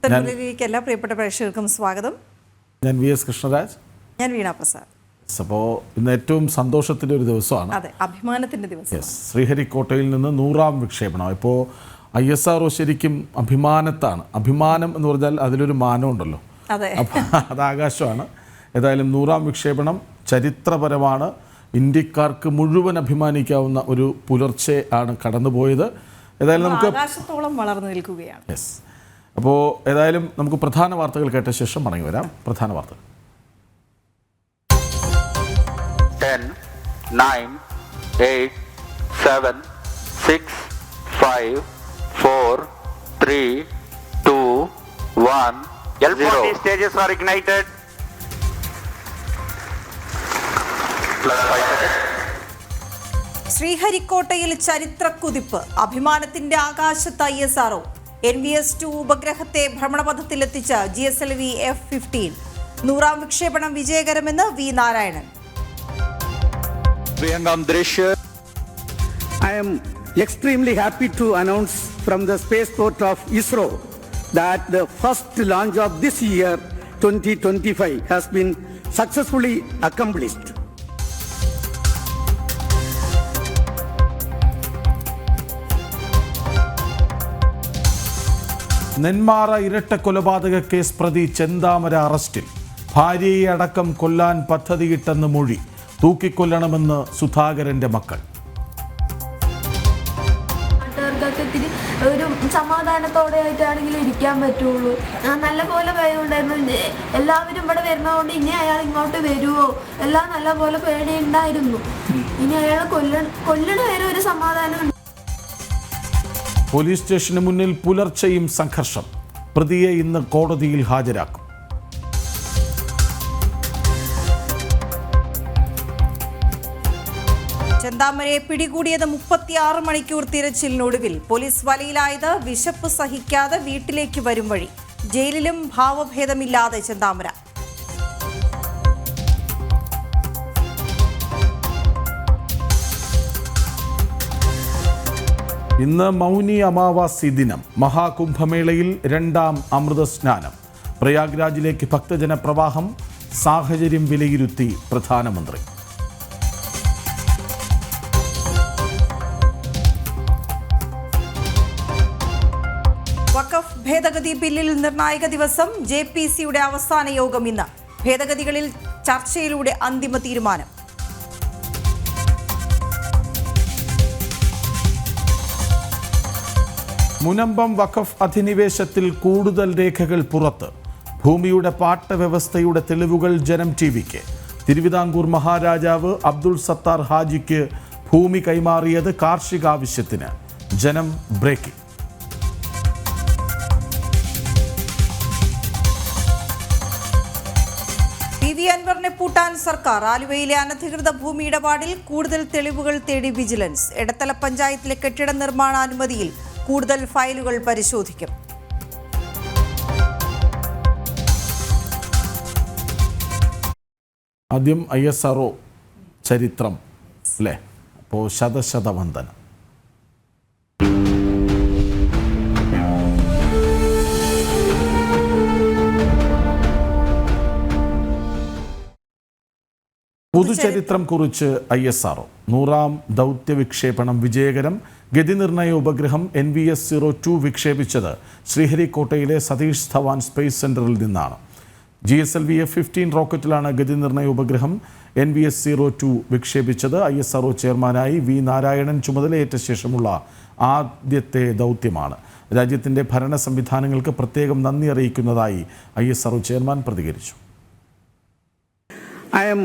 പുത്തൻപുലരിയിലേക്ക് എല്ലാ പ്രിയപ്പെട്ട പ്രേക്ഷകർക്കും സ്വാഗതം. ഞാൻ VS കൃഷ്ണരാജ്. ഞാൻ വീണ പ്രസാദ്. അപ്പോൾ ഇന്ന് ഏറ്റവും സന്തോഷത്തിൻ്റെ ഒരു ദിവസമാണ്. അതെ, അഭിമാനത്തിൻ്റെ ദിവസം. ശ്രീഹരിക്കോട്ടയിൽ നിന്ന് 100ാം വിക്ഷേപണം. ഇപ്പോൾ ISRO ശരിക്കും അഭിമാനത്താണ്. അഭിമാനം എന്ന് പറഞ്ഞാൽ അതിലൊരു മാനമുണ്ടല്ലോ, അപ്പം അത് ആകാശമാണ്. ഏതായാലും 100ാം വിക്ഷേപണം ചരിത്രപരമാണ്. ഇന്ത്യക്കാർക്ക് മുഴുവൻ അഭിമാനിക്കാവുന്ന ഒരു പുലർച്ചെ ആണ് കടന്നുപോയത്. ഏതായാലും നമുക്ക് ആകാശത്തോളം വളർന്നു നിൽക്കുകയാണ്. യെസ്. അപ്പോൾ ഏതായാലും നമുക്ക് പ്രധാന വാർത്തകൾ കേട്ട ശേഷം മടങ്ങി വരാം. പ്രധാന വാർത്തകൾ. 10, 9, 8, 7, 6, 5, 4, 3, 2, 1, L40 stages are ignited. ശ്രീഹരിക്കോട്ടയിൽ ചരിത്രക്കുതിപ്പ്. അഭിമാനത്തിന്റെ ആകാശത്ത് ISRO. NVS-2 ഉപഗ്രഹത്തെ ഭ്രമണപഥത്തിലെത്തിച്ച GSLV F-15. 100ാം വിക്ഷേപണം വിജയകരമെന്ന് V. Narayanan. I am extremely happy to announce from the spaceport of ISRO that the first launch of this year 2025 has been successfully accomplished. Nenmara ഇരട്ട കൊലപാതക case പ്രതി ചെന്താമര അറസ്റ്റിൽ. ഭാര്യയെ അടക്കം കൊല്ലാൻ പദ്ധതിയിട്ടെന്ന് മൊഴി. തൂക്കിക്കൊല്ലണമെന്ന് സുധാകരന്റെ മക്കൾ. ഒരു സമാധാനത്തോടെ ആയിട്ടാണെങ്കിലും ഇരിക്കാൻ പറ്റുള്ളൂ. നല്ല പോലെ പേടിയുണ്ടായിരുന്നു. എല്ലാവരും ഇവിടെ വരുന്നതുകൊണ്ട് ഇനി അയാൾ ഇങ്ങോട്ട് വരുമോ എല്ലാം നല്ല പോലെ പേടിയുണ്ടായിരുന്നു. ഇനി അയാൾ കൊല്ലണ വരെ ഒരു സമാധാനം. പോലീസ് സ്റ്റേഷന് മുന്നിൽ പുലർച്ചെയും സംഘർഷം. പ്രതിയെ ഇന്ന് കോടതിയിൽ ഹാജരാക്കും. ചെന്താമരയെ പിടികൂടിയത് 36 മണിക്കൂർ തിരച്ചിലിനൊടുവിൽ. പോലീസ് വലയിലായത് വിശപ്പ് സഹിക്കാതെ വീട്ടിലേക്ക് വരും വഴി. ജയിലിലും ഭാവഭേദമില്ലാതെ ചെന്താമര. ഇന്ന് മൗനി അമാവാസി ദിനം. മഹാകുംഭമേളയിൽ 2ാം അമൃത സ്നാനം. പ്രയാഗ്രാജിലേക്ക് ഭക്തജന പ്രവാഹം. സാഹചര്യം വിലയിരുത്തി പ്രധാനമന്ത്രി. വഖഫ് ഭേദഗതി ബില്ലിൽ നിർണായക ദിവസം. JPC-യുടെ അവസാന യോഗം ഇന്ന്. ഭേദഗതികളിൽ ചർച്ചയിലൂടെ അന്തിമ തീരുമാനം. മുനമ്പം വഖഫ് അധിനിവേശത്തിൽ കൂടുതൽ രേഖകൾ പുറത്ത്. ഭൂമിയുടെ പാട്ട വ്യവസ്ഥയുടെ തെളിവുകൾ ജനം TVക്ക്. തിരുവിതാംകൂർ മഹാരാജാവ് അബ്ദുൾ സത്താർ ഹാജിക്ക് ഭൂമി കൈമാറിയത് കാർഷികാവശ്യത്തിന്. ജനം ബ്രേക്കിംഗ്. PV അൻവറിനെ പൂട്ടാൻ സർക്കാർ. ആലുവയിലെ അനധികൃത ഭൂമി ഇടപാടിൽ കൂടുതൽ തെളിവുകൾ തേടി വിജിലൻസ്. എടത്തല പഞ്ചായത്തിലെ കെട്ടിട നിർമ്മാണ അനുമതിയിൽ കൂടുതൽ ഫയലുകൾ പരിശോധിക്കും. ആദ്യം ISRO ചരിത്രം അല്ലേ? അപ്പോൾ ശതശതവന്ദനം. പുതുചരിത്രം കുറിച്ച് ISRO. 100ാം ദൗത്യ വിക്ഷേപണം വിജയകരം. ഗതിനിർണയ ഉപഗ്രഹം NVS-02 വിക്ഷേപിച്ചത് ശ്രീഹരിക്കോട്ടയിലെ സതീഷ് ധവാൻ സ്പേസ് സെന്ററിൽ നിന്നാണ്. GSLV F-15 റോക്കറ്റിലാണ് ഗതിനിർണയ ഉപഗ്രഹം NVS-02 വിക്ഷേപിച്ചത്. ISRO ചെയർമാനായി V. നാരായണൻ ചുമതലയേറ്റ ശേഷമുള്ള ആദ്യത്തെ ദൗത്യമാണ്. രാജ്യത്തിൻ്റെ ഭരണ സംവിധാനങ്ങൾക്ക് പ്രത്യേകം നന്ദി അറിയിക്കുന്നതായി ISRO ചെയർമാൻ പ്രതികരിച്ചു. I am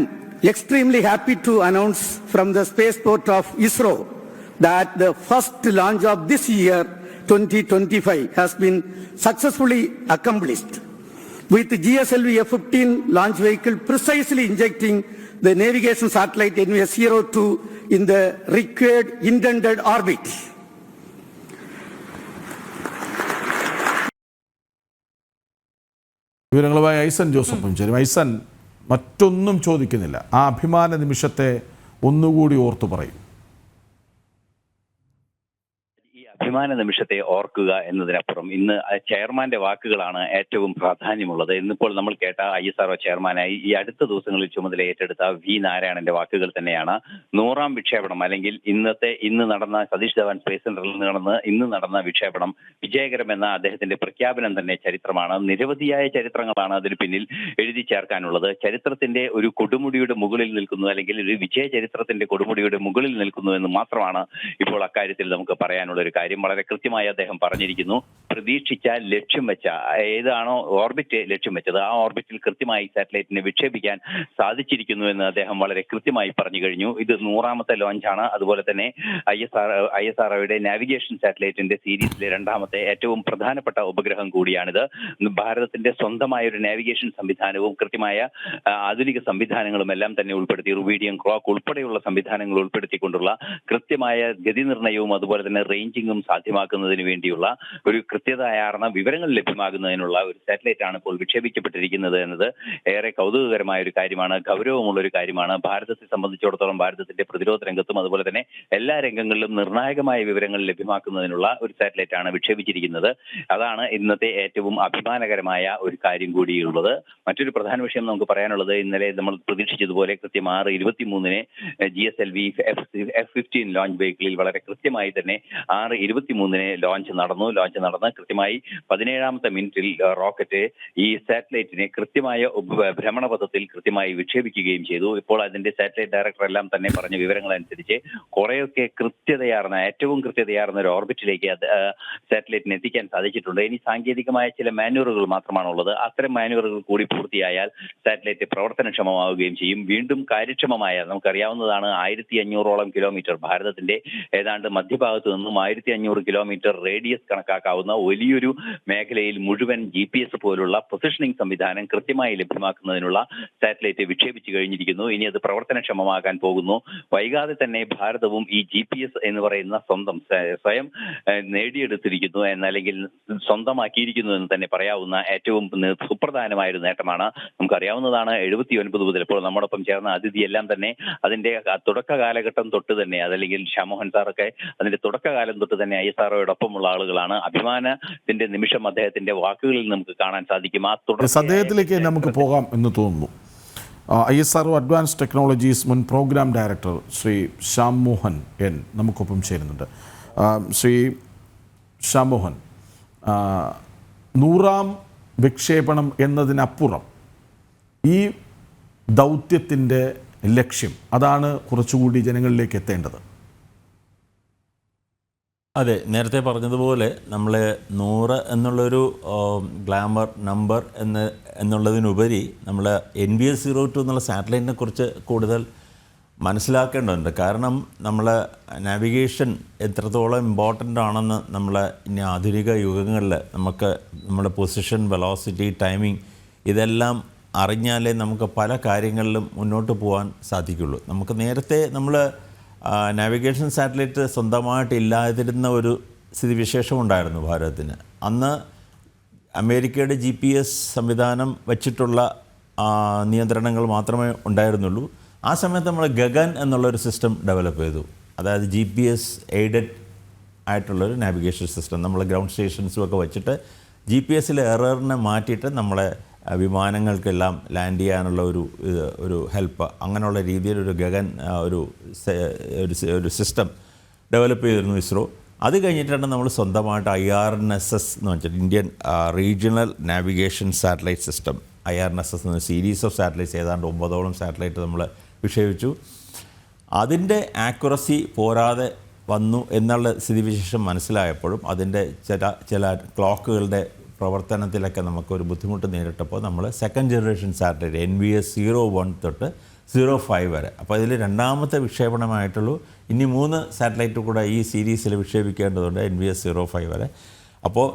extremely happy to announce from the spaceport of ISRO that the first launch of this year 2025 has been successfully accomplished, with GSLV F-15 launch vehicle precisely injecting the navigation satellite NVS-02 in the required intended orbit. വിവരങ്ങളുമായി ഐസൻ ജോസഫും ചേരും. ഐസൻ, മറ്റൊന്നും ചോദിക്കുന്നില്ല, ആ അഭിമാന നിമിഷത്തെ ഒന്നുകൂടി ഓർത്തു പറയും. അഭിമാന നിമിഷത്തെ ഓർക്കുക എന്നതിനപ്പുറം ഇന്ന് ചെയർമാന്റെ വാക്കുകളാണ് ഏറ്റവും പ്രാധാന്യമുള്ളത്. ഇന്നിപ്പോൾ നമ്മൾ കേട്ട ISRO ചെയർമാനായി ഈ അടുത്ത ദിവസങ്ങളിൽ ചുമതല ഏറ്റെടുത്ത V നാരായണന്റെ വാക്കുകൾ തന്നെയാണ്. 100ാം വിക്ഷേപണം അല്ലെങ്കിൽ ഇന്ന് നടന്ന സതീഷ് ധവാൻ സ്പേസ് സെന്ററിൽ ഇന്ന് നടന്ന വിക്ഷേപണം വിജയകരമെന്ന അദ്ദേഹത്തിന്റെ പ്രഖ്യാപനം തന്നെ ചരിത്രമാണ്. നിരവധിയായ ചരിത്രങ്ങളാണ് അതിന് പിന്നിൽ എഴുതി ചേർക്കാനുള്ളത്. ചരിത്രത്തിന്റെ ഒരു കൊടുമുടിയുടെ മുകളിൽ നിൽക്കുന്നു, അല്ലെങ്കിൽ ഒരു വിജയ ചരിത്രത്തിന്റെ കൊടുമുടിയുടെ മുകളിൽ നിൽക്കുന്നു എന്ന് മാത്രമാണ് ഇപ്പോൾ അക്കാര്യത്തിൽ നമുക്ക് പറയാനുള്ള ഒരു കാര്യം. വളരെ കൃത്യമായി അദ്ദേഹം പറഞ്ഞിരിക്കുന്നു. പ്രതീക്ഷിച്ച ലക്ഷ്യം വെച്ച ഏതാണോ ഓർബിറ്റ് ലക്ഷ്യം വെച്ചത് ആ ഓർബിറ്റിൽ കൃത്യമായി സാറ്റലൈറ്റിനെ വിക്ഷേപിക്കാൻ സാധിച്ചിരിക്കുന്നു എന്ന് അദ്ദേഹം വളരെ കൃത്യമായി പറഞ്ഞു കഴിഞ്ഞു. ഇത് 100ാമത്തെ ലോഞ്ചാണ്. അതുപോലെ തന്നെ ISROയുടെ നാവിഗേഷൻ സാറ്റലൈറ്റിന്റെ സീരീസിലെ 2ാമത്തെ ഏറ്റവും പ്രധാനപ്പെട്ട ഉപഗ്രഹം കൂടിയാണിത്. ഭാരതത്തിന്റെ സ്വന്തമായ ഒരു നാവിഗേഷൻ സംവിധാനവും കൃത്യമായ ആധുനിക സംവിധാനങ്ങളും എല്ലാം തന്നെ ഉൾപ്പെടുത്തി, റുബീഡിയം ക്ലോക്ക് ഉൾപ്പെടെയുള്ള സംവിധാനങ്ങൾ ഉൾപ്പെടുത്തിക്കൊണ്ടുള്ള കൃത്യമായ ഗതി നിർണ്ണയവും അതുപോലെ തന്നെ റേഞ്ചിങ്ങും സാധ്യമാക്കുന്നതിന് വേണ്ടിയുള്ള ഒരു കൃത്യതയാർന്ന വിവരങ്ങൾ ലഭ്യമാകുന്നതിനുള്ള ഒരു സാറ്റലൈറ്റ് ആണ് ഇപ്പോൾ വിക്ഷേപിക്കപ്പെട്ടിരിക്കുന്നത് എന്നത് ഏറെ കൗതുകകരമായ ഒരു കാര്യമാണ്, ഗൗരവമുള്ള ഒരു കാര്യമാണ്. ഭാരതത്തെ സംബന്ധിച്ചിടത്തോളം ഭാരതത്തിന്റെ പ്രതിരോധ രംഗത്തും അതുപോലെ തന്നെ എല്ലാ രംഗങ്ങളിലും നിർണായകമായ വിവരങ്ങൾ ലഭ്യമാക്കുന്നതിനുള്ള ഒരു സാറ്റലൈറ്റ് ആണ് വിക്ഷേപിച്ചിരിക്കുന്നത്. അതാണ് ഇന്നത്തെ ഏറ്റവും അഭിമാനകരമായ ഒരു കാര്യം കൂടിയുള്ളത്. മറ്റൊരു പ്രധാന വിഷയം നമുക്ക് പറയാനുള്ളത്, ഇന്നലെ നമ്മൾ പ്രതീക്ഷിച്ചതുപോലെ കൃത്യം 6:23 GSLV F-15 ലോഞ്ച് വെഹിക്കിളിൽ വളരെ കൃത്യമായി തന്നെ 6:23 ലോഞ്ച് നടന്ന് കൃത്യമായി 17ാമത്തെ മിനിറ്റിൽ റോക്കറ്റ് ഈ സാറ്റലൈറ്റിനെ കൃത്യമായ ഭ്രമണപഥത്തിൽ കൃത്യമായി വിക്ഷേപിക്കുകയും ചെയ്തു. ഇപ്പോൾ അതിന്റെ സാറ്റലൈറ്റ് ഡയറക്ടർ എല്ലാം തന്നെ പറഞ്ഞ വിവരങ്ങൾ അനുസരിച്ച് കുറെയൊക്കെ ഏറ്റവും കൃത്യതയാർന്ന ഒരു ഓർബിറ്റിലേക്ക് സാറ്റലൈറ്റിനെ എത്തിക്കാൻ സാധിച്ചിട്ടുണ്ട്. ഇനി സാങ്കേതികമായ ചില മാനുവറുകൾ മാത്രമാണുള്ളത്. അത്തരം മാനുവറുകൾ കൂടി പൂർത്തിയായാൽ സാറ്റലൈറ്റ് പ്രവർത്തനക്ഷമമാവുകയും ചെയ്യും. വീണ്ടും കാര്യക്ഷമമായ, നമുക്കറിയാവുന്നതാണ്, 1500ഓളം കിലോമീറ്റർ ഭാരതത്തിന്റെ ഏതാണ്ട് മധ്യഭാഗത്ത് നിന്നും 1500 കിലോമീറ്റർ റേഡിയസ് കണക്കാക്കാവുന്ന വലിയൊരു മേഖലയിൽ മുഴുവൻ GPS പോലുള്ള പൊസിഷനിങ് സംവിധാനം കൃത്യമായി ലഭ്യമാക്കുന്നതിനുള്ള സാറ്റലൈറ്റ് വിക്ഷേപിച്ചു കഴിഞ്ഞിരിക്കുന്നു. ഇനി അത് പ്രവർത്തനക്ഷമമാകാൻ പോകുന്നു. വൈകാതെ തന്നെ ഭാരതവും ഈ GPS എന്ന് പറയുന്ന സ്വയം നേടിയെടുത്തിരിക്കുന്നു അല്ലെങ്കിൽ സ്വന്തമാക്കിയിരിക്കുന്നു എന്ന് തന്നെ പറയാവുന്ന ഏറ്റവും സുപ്രധാനമായ ഒരു നേട്ടമാണ്. നമുക്കറിയാവുന്നതാണ് 79 മുതൽ ഇപ്പോൾ നമ്മോടൊപ്പം ചേർന്ന അതിഥി എല്ലാം തന്നെ അതിന്റെ തുടക്ക കാലഘട്ടം തൊട്ട് തന്നെ, അതല്ലെങ്കിൽ ഷാമോഹൻ സാറൊക്കെ അതിന്റെ തുടക്കകാലം തൊട്ട് തന്നെ ISROയോടൊപ്പമുള്ള ആളുകളാണ്. അഭിമാനത്തിന്റെ നിമിഷം അദ്ദേഹത്തിന്റെ വാക്കുകളിൽ നമുക്ക് കാണാൻ സാധിക്കും. അദ്ദേഹത്തിലേക്ക് നമുക്ക് പോകാം എന്ന് തോന്നുന്നു. ISRO അഡ്വാൻസ് ടെക്നോളജീസ് മുൻ പ്രോഗ്രാം ഡയറക്ടർ ശ്രീ ഷാമോഹൻ N നമുക്കൊപ്പം ചേരുന്നുണ്ട്. ശ്രീ ഷാമോഹൻ, 100ാം വിക്ഷേപണം എന്നതിനപ്പുറം ഈ ദൗത്യത്തിൻ്റെ ലക്ഷ്യം അതാണ് കുറച്ചുകൂടി ജനങ്ങളിലേക്ക് എത്തേണ്ടത്. അതെ, നേരത്തെ പറഞ്ഞതുപോലെ നമ്മൾ 100 എന്നുള്ളൊരു ഗ്ലാമർ നമ്പർ എന്നുള്ളതിനുപരി നമ്മൾ NVS-02 എന്നുള്ള സാറ്റലൈറ്റിനെ കുറിച്ച് കൂടുതൽ മനസ്സിലാക്കേണ്ടതുണ്ട്. കാരണം നമ്മൾ നാവിഗേഷൻ എത്രത്തോളം ഇമ്പോർട്ടൻ്റ് ആണെന്ന് നമ്മൾ ഇനി ആധുനിക യുഗങ്ങളിൽ നമുക്ക് നമ്മുടെ പൊസിഷൻ, വെലോസിറ്റി, ടൈമിംഗ് ഇതെല്ലാം അറിഞ്ഞാലേ നമുക്ക് പല കാര്യങ്ങളിലും മുന്നോട്ട് പോകാൻ സാധിക്കുള്ളൂ. നമുക്ക് നേരത്തെ നമ്മൾ നാവിഗേഷൻ സാറ്റലൈറ്റ് സ്വന്തമായിട്ട് ഇല്ലാതിരുന്ന ഒരു സ്ഥിതിവിശേഷം ഉണ്ടായിരുന്നു ഭാരതത്തിന്. അന്ന് അമേരിക്കയുടെ GPS സംവിധാനം വച്ചിട്ടുള്ള നിയന്ത്രണങ്ങൾ മാത്രമേ ഉണ്ടായിരുന്നുള്ളൂ. ആ സമയത്ത് നമ്മൾ ഗഗൻ എന്നുള്ളൊരു സിസ്റ്റം ഡെവലപ്പ് ചെയ്തു. അതായത് GPS എയ്ഡഡ് ആയിട്ടുള്ളൊരു നാവിഗേഷൻ സിസ്റ്റം. നമ്മൾ ഗ്രൗണ്ട് സ്റ്റേഷൻസും ഒക്കെ വെച്ചിട്ട് GPS-ലെ എററിനെ മാറ്റിയിട്ട് നമ്മളെ വിമാനങ്ങൾക്കെല്ലാം ലാൻഡ് ചെയ്യാനുള്ള ഒരു ഹെൽപ്പ്, അങ്ങനെയുള്ള രീതിയിലൊരു ഗഗൻ ഒരു സിസ്റ്റം ഡെവലപ്പ് ചെയ്തിരുന്നു ISRO. അത് കഴിഞ്ഞിട്ടാണ് നമ്മൾ സ്വന്തമായിട്ട് IRNSS എന്ന് വെച്ചാൽ Indian regional navigation satellite system, IRNSS എന്ന സീരീസ് ഓഫ് സാറ്റലൈറ്റ്സ്, ഏതാണ്ട് 9ഓളം സാറ്റലൈറ്റ് നമ്മൾ വിക്ഷേപിച്ചു. അതിൻ്റെ ആക്യുറസി പോരാതെ വന്നു എന്നുള്ള സ്ഥിതിവിശേഷം മനസ്സിലായപ്പോഴും അതിൻ്റെ ചില ക്ലോക്കുകളുടെ പ്രവർത്തനത്തിലൊക്കെ നമുക്കൊരു ബുദ്ധിമുട്ട് നേരിട്ടപ്പോൾ നമ്മൾ സെക്കൻഡ് ജനറേഷൻ സാറ്റലൈറ്റ് NVS-01 തൊട്ട് 05 വരെ, അപ്പോൾ ഇതിൽ 2ാമത്തെ വിക്ഷേപണമായിട്ടുള്ളൂ. ഇനി 3 സാറ്റലൈറ്റ് കൂടെ ഈ സീരീസിൽ വിക്ഷേപിക്കേണ്ടതുണ്ട്, NVS-05 വരെ. അപ്പോൾ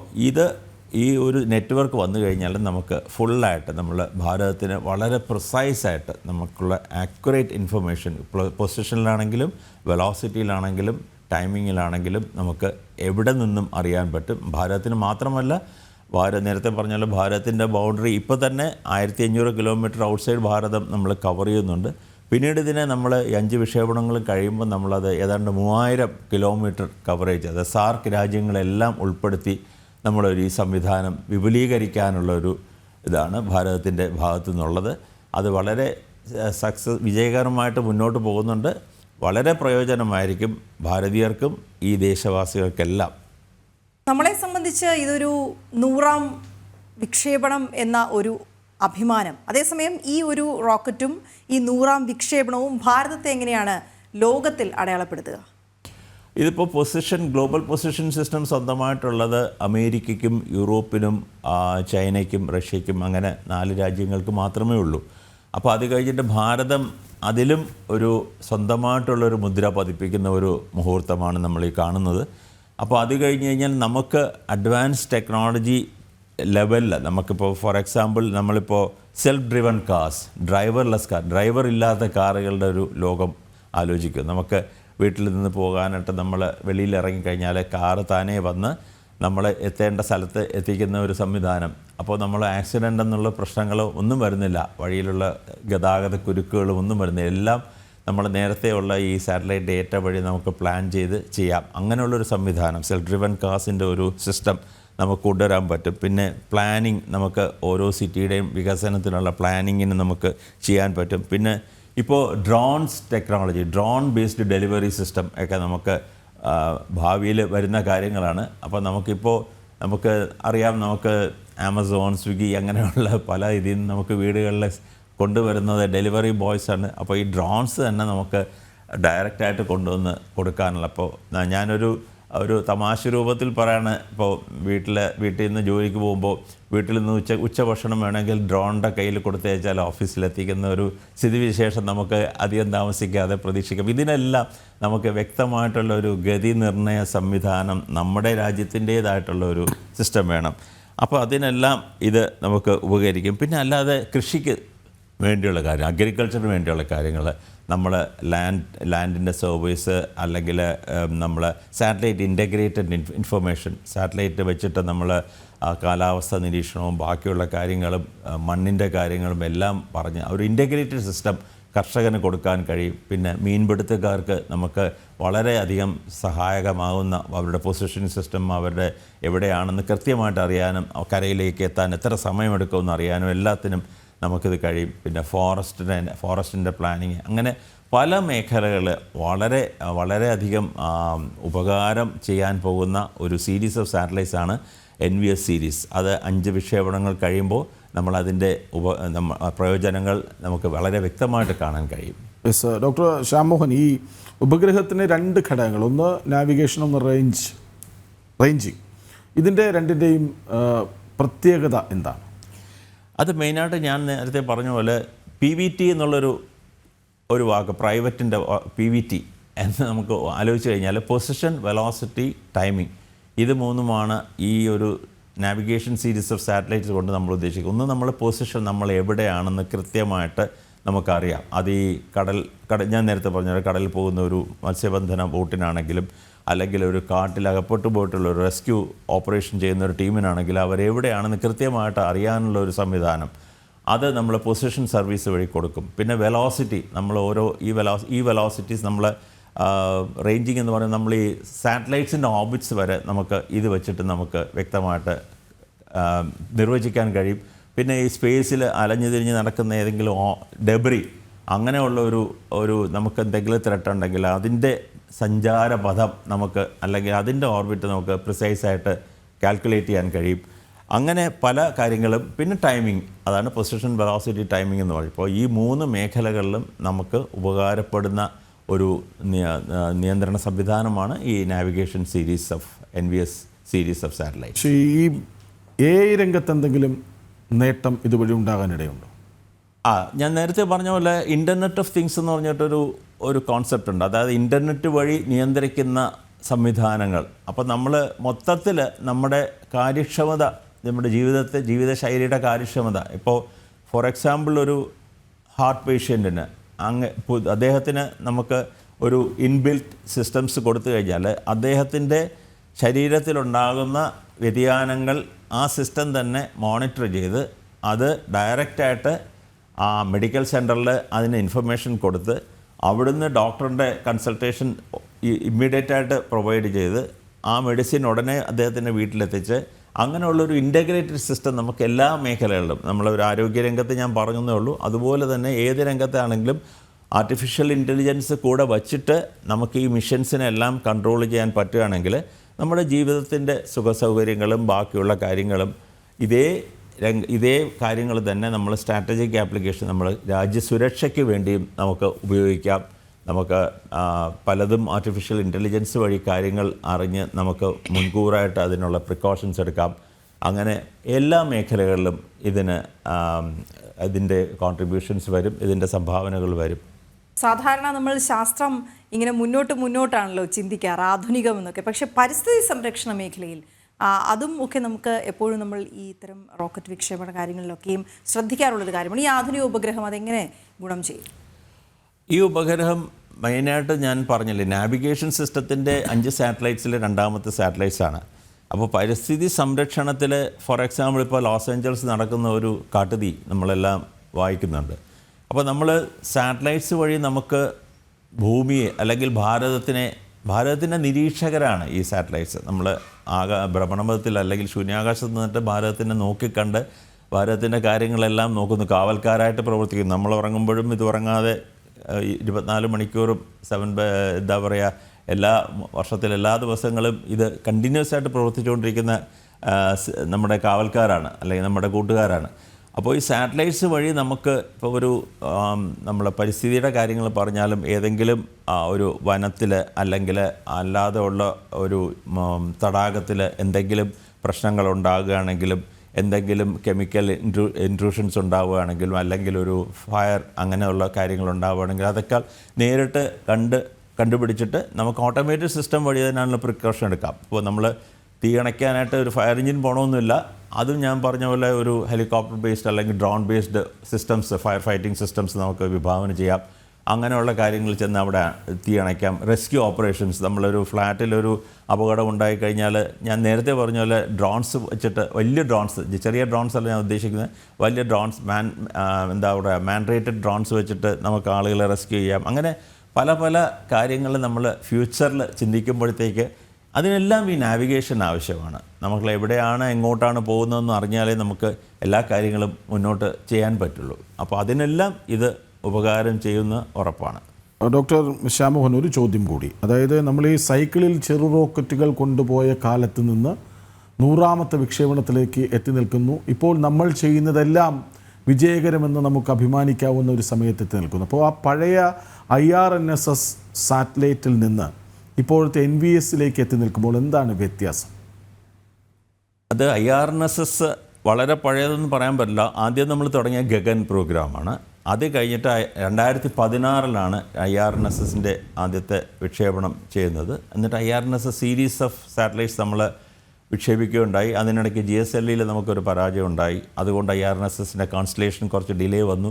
ഈ ഒരു നെറ്റ്വർക്ക് വന്നു കഴിഞ്ഞാൽ നമുക്ക് ഫുള്ളായിട്ട് നമ്മൾ ഭാരതത്തിന് വളരെ പ്രിസൈസായിട്ട് നമുക്കുള്ള ആക്യുറേറ്റ് ഇൻഫർമേഷൻ പൊസിഷനിലാണെങ്കിലും വെലോസിറ്റിയിലാണെങ്കിലും ടൈമിങ്ങിലാണെങ്കിലും നമുക്ക് എവിടെ നിന്നും അറിയാൻ പറ്റും. ഭാരതത്തിന് മാത്രമല്ല, നേരത്തെ പറഞ്ഞാൽ ഭാരതത്തിൻ്റെ ബൗണ്ടറി ഇപ്പോൾ തന്നെ 1500 കിലോമീറ്റർ ഔട്ട്സൈഡ് ഭാരതം നമ്മൾ കവർ ചെയ്യുന്നുണ്ട്. പിന്നീട് ഇതിനെ നമ്മൾ 5 വിക്ഷേപണങ്ങളും കഴിയുമ്പോൾ നമ്മളത് ഏതാണ്ട് 3000 കിലോമീറ്റർ കവറേജ്, അത് സാർക്ക് രാജ്യങ്ങളെല്ലാം ഉൾപ്പെടുത്തി നമ്മളൊരു ഈ സംവിധാനം വിപുലീകരിക്കാനുള്ളൊരു ഇതാണ് ഭാരതത്തിൻ്റെ ഭാഗത്തു നിന്നുള്ളത്. അത് വളരെ വിജയകരമായിട്ട് മുന്നോട്ട് പോകുന്നുണ്ട്. വളരെ പ്രയോജനമായിരിക്കും ഭാരതീയർക്കും ഈ ദേശവാസികൾക്കെല്ലാം. നമ്മളെ സംബന്ധിച്ച് ഇതൊരു 100ാം വിക്ഷേപണം എന്ന ഒരു അഭിമാനം. അതേസമയം ഈ ഒരു റോക്കറ്റും ഈ 100ാം വിക്ഷേപണവും ഭാരതത്തെ എങ്ങനെയാണ് ലോകത്തിൽ അടയാളപ്പെടുത്തുക? ഇതിപ്പോൾ ഗ്ലോബൽ പൊസിഷൻ സിസ്റ്റം സ്വന്തമായിട്ടുള്ളത് അമേരിക്കയ്ക്കും യൂറോപ്പിനും ചൈനയ്ക്കും റഷ്യയ്ക്കും അങ്ങനെ 4 രാജ്യങ്ങൾക്ക് മാത്രമേ ഉള്ളൂ. അപ്പോൾ അത് കഴിഞ്ഞിട്ട് ഭാരതം അതിലും ഒരു സ്വന്തമായിട്ടുള്ളൊരു മുദ്ര പതിപ്പിക്കുന്ന ഒരു മുഹൂർത്തമാണ് നമ്മൾ ഈ കാണുന്നത്. അപ്പോൾ അത് കഴിഞ്ഞ് കഴിഞ്ഞാൽ നമുക്ക് അഡ്വാൻസ് ടെക്നോളജി ലെവലിൽ നമുക്കിപ്പോൾ ഫോർ എക്സാമ്പിൾ നമ്മളിപ്പോൾ self driven cars, driverless car, driver ഇല്ലാത്ത കാറുകളുടെ ഒരു ലോകം ആലോചിക്കും. നമുക്ക് വീട്ടിൽ നിന്ന് പോകാനായിട്ട് നമ്മൾ വെളിയിൽ ഇറങ്ങിക്കഴിഞ്ഞാൽ കാറ് താനേ വന്ന് നമ്മൾ എത്തേണ്ട സ്ഥലത്ത് എത്തിക്കുന്ന ഒരു സംവിധാനം. അപ്പോൾ നമ്മൾ ആക്സിഡൻ്റ് എന്നുള്ള പ്രശ്നങ്ങളോ ഒന്നും വരുന്നില്ല, വഴിയിലുള്ള ഗതാഗത കുരുക്കുകളും ഒന്നും വരുന്നില്ല. എല്ലാം നമ്മൾ നേരത്തെയുള്ള ഈ സാറ്റലൈറ്റ് ഡേറ്റ വഴി നമുക്ക് പ്ലാൻ ചെയ്ത് ചെയ്യാം. അങ്ങനെയുള്ളൊരു സംവിധാനം, സെൽഫ് ഡ്രിവൺ കാർസിൻ്റെ ഒരു സിസ്റ്റം നമുക്ക് കൊണ്ടുവരാൻ പറ്റും. പിന്നെ പ്ലാനിങ്, നമുക്ക് ഓരോ സിറ്റിയുടെയും വികസനത്തിനുള്ള പ്ലാനിങ്ങിന് നമുക്ക് ചെയ്യാൻ പറ്റും. പിന്നെ ഇപ്പോൾ drones technology, drone based delivery system ഒക്കെ നമുക്ക് ഭാവിയിൽ വരുന്ന കാര്യങ്ങളാണ്. അപ്പോൾ നമുക്ക് അറിയാം, നമുക്ക് ആമസോൺ, സ്വിഗ്ഗി അങ്ങനെയുള്ള പല ഇതിൽ നിന്ന് നമുക്ക് വീടുകളിൽ കൊണ്ടുവരുന്നത് ഡെലിവറി ബോയ്സാണ്. അപ്പോൾ ഈ ഡ്രോൺസ് തന്നെ നമുക്ക് ഡയറക്റ്റായിട്ട് കൊണ്ടുവന്ന് കൊടുക്കാനുള്ള, അപ്പോൾ ഞാനൊരു തമാശ രൂപത്തിൽ പറയാണ്, ഇപ്പോൾ വീട്ടിൽ നിന്ന് ജോലിക്ക് പോകുമ്പോൾ വീട്ടിൽ നിന്ന് ഉച്ചഭക്ഷണം വേണമെങ്കിൽ ഡ്രോണിൻ്റെ കയ്യിൽ കൊടുത്തയച്ചാൽ ഓഫീസിലെത്തിക്കുന്ന ഒരു സ്ഥിതിവിശേഷം നമുക്ക് അധികം താമസിക്കാതെ പ്രതീക്ഷിക്കാം. ഇതിനെല്ലാം നമുക്ക് വ്യക്തമായിട്ടുള്ള ഒരു ഗതി നിർണയ സംവിധാനം, നമ്മുടെ രാജ്യത്തിൻ്റേതായിട്ടുള്ള ഒരു സിസ്റ്റം വേണം. അപ്പോൾ അതിനെല്ലാം ഇത് നമുക്ക് ഉപകരിക്കും. പിന്നെ അല്ലാതെ കൃഷിക്ക് വേണ്ടിയുള്ള കാര്യം, അഗ്രികൾച്ചറിന് വേണ്ടിയുള്ള കാര്യങ്ങൾ, നമ്മൾ ലാൻഡിൻ്റെ സർവീസ്, അല്ലെങ്കിൽ നമ്മൾ സാറ്റലൈറ്റ് ഇൻ്റഗ്രേറ്റഡ് ഇൻഫർമേഷൻ, സാറ്റലൈറ്റ് വെച്ചിട്ട് നമ്മൾ കാലാവസ്ഥ നിരീക്ഷണവും ബാക്കിയുള്ള കാര്യങ്ങളും മണ്ണിൻ്റെ കാര്യങ്ങളും എല്ലാം പറഞ്ഞ് ഒരു ഇൻ്റഗ്രേറ്റഡ് സിസ്റ്റം കർഷകന് കൊടുക്കാൻ കഴിയും. പിന്നെ മീൻപിടുത്തക്കാർക്ക് നമുക്ക് വളരെയധികം സഹായകമാകുന്ന അവരുടെ പൊസിഷനിങ് സിസ്റ്റം, അവരുടെ എവിടെയാണെന്ന് കൃത്യമായിട്ട് അറിയാനും കരയിലേക്ക് എത്താൻ എത്ര സമയമെടുക്കുമെന്ന് അറിയാനും എല്ലാത്തിനും നമുക്കിത് കഴിയും. പിന്നെ ഫോറസ്റ്റിൻ്റെ പ്ലാനിങ്, അങ്ങനെ പല മേഖലകൾ വളരെയധികം ഉപകാരം ചെയ്യാൻ പോകുന്ന ഒരു സീരീസ് ഓഫ് സാറ്റലൈറ്റ്സ് ആണ് NVS സീരീസ്. അത് 5 വിക്ഷേപണങ്ങൾ കഴിയുമ്പോൾ നമ്മളതിൻ്റെ പ്രയോജനങ്ങൾ നമുക്ക് വളരെ വ്യക്തമായിട്ട് കാണാൻ കഴിയും. യെസ്, ഡോക്ടർ ശ്യാംമോഹൻ, ഈ ഉപഗ്രഹത്തിന് 2 ഘടകങ്ങൾ, ഒന്ന് നാവിഗേഷൻ, ഒന്ന് റേഞ്ചിങ്. ഇതിൻ്റെ രണ്ടിൻ്റെയും പ്രത്യേകത എന്താണ്? അത് മെയിനായിട്ട് ഞാൻ നേരത്തെ പറഞ്ഞ പോലെ PVT എന്നുള്ളൊരു വാക്ക്, പ്രൈവറ്റിൻ്റെ PVT എന്ന് നമുക്ക് ആലോചിച്ച് കഴിഞ്ഞാൽ പൊസിഷൻ, വെലോസിറ്റി, ടൈമിംഗ്, ഇത് 3മാണ് ഈ ഒരു നാവിഗേഷൻ സീരീസ് ഓഫ് സാറ്റലൈറ്റ്സ് കൊണ്ട് നമ്മൾ ഉദ്ദേശിക്കുന്നത്. ഒന്ന്, നമ്മൾ പൊസിഷൻ, നമ്മൾ എവിടെയാണെന്ന് കൃത്യമായിട്ട് നമുക്കറിയാം. അത് ഈ ഞാൻ നേരത്തെ പറഞ്ഞ കടലിൽ പോകുന്ന ഒരു മത്സ്യബന്ധന ബോട്ടിനാണെങ്കിലും, അല്ലെങ്കിൽ ഒരു കാട്ടിൽ അകപ്പെട്ടു പോയിട്ടുള്ള ഒരു റെസ്ക്യൂ ഓപ്പറേഷൻ ചെയ്യുന്ന ഒരു ടീമിനാണെങ്കിൽ അവരെവിടെയാണെന്ന് കൃത്യമായിട്ട് അറിയാനുള്ള ഒരു സംവിധാനം, അത് നമ്മൾ പൊസിഷൻ സർവീസ് വഴി കൊടുക്കും. പിന്നെ വെലോസിറ്റി, നമ്മൾ ഈ വെലോസിറ്റീസ് നമ്മൾ റേഞ്ചിങ് എന്ന് പറയുന്നത് നമ്മൾ ഈ സാറ്റലൈറ്റ്സിൻ്റെ ഓർബിറ്റ്സ് വരെ നമുക്ക് ഇത് വെച്ചിട്ട് നമുക്ക് വ്യക്തമായിട്ട് നിർവചിക്കാൻ കഴിയും. പിന്നെ ഈ സ്പേസിൽ അലഞ്ഞു തിരിഞ്ഞ് നടക്കുന്ന ഏതെങ്കിലും ഡെബ്രി, അങ്ങനെയുള്ള ഒരു നമുക്ക് എന്തെങ്കിലും ത്രെട്ട് ഉണ്ടെങ്കിൽ അതിൻ്റെ സഞ്ചാരപഥം നമുക്ക്, അല്ലെങ്കിൽ അതിൻ്റെ ഓർബിറ്റ് നമുക്ക് പ്രിസൈസായിട്ട് കാൽക്കുലേറ്റ് ചെയ്യാൻ കഴിയും. അങ്ങനെ പല കാര്യങ്ങളും. പിന്നെ ടൈമിംഗ്, അതാണ് പൊസിഷൻ, വെലോസിറ്റി, ടൈമിംഗ് എന്ന് പറയും. ഇപ്പോൾ ഈ 3 മേഖലകളിലും നമുക്ക് ഉപകാരപ്പെടുന്ന ഒരു നിയന്ത്രണ സംവിധാനമാണ് ഈ navigation series of NVS series of satellite. ഈ AI രംഗത്ത് എന്തെങ്കിലും നേട്ടം ഇതുവഴി ഉണ്ടാകാനിടയുണ്ടോ? ഞാൻ നേരത്തെ പറഞ്ഞ പോലെ ഇൻ്റർനെറ്റ് ഓഫ് തിങ്സ് എന്ന് പറഞ്ഞിട്ടൊരു കോൺസെപ്റ്റ് ഉണ്ട്. അതായത് ഇൻ്റർനെറ്റ് വഴി നിയന്ത്രിക്കുന്ന സംവിധാനങ്ങൾ. അപ്പോൾ നമ്മൾ മൊത്തത്തിൽ നമ്മുടെ കാര്യക്ഷമത, നമ്മുടെ ജീവിതശൈലിയുടെ കാര്യക്ഷമത, ഇപ്പോൾ ഫോർ എക്സാമ്പിൾ ഒരു ഹാർട്ട് പേഷ്യൻറ്റിന് അദ്ദേഹത്തിന് നമുക്ക് ഒരു ഇൻബിൽറ്റ് സിസ്റ്റംസ് കൊടുത്തു കഴിഞ്ഞാൽ അദ്ദേഹത്തിൻ്റെ ശരീരത്തിലുണ്ടാകുന്ന വ്യതിയാനങ്ങൾ ആ സിസ്റ്റം തന്നെ മോണിറ്റർ ചെയ്ത് അത് ഡയറക്റ്റായിട്ട് ആ മെഡിക്കൽ സെൻറ്ററിൽ അതിന് ഇൻഫർമേഷൻ കൊടുത്ത് അവിടുന്ന് ഡോക്ടറിൻ്റെ കൺസൾട്ടേഷൻ ഇമ്മീഡിയറ്റ് ആയിട്ട് പ്രൊവൈഡ് ചെയ്ത് ആ മെഡിസിൻ ഉടനെ അദ്ദേഹത്തിൻ്റെ വീട്ടിലെത്തിച്ച് അങ്ങനെയുള്ളൊരു ഇൻ്റഗ്രേറ്റഡ് സിസ്റ്റം നമുക്ക് എല്ലാ മേഖലകളിലും നമ്മളൊരു ആരോഗ്യരംഗത്ത് ഞാൻ പറഞ്ഞതേ ഉള്ളൂ, അതുപോലെ തന്നെ ഏത് രംഗത്താണെങ്കിലും ആർട്ടിഫിഷ്യൽ ഇൻ്റലിജൻസ് കൂടെ വച്ചിട്ട് നമുക്ക് ഈ മിഷൻസിനെല്ലാം കൺട്രോൾ ചെയ്യാൻ പറ്റുകയാണെങ്കിൽ നമ്മുടെ ജീവിതത്തിൻ്റെ സുഖസൗകര്യങ്ങളും ബാക്കിയുള്ള കാര്യങ്ങളും ഇതേ കാര്യങ്ങൾ തന്നെ നമ്മൾ സ്ട്രാറ്റജിക് ആപ്ലിക്കേഷൻ നമ്മൾ രാജ്യസുരക്ഷയ്ക്ക് വേണ്ടിയും നമുക്ക് ഉപയോഗിക്കാം. നമുക്ക് പലതും ആർട്ടിഫിഷ്യൽ ഇൻ്റലിജൻസ് വഴി കാര്യങ്ങൾ അറിഞ്ഞ് നമുക്ക് മുൻകൂറായിട്ട് അതിനുള്ള പ്രിക്കോഷൻസ് എടുക്കാം. അങ്ങനെ എല്ലാ മേഖലകളിലും ഇതിൻ്റെ കോൺട്രിബ്യൂഷൻസ് വരും, ഇതിൻ്റെ സംഭാവനകൾ വരും. സാധാരണ നമ്മൾ ശാസ്ത്രം ഇങ്ങനെ മുന്നോട്ടാണല്ലോ ചിന്തിക്കാറ്, ആധുനികം എന്നൊക്കെ. പക്ഷേ പരിസ്ഥിതി സംരക്ഷണ മേഖലയിൽ അതും ഒക്കെ നമുക്ക് എപ്പോഴും നമ്മൾ ഈ ഇത്തരം റോക്കറ്റ് വിക്ഷേപണ കാര്യങ്ങളിലൊക്കെയും ശ്രദ്ധിക്കാറുള്ളൊരു കാര്യമാണ്. ഈ ആധുനിക ഉപഗ്രഹം അതെങ്ങനെ ഗുണം ചെയ്യും? ഈ ഉപഗ്രഹം മെയിനായിട്ട് ഞാൻ പറഞ്ഞില്ലേ, നാവിഗേഷൻ സിസ്റ്റത്തിൻ്റെ 5 സാറ്റലൈറ്റ്സിൽ രണ്ടാമത്തെ സാറ്റലൈറ്റ്സാണ്. അപ്പോൾ പരിസ്ഥിതി സംരക്ഷണത്തിൽ ഫോർ എക്സാമ്പിൾ ഇപ്പോൾ ലോസ് ഏഞ്ചൽസ് നടക്കുന്ന ഒരു കാട്ടുതീ നമ്മളെല്ലാം വായിക്കുന്നുണ്ട്. അപ്പോൾ നമ്മൾ സാറ്റലൈറ്റ്സ് വഴി നമുക്ക് ഭൂമിയെ അല്ലെങ്കിൽ ഭാരതത്തിൻ്റെ നിരീക്ഷകരാണ് ഈ സാറ്റലൈറ്റ്സ്. നമ്മൾ ഭ്രമണപഥത്തിൽ അല്ലെങ്കിൽ ശൂന്യാകാശത്ത് നിന്നിട്ട് ഭാരതത്തിനെ നോക്കിക്കണ്ട് ഭാരതത്തിൻ്റെ കാര്യങ്ങളെല്ലാം നോക്കുന്നു, കാവൽക്കാരായിട്ട് പ്രവർത്തിക്കുന്നു. നമ്മൾ ഉറങ്ങുമ്പോഴും ഇത് ഉറങ്ങാതെ 24 മണിക്കൂറും എന്താ പറയുക, വർഷത്തിൽ എല്ലാ ദിവസങ്ങളും ഇത് കണ്ടിന്യൂസ് ആയിട്ട് പ്രവർത്തിച്ചുകൊണ്ടിരിക്കുന്ന നമ്മുടെ കാവൽക്കാരാണ് അല്ലെങ്കിൽ നമ്മുടെ കൂട്ടുകാരാണ്. അപ്പോൾ ഈ സാറ്റലൈറ്റ്സ് വഴി നമുക്ക് ഇപ്പോൾ നമ്മളെ പരിസ്ഥിതിയുടെ കാര്യങ്ങൾ പറഞ്ഞാലും ഏതെങ്കിലും ഒരു വനത്തിൽ അല്ലെങ്കിൽ അല്ലാതെ ഉള്ള ഒരു തടാകത്തിൽ എന്തെങ്കിലും പ്രശ്നങ്ങൾ ഉണ്ടാകുകയാണെങ്കിലും എന്തെങ്കിലും കെമിക്കൽ ഇൻട്രൂഷൻസ് ഉണ്ടാവുകയാണെങ്കിലും അല്ലെങ്കിൽ ഒരു ഫയർ അങ്ങനെയുള്ള കാര്യങ്ങൾ ഉണ്ടാവുകയാണെങ്കിൽ അതൊക്കെ നേരിട്ട് കണ്ടുപിടിച്ചിട്ട് നമുക്ക് ഓട്ടോമേറ്റഡ് സിസ്റ്റം വഴി അതിനുള്ള പ്രിക്കോഷൻ എടുക്കാം. ഇപ്പോൾ നമ്മൾ തീ അണയ്ക്കാനായിട്ട് ഒരു ഫയർ എഞ്ചിൻ പോകണമെന്നില്ല, അതും ഞാൻ പറഞ്ഞ പോലെ ഒരു ഹെലികോപ്റ്റർ ബേസ്ഡ് അല്ലെങ്കിൽ drone based systems, fire fighting systems നമുക്ക് വിഭാവനം ചെയ്യാം. അങ്ങനെയുള്ള കാര്യങ്ങൾ ചെന്ന് അവിടെ തീ അണയ്ക്കാം. റെസ്ക്യൂ ഓപ്പറേഷൻസ്, നമ്മളൊരു ഫ്ലാറ്റിലൊരു അപകടം ഉണ്ടായിക്കഴിഞ്ഞാൽ ഞാൻ നേരത്തെ പറഞ്ഞ പോലെ ഡ്രോൺസ് വെച്ചിട്ട്, വലിയ ഡ്രോൺസ്, ചെറിയ ഡ്രോൺസ് അല്ല ഞാൻ ഉദ്ദേശിക്കുന്നത്, വലിയ ഡ്രോൺസ് മാൻഡേറ്റഡ് ഡ്രോൺസ് വെച്ചിട്ട് നമുക്ക് ആളുകളെ റെസ്ക്യൂ ചെയ്യാം. അങ്ങനെ പല കാര്യങ്ങൾ നമ്മൾ ഫ്യൂച്ചറിൽ ചിന്തിക്കുമ്പോഴത്തേക്ക് അതിനെല്ലാം ഈ നാവിഗേഷൻ ആവശ്യമാണ്. നമ്മൾ എവിടെയാണ് എങ്ങോട്ടാണ് പോകുന്നതെന്ന് അറിഞ്ഞാലേ നമുക്ക് എല്ലാ കാര്യങ്ങളും മുന്നോട്ട് ചെയ്യാൻ പറ്റുള്ളൂ. അപ്പോൾ അതിനെല്ലാം ഇത് ഉപകാരം ചെയ്യുന്ന ഉറപ്പാണ്. ഡോക്ടർ ശ്യാമോഹൻ, ഒരു ചോദ്യം കൂടി. അതായത് നമ്മൾ ഈ സൈക്കിളിൽ ചെറു റോക്കറ്റുകൾ കൊണ്ടുപോയ കാലത്ത് നിന്ന് 100ാമത്തെ വിക്ഷേപണത്തിലേക്ക് എത്തി നിൽക്കുന്നു. ഇപ്പോൾ നമ്മൾ ചെയ്യുന്നതെല്ലാം വിജയകരമെന്ന് നമുക്ക് അഭിമാനിക്കാവുന്ന ഒരു സമയത്ത് എത്തി നിൽക്കുന്നു. അപ്പോൾ ആ പഴയ IRNSS സാറ്റലൈറ്റിൽ നിന്ന് ഇപ്പോഴത്തെ NVS എത്തി നിൽക്കുമ്പോൾ എന്താണ് വ്യത്യാസം? അത് IRNSS വളരെ പഴയതെന്ന് പറയാൻ പറ്റില്ല. ആദ്യം നമ്മൾ തുടങ്ങിയ ഗഗൻ പ്രോഗ്രാമാണ്. അത് കഴിഞ്ഞിട്ട് 2016 IRNSSൻ്റെ ആദ്യത്തെ വിക്ഷേപണം ചെയ്യുന്നത്. എന്നിട്ട് IRNSS സീരീസ് ഓഫ് സാറ്റലൈറ്റ്സ് നമ്മൾ വിക്ഷേപിക്കുകയുണ്ടായി. അതിനിടയ്ക്ക് GSLVയിൽ നമുക്കൊരു പരാജയം ഉണ്ടായി. അതുകൊണ്ട് IRNSSൻ്റെ കോൺസ്റ്റലേഷൻ കുറച്ച് ഡിലേ വന്നു.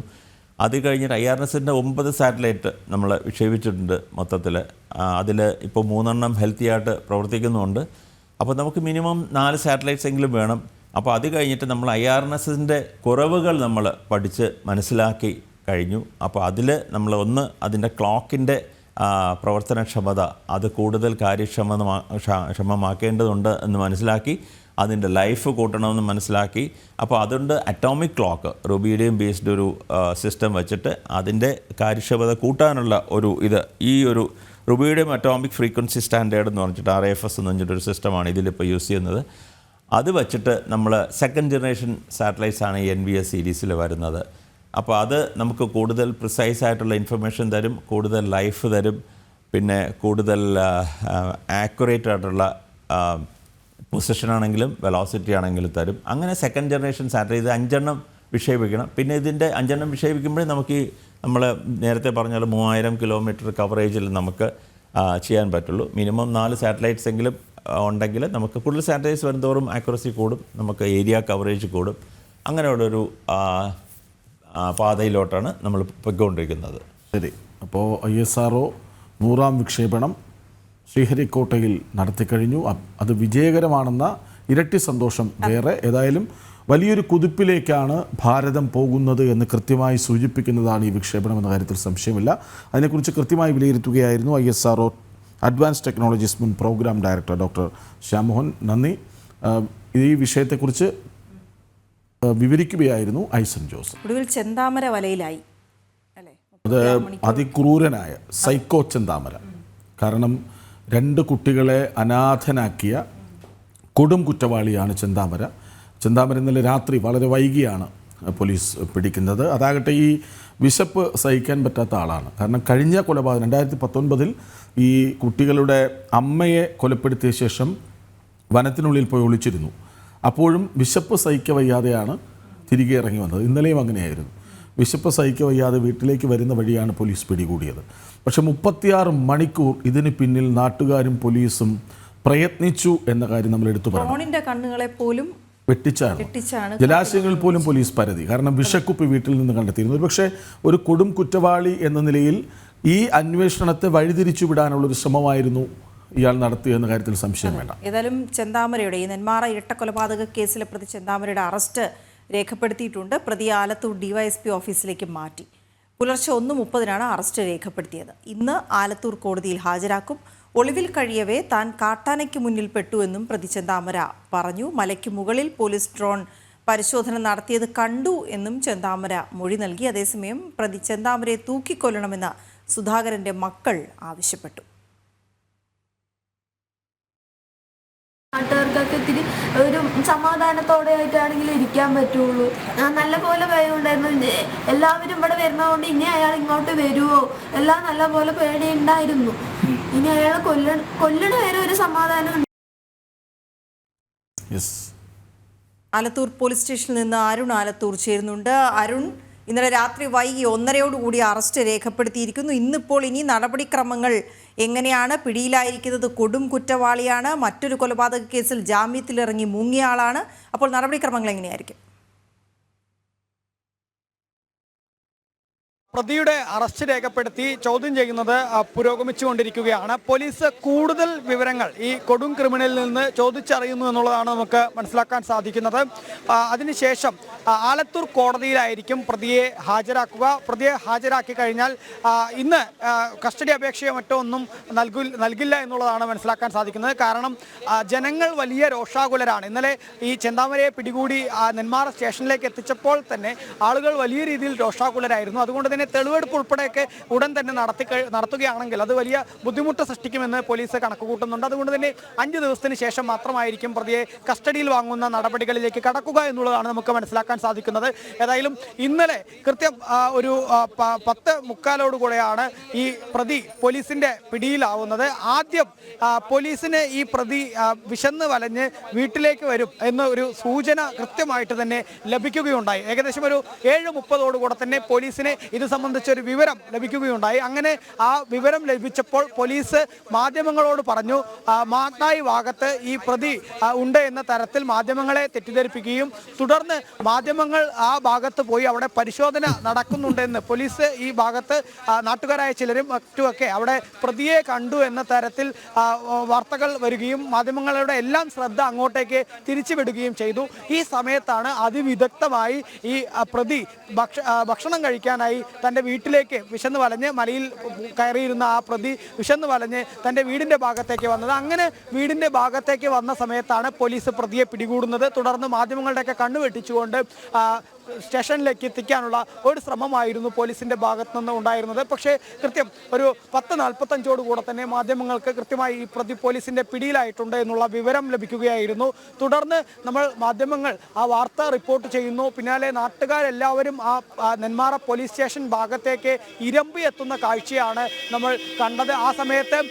അത് കഴിഞ്ഞിട്ട് IRNSSൻ്റെ 9 സാറ്റലൈറ്റ് നമ്മൾ വിക്ഷേപിച്ചിട്ടുണ്ട് മൊത്തത്തിൽ. അതിൽ ഇപ്പോൾ 3 ഹെൽത്തി ആയിട്ട് പ്രവർത്തിക്കുന്നുണ്ട്. അപ്പോൾ നമുക്ക് മിനിമം 4 സാറ്റലൈറ്റ്സ് എങ്കിലും വേണം. അപ്പോൾ അത് കഴിഞ്ഞിട്ട് നമ്മൾ IRNSSൻ്റെ കുറവുകൾ നമ്മൾ പഠിച്ച് മനസ്സിലാക്കി കഴിഞ്ഞു. അപ്പോൾ അതിൽ നമ്മൾ അതിൻ്റെ ക്ലോക്കിൻ്റെ പ്രവർത്തനക്ഷമത അത് കൂടുതൽ ക്ഷമമാക്കേണ്ടതുണ്ട് എന്ന് മനസ്സിലാക്കി, അതിൻ്റെ ലൈഫ് കൂട്ടണമെന്ന് മനസ്സിലാക്കി. അപ്പോൾ അതുകൊണ്ട് അറ്റോമിക് ക്ലോക്ക്, റുബീഡിയം ബേസ്ഡ് ഒരു സിസ്റ്റം വെച്ചിട്ട് അതിൻ്റെ കാര്യക്ഷമത കൂട്ടാനുള്ള ഈ ഒരു റുബീഡിയം അറ്റോമിക് ഫ്രീക്വൻസി സ്റ്റാൻഡേർഡ് എന്ന് പറഞ്ഞിട്ട് RFS എന്ന് പറഞ്ഞിട്ടൊരു സിസ്റ്റമാണ് ഇതിലിപ്പോൾ യൂസ് ചെയ്യുന്നത്. അത് വച്ചിട്ട് നമ്മൾ 2nd ജനറേഷൻ സാറ്റലൈറ്റ്സാണ് ഈ NVS സീരീസിൽ വരുന്നത്. അപ്പോൾ അത് നമുക്ക് കൂടുതൽ പ്രിസൈസ് ആയിട്ടുള്ള ഇൻഫർമേഷൻ തരും, കൂടുതൽ ലൈഫ് തരും, പിന്നെ കൂടുതൽ ആക്യുറേറ്റ് ആയിട്ടുള്ള പൊസിഷൻ ആണെങ്കിലും വെലോസിറ്റി ആണെങ്കിലും തരും. അങ്ങനെ 2nd ജനറേഷൻ സാറ്റലൈറ്റ് 5 വിക്ഷേപിക്കണം. പിന്നെ ഇതിൻ്റെ 5 വിക്ഷേപിക്കുമ്പോഴേ നമുക്ക് നമ്മൾ നേരത്തെ പറഞ്ഞ പോലെ 3000 കിലോമീറ്റർ കവറേജിൽ നമുക്ക് ചെയ്യാൻ പറ്റുള്ളൂ. മിനിമം 4 സാറ്റലൈറ്റ്സ് എങ്കിലും ഉണ്ടെങ്കിൽ നമുക്ക് കൂടുതൽ സാറ്റലൈറ്റ്സ് വരുന്നതോറും ആക്യുറസി കൂടും, നമുക്ക് ഏരിയ കവറേജ് കൂടും. അങ്ങനെയുള്ളൊരു പാതയിലോട്ടാണ് നമ്മൾ പൊയ്ക്കൊണ്ടിരിക്കുന്നത്. ശരി. അപ്പോൾ ISRO 100ാം വിക്ഷേപണം ശ്രീഹരിക്കോട്ടയിൽ നടത്തിക്കഴിഞ്ഞു. അത് വിജയകരമാണെന്ന ഇരട്ടി സന്തോഷം വേറെ. ഏതായാലും വലിയൊരു കുതിപ്പിലേക്കാണ് ഭാരതം പോകുന്നത് എന്ന് കൃത്യമായി സൂചിപ്പിക്കുന്നതാണ് ഈ വിക്ഷേപണം എന്ന കാര്യത്തിൽ സംശയമില്ല. അതിനെക്കുറിച്ച് കൃത്യമായി വിലയിരുത്തുകയായിരുന്നു ISRO അഡ്വാൻസ് ടെക്നോളജീസ് മുൻ പ്രോഗ്രാം ഡയറക്ടർ ഡോക്ടർ ശ്യാമോഹൻ. നന്ദി. ഈ വിഷയത്തെക്കുറിച്ച് വിവരിക്കുകയായിരുന്നു ഐസൻ ജോസ്. ഒടുവിൽ ചെന്താമര വലയിലായി അല്ലേ? അത് അതിക്രൂരനായ സൈക്കോ ചെന്താമര. കാരണം 2 കുട്ടികളെ അനാഥനാക്കിയ കൊടും കുറ്റവാളിയാണ് ചെന്താമര. ചെന്താമര ഇന്നലെ രാത്രി വളരെ വൈകിയാണ് പോലീസ് പിടിക്കുന്നത്. അതാകട്ടെ ഈ വിശപ്പ് സഹിക്കാൻ പറ്റാത്ത ആളാണ്. കാരണം കഴിഞ്ഞ കൊലപാതകം 2019 ഈ കുട്ടികളുടെ അമ്മയെ കൊലപ്പെടുത്തിയ ശേഷം വനത്തിനുള്ളിൽ പോയി ഒളിച്ചിരുന്നു. അപ്പോഴും വിശപ്പ് സഹിക്ക വയ്യാതെയാണ് തിരികെ ഇറങ്ങി വന്നത്. ഇന്നലെയും അങ്ങനെയായിരുന്നു. വിശപ്പ് സഹിക്ക വയ്യാതെ വീട്ടിലേക്ക് വരുന്ന വഴിയാണ് പോലീസ് പിടികൂടിയത്. പക്ഷെ 36 മണിക്കൂർ ഇതിന് പിന്നിൽ നാട്ടുകാരും പോലീസും പ്രയത്നിച്ചു എന്ന കാര്യം നമ്മൾ എടുത്തു പറയണം. ഡ്രോണിന്റെ കണ്ണുകളെ പോലും വെട്ടിച്ചാണ്. ജലാശയങ്ങളിൽ പോലും പോലീസ് പരതി. കാരണം വിഷക്കുപ്പി വീട്ടിൽ നിന്ന് കണ്ടെത്തിയിരുന്നു. പക്ഷേ ഒരു കൊടും കുറ്റവാളി എന്ന നിലയിൽ ഈ അന്വേഷണത്തെ വഴിതിരിച്ചു വിടാനുള്ളൊരു ശ്രമമായിരുന്നു ഇയാൾ നടത്തിയെന്ന കാര്യത്തിൽ സംശയം വേണ്ട. ഏതായാലും ചെന്താമരയുടെ ഈ നെന്മാറ ഇരട്ടക്കൊലപാതക കേസിലെ പ്രതി ചെന്താമരയുടെ അറസ്റ്റ് രേഖപ്പെടുത്തിയിട്ടുണ്ട്. പ്രതി ആലത്തൂർ DYSP ഓഫീസിലേക്ക് മാറ്റി. പുലർച്ചെ 1:30 അറസ്റ്റ് രേഖപ്പെടുത്തിയത്. ഇന്ന് ആലത്തൂർ കോടതിയിൽ ഹാജരാക്കും. ഒളിവിൽ കഴിയവേ താൻ കാട്ടാനയ്ക്ക് മുന്നിൽ പെട്ടുവെന്നും പ്രതി ചെന്താമര പറഞ്ഞു. മലയ്ക്ക് മുകളിൽ പോലീസ് ഡ്രോൺ പരിശോധന നടത്തിയത് കണ്ടു എന്നും ചെന്താമര മൊഴി നൽകി. അതേസമയം പ്രതി ചെന്താമരയെ തൂക്കിക്കൊല്ലണമെന്ന് സുധാകരന്റെ മക്കൾ ആവശ്യപ്പെട്ടു. നാട്ടുകാർക്കൊക്കെ ഇത്തിരി ഒരു സമാധാനത്തോടെ ആയിട്ടാണെങ്കിലും ഇരിക്കാൻ പറ്റുള്ളൂ. നല്ല പോലെ പേടിയുണ്ടായിരുന്നു. എല്ലാവരും ഇവിടെ വരുന്നതുകൊണ്ട് ഇനി അയാൾ ഇങ്ങോട്ട് വരുമോ എല്ലാം നല്ല പോലെ പേടിയുണ്ടായിരുന്നു. ഇനി അയാളെ കൊല്ലണ വരെ ഒരു സമാധാനം. ആലത്തൂർ പോലീസ് സ്റ്റേഷനിൽ നിന്ന് അരുൺ ആലത്തൂർ ചേരുന്നുണ്ട്. അരുൺ, ഇന്നലെ രാത്രി വൈകി 1:30 അറസ്റ്റ് രേഖപ്പെടുത്തിയിരിക്കുന്നു. ഇന്നിപ്പോൾ ഇനി നടപടിക്രമങ്ങൾ എങ്ങനെയാണ്? പിടിയിലായിരിക്കുന്നത് കൊടും കുറ്റവാളിയാണ്. മറ്റൊരു കൊലപാതക കേസിൽ ജാമ്യത്തിലിറങ്ങി മുങ്ങിയ ആളാണ്. അപ്പോൾ നടപടിക്രമങ്ങൾ എങ്ങനെയായിരിക്കും? പ്രതിയുടെ അറസ്റ്റ് രേഖപ്പെടുത്തി ചോദ്യം ചെയ്യുന്നത് പുരോഗമിച്ചുകൊണ്ടിരിക്കുകയാണ്. പോലീസ് കൂടുതൽ വിവരങ്ങൾ ഈ കൊടും ക്രിമിനലിൽ നിന്ന് ചോദിച്ചറിയുന്നു എന്നുള്ളതാണ് നമുക്ക് മനസ്സിലാക്കാൻ സാധിക്കുന്നത്. അതിനുശേഷം ആലത്തൂർ കോടതിയിലായിരിക്കും പ്രതിയെ ഹാജരാക്കുക. പ്രതിയെ ഹാജരാക്കി കഴിഞ്ഞാൽ ഇന്ന് കസ്റ്റഡി അപേക്ഷയോ മറ്റോ ഒന്നും നൽകില്ല എന്നുള്ളതാണ് മനസ്സിലാക്കാൻ സാധിക്കുന്നത്. കാരണം ജനങ്ങൾ വലിയ രോഷാകുലരാണ്. ഇന്നലെ ഈ ചെന്താമരയെ പിടികൂടി നെന്മാറ സ്റ്റേഷനിലേക്ക് എത്തിച്ചപ്പോൾ തന്നെ ആളുകൾ വലിയ രീതിയിൽ രോഷാകുലരായിരുന്നു. അതുകൊണ്ട് തന്നെ തെളിവെടുപ്പ് ഉൾപ്പെടെയൊക്കെ ഉടൻ തന്നെ നടത്തുകയാണെങ്കിൽ അത് വലിയ ബുദ്ധിമുട്ട് സൃഷ്ടിക്കുമെന്ന് പോലീസ് കണക്കുകൂട്ടുന്നുണ്ട്. അതുകൊണ്ട് തന്നെ 5 ദിവസത്തിന് ശേഷം മാത്രമായിരിക്കും പ്രതിയെ കസ്റ്റഡിയിൽ വാങ്ങുന്ന നടപടികളിലേക്ക് കടക്കുക എന്നുള്ളതാണ് നമുക്ക് മനസ്സിലാക്കാൻ സാധിക്കുന്നത്. ഏതായാലും ഇന്നലെ കൃത്യം ഒരു 10:45 ഈ പ്രതി പോലീസിന്റെ പിടിയിലാവുന്നത്. ആദ്യം പോലീസിന് ഈ പ്രതി വിശന്ന് വലഞ്ഞ് വീട്ടിലേക്ക് വരും എന്ന ഒരു സൂചന കൃത്യമായിട്ട് തന്നെ ലഭിക്കുകയുണ്ടായി. ഏകദേശം ഒരു 7:30 തന്നെ പോലീസിനെ ഇത് സംബന്ധിച്ചൊരു വിവരം ലഭിക്കുകയുണ്ടായി. അങ്ങനെ ആ വിവരം ലഭിച്ചപ്പോൾ പോലീസ് മാധ്യമങ്ങളോട് പറഞ്ഞു മാട്ടായി ഭാഗത്ത് ഈ പ്രതി ഉണ്ട് എന്ന തരത്തിൽ മാധ്യമങ്ങളെ തെറ്റിദ്ധരിപ്പിക്കുകയും തുടർന്ന് മാധ്യമങ്ങൾ ആ ഭാഗത്ത് പോയി അവിടെ പരിശോധന നടക്കുന്നുണ്ടെന്ന് പോലീസ് ഈ ഭാഗത്ത് നാട്ടുകാരായ ചിലരും മറ്റുമൊക്കെ അവിടെ പ്രതിയെ കണ്ടു എന്ന തരത്തിൽ വാർത്തകൾ വരികയും മാധ്യമങ്ങളുടെ എല്ലാം ശ്രദ്ധ അങ്ങോട്ടേക്ക് തിരിച്ചുവിടുകയും ചെയ്തു. ഈ സമയത്താണ് അതിവിദഗ്ധമായി ഈ പ്രതി ഭക്ഷണം കഴിക്കാനായി തൻ്റെ വീട്ടിലേക്ക് വിശന്ന് വലഞ്ഞ് മലയിൽ കയറിയിരുന്ന ആ പ്രതി വിശന്ന് വലഞ്ഞ് തൻ്റെ വീടിൻ്റെ ഭാഗത്തേക്ക് വന്നത്. അങ്ങനെ വീടിൻ്റെ ഭാഗത്തേക്ക് വന്ന സമയത്താണ് പോലീസ് പ്രതിയെ പിടികൂടുന്നത്. തുടർന്ന് മാധ്യമങ്ങളുടെയൊക്കെ കണ്ണു വെട്ടിച്ചുകൊണ്ട് സ്റ്റേഷനിലേക്ക് എത്തിക്കാനുള്ള ഒരു ശ്രമമായിരുന്നു പോലീസിന്റെ ഭാഗത്തു നിന്ന് ഉണ്ടായിരുന്നത്. പക്ഷേ കൃത്യം ഒരു 10:45 തന്നെ മാധ്യമങ്ങൾക്ക് കൃത്യമായി ഈ പ്രതി പോലീസിന്റെ പിടിയിലായിട്ടുണ്ട് എന്നുള്ള വിവരം ലഭിക്കുകയായിരുന്നു. തുടർന്ന് നമ്മൾ മാധ്യമങ്ങൾ ആ വാർത്ത റിപ്പോർട്ട് ചെയ്യുന്നു. പിന്നാലെ നാട്ടുകാരെല്ലാവരും ആ നെന്മാറ പോലീസ് സ്റ്റേഷൻ ഭാഗത്തേക്ക് ഇരമ്പി എത്തുന്ന കാഴ്ചയാണ് നമ്മൾ കണ്ടത്. ആ സമയത്ത്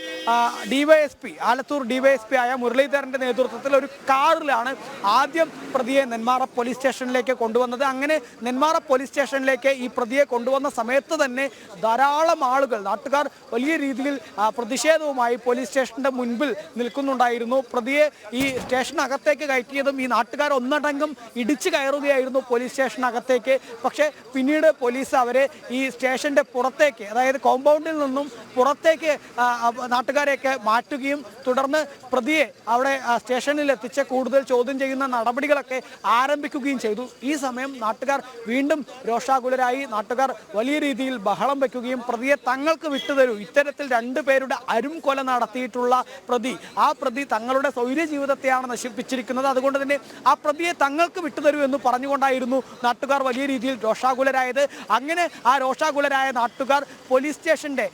ആലത്തൂർ DYSP ആയ മുരളീധരന്റെ നേതൃത്വത്തിൽ ഒരു കാറിലാണ് ആദ്യം പ്രതിയെ നെന്മാറ പോലീസ് സ്റ്റേഷനിലേക്ക് കൊണ്ടുവന്നത്. അങ്ങനെ അങ്ങനെ നെന്മാറ പോലീസ് സ്റ്റേഷനിലേക്ക് ഈ പ്രതിയെ കൊണ്ടുവന്ന സമയത്ത് തന്നെ ധാരാളം ആളുകൾ, നാട്ടുകാർ വലിയ രീതിയിൽ പ്രതിഷേധവുമായി പോലീസ് സ്റ്റേഷന്റെ മുൻപിൽ നിൽക്കുന്നുണ്ടായിരുന്നു. പ്രതിയെ ഈ സ്റ്റേഷനകത്തേക്ക് കയറ്റിയതും ഈ നാട്ടുകാർ ഒന്നടങ്കം ഇടിച്ചു കയറുകയായിരുന്നു പോലീസ് സ്റ്റേഷനകത്തേക്ക്. പക്ഷേ പിന്നീട് പോലീസ് അവരെ ഈ സ്റ്റേഷന്റെ പുറത്തേക്ക്, അതായത് കോമ്പൗണ്ടിൽ നിന്നും പുറത്തേക്ക് നാട്ടുകാരെയൊക്കെ മാറ്റുകയും തുടർന്ന് പ്രതിയെ അവിടെ സ്റ്റേഷനിൽ എത്തിച്ച് കൂടുതൽ ചോദ്യം ചെയ്യുന്ന നടപടികളൊക്കെ ആരംഭിക്കുകയും ചെയ്തു. ഈ സമയം നാട്ടുകാർ വീണ്ടും രോഷാകുലരായി. നാട്ടുകാർ വലിയ രീതിയിൽ ബഹളം വയ്ക്കുകയും പ്രതിയെ തങ്ങൾക്ക് വിട്ടുതരൂ, ഇത്തരത്തിൽ 2 പേരുടെ കൊല നടത്തിയിട്ടുള്ള ആ പ്രതി തങ്ങളുടെ സ്വൈര്യ ജീവിതത്തെയാണ് നശിപ്പിച്ചിരിക്കുന്നത്, അതുകൊണ്ട് തന്നെ ആ പ്രതിയെ തങ്ങൾക്ക് വിട്ടുതരൂ എന്ന് പറഞ്ഞുകൊണ്ടായിരുന്നു നാട്ടുകാർ വലിയ രീതിയിൽ രോഷാകുലരായത്. അങ്ങനെ ആ രോഷാകുലരായ നാട്ടുകാർ പോലീസ് സ്റ്റേഷന്റെ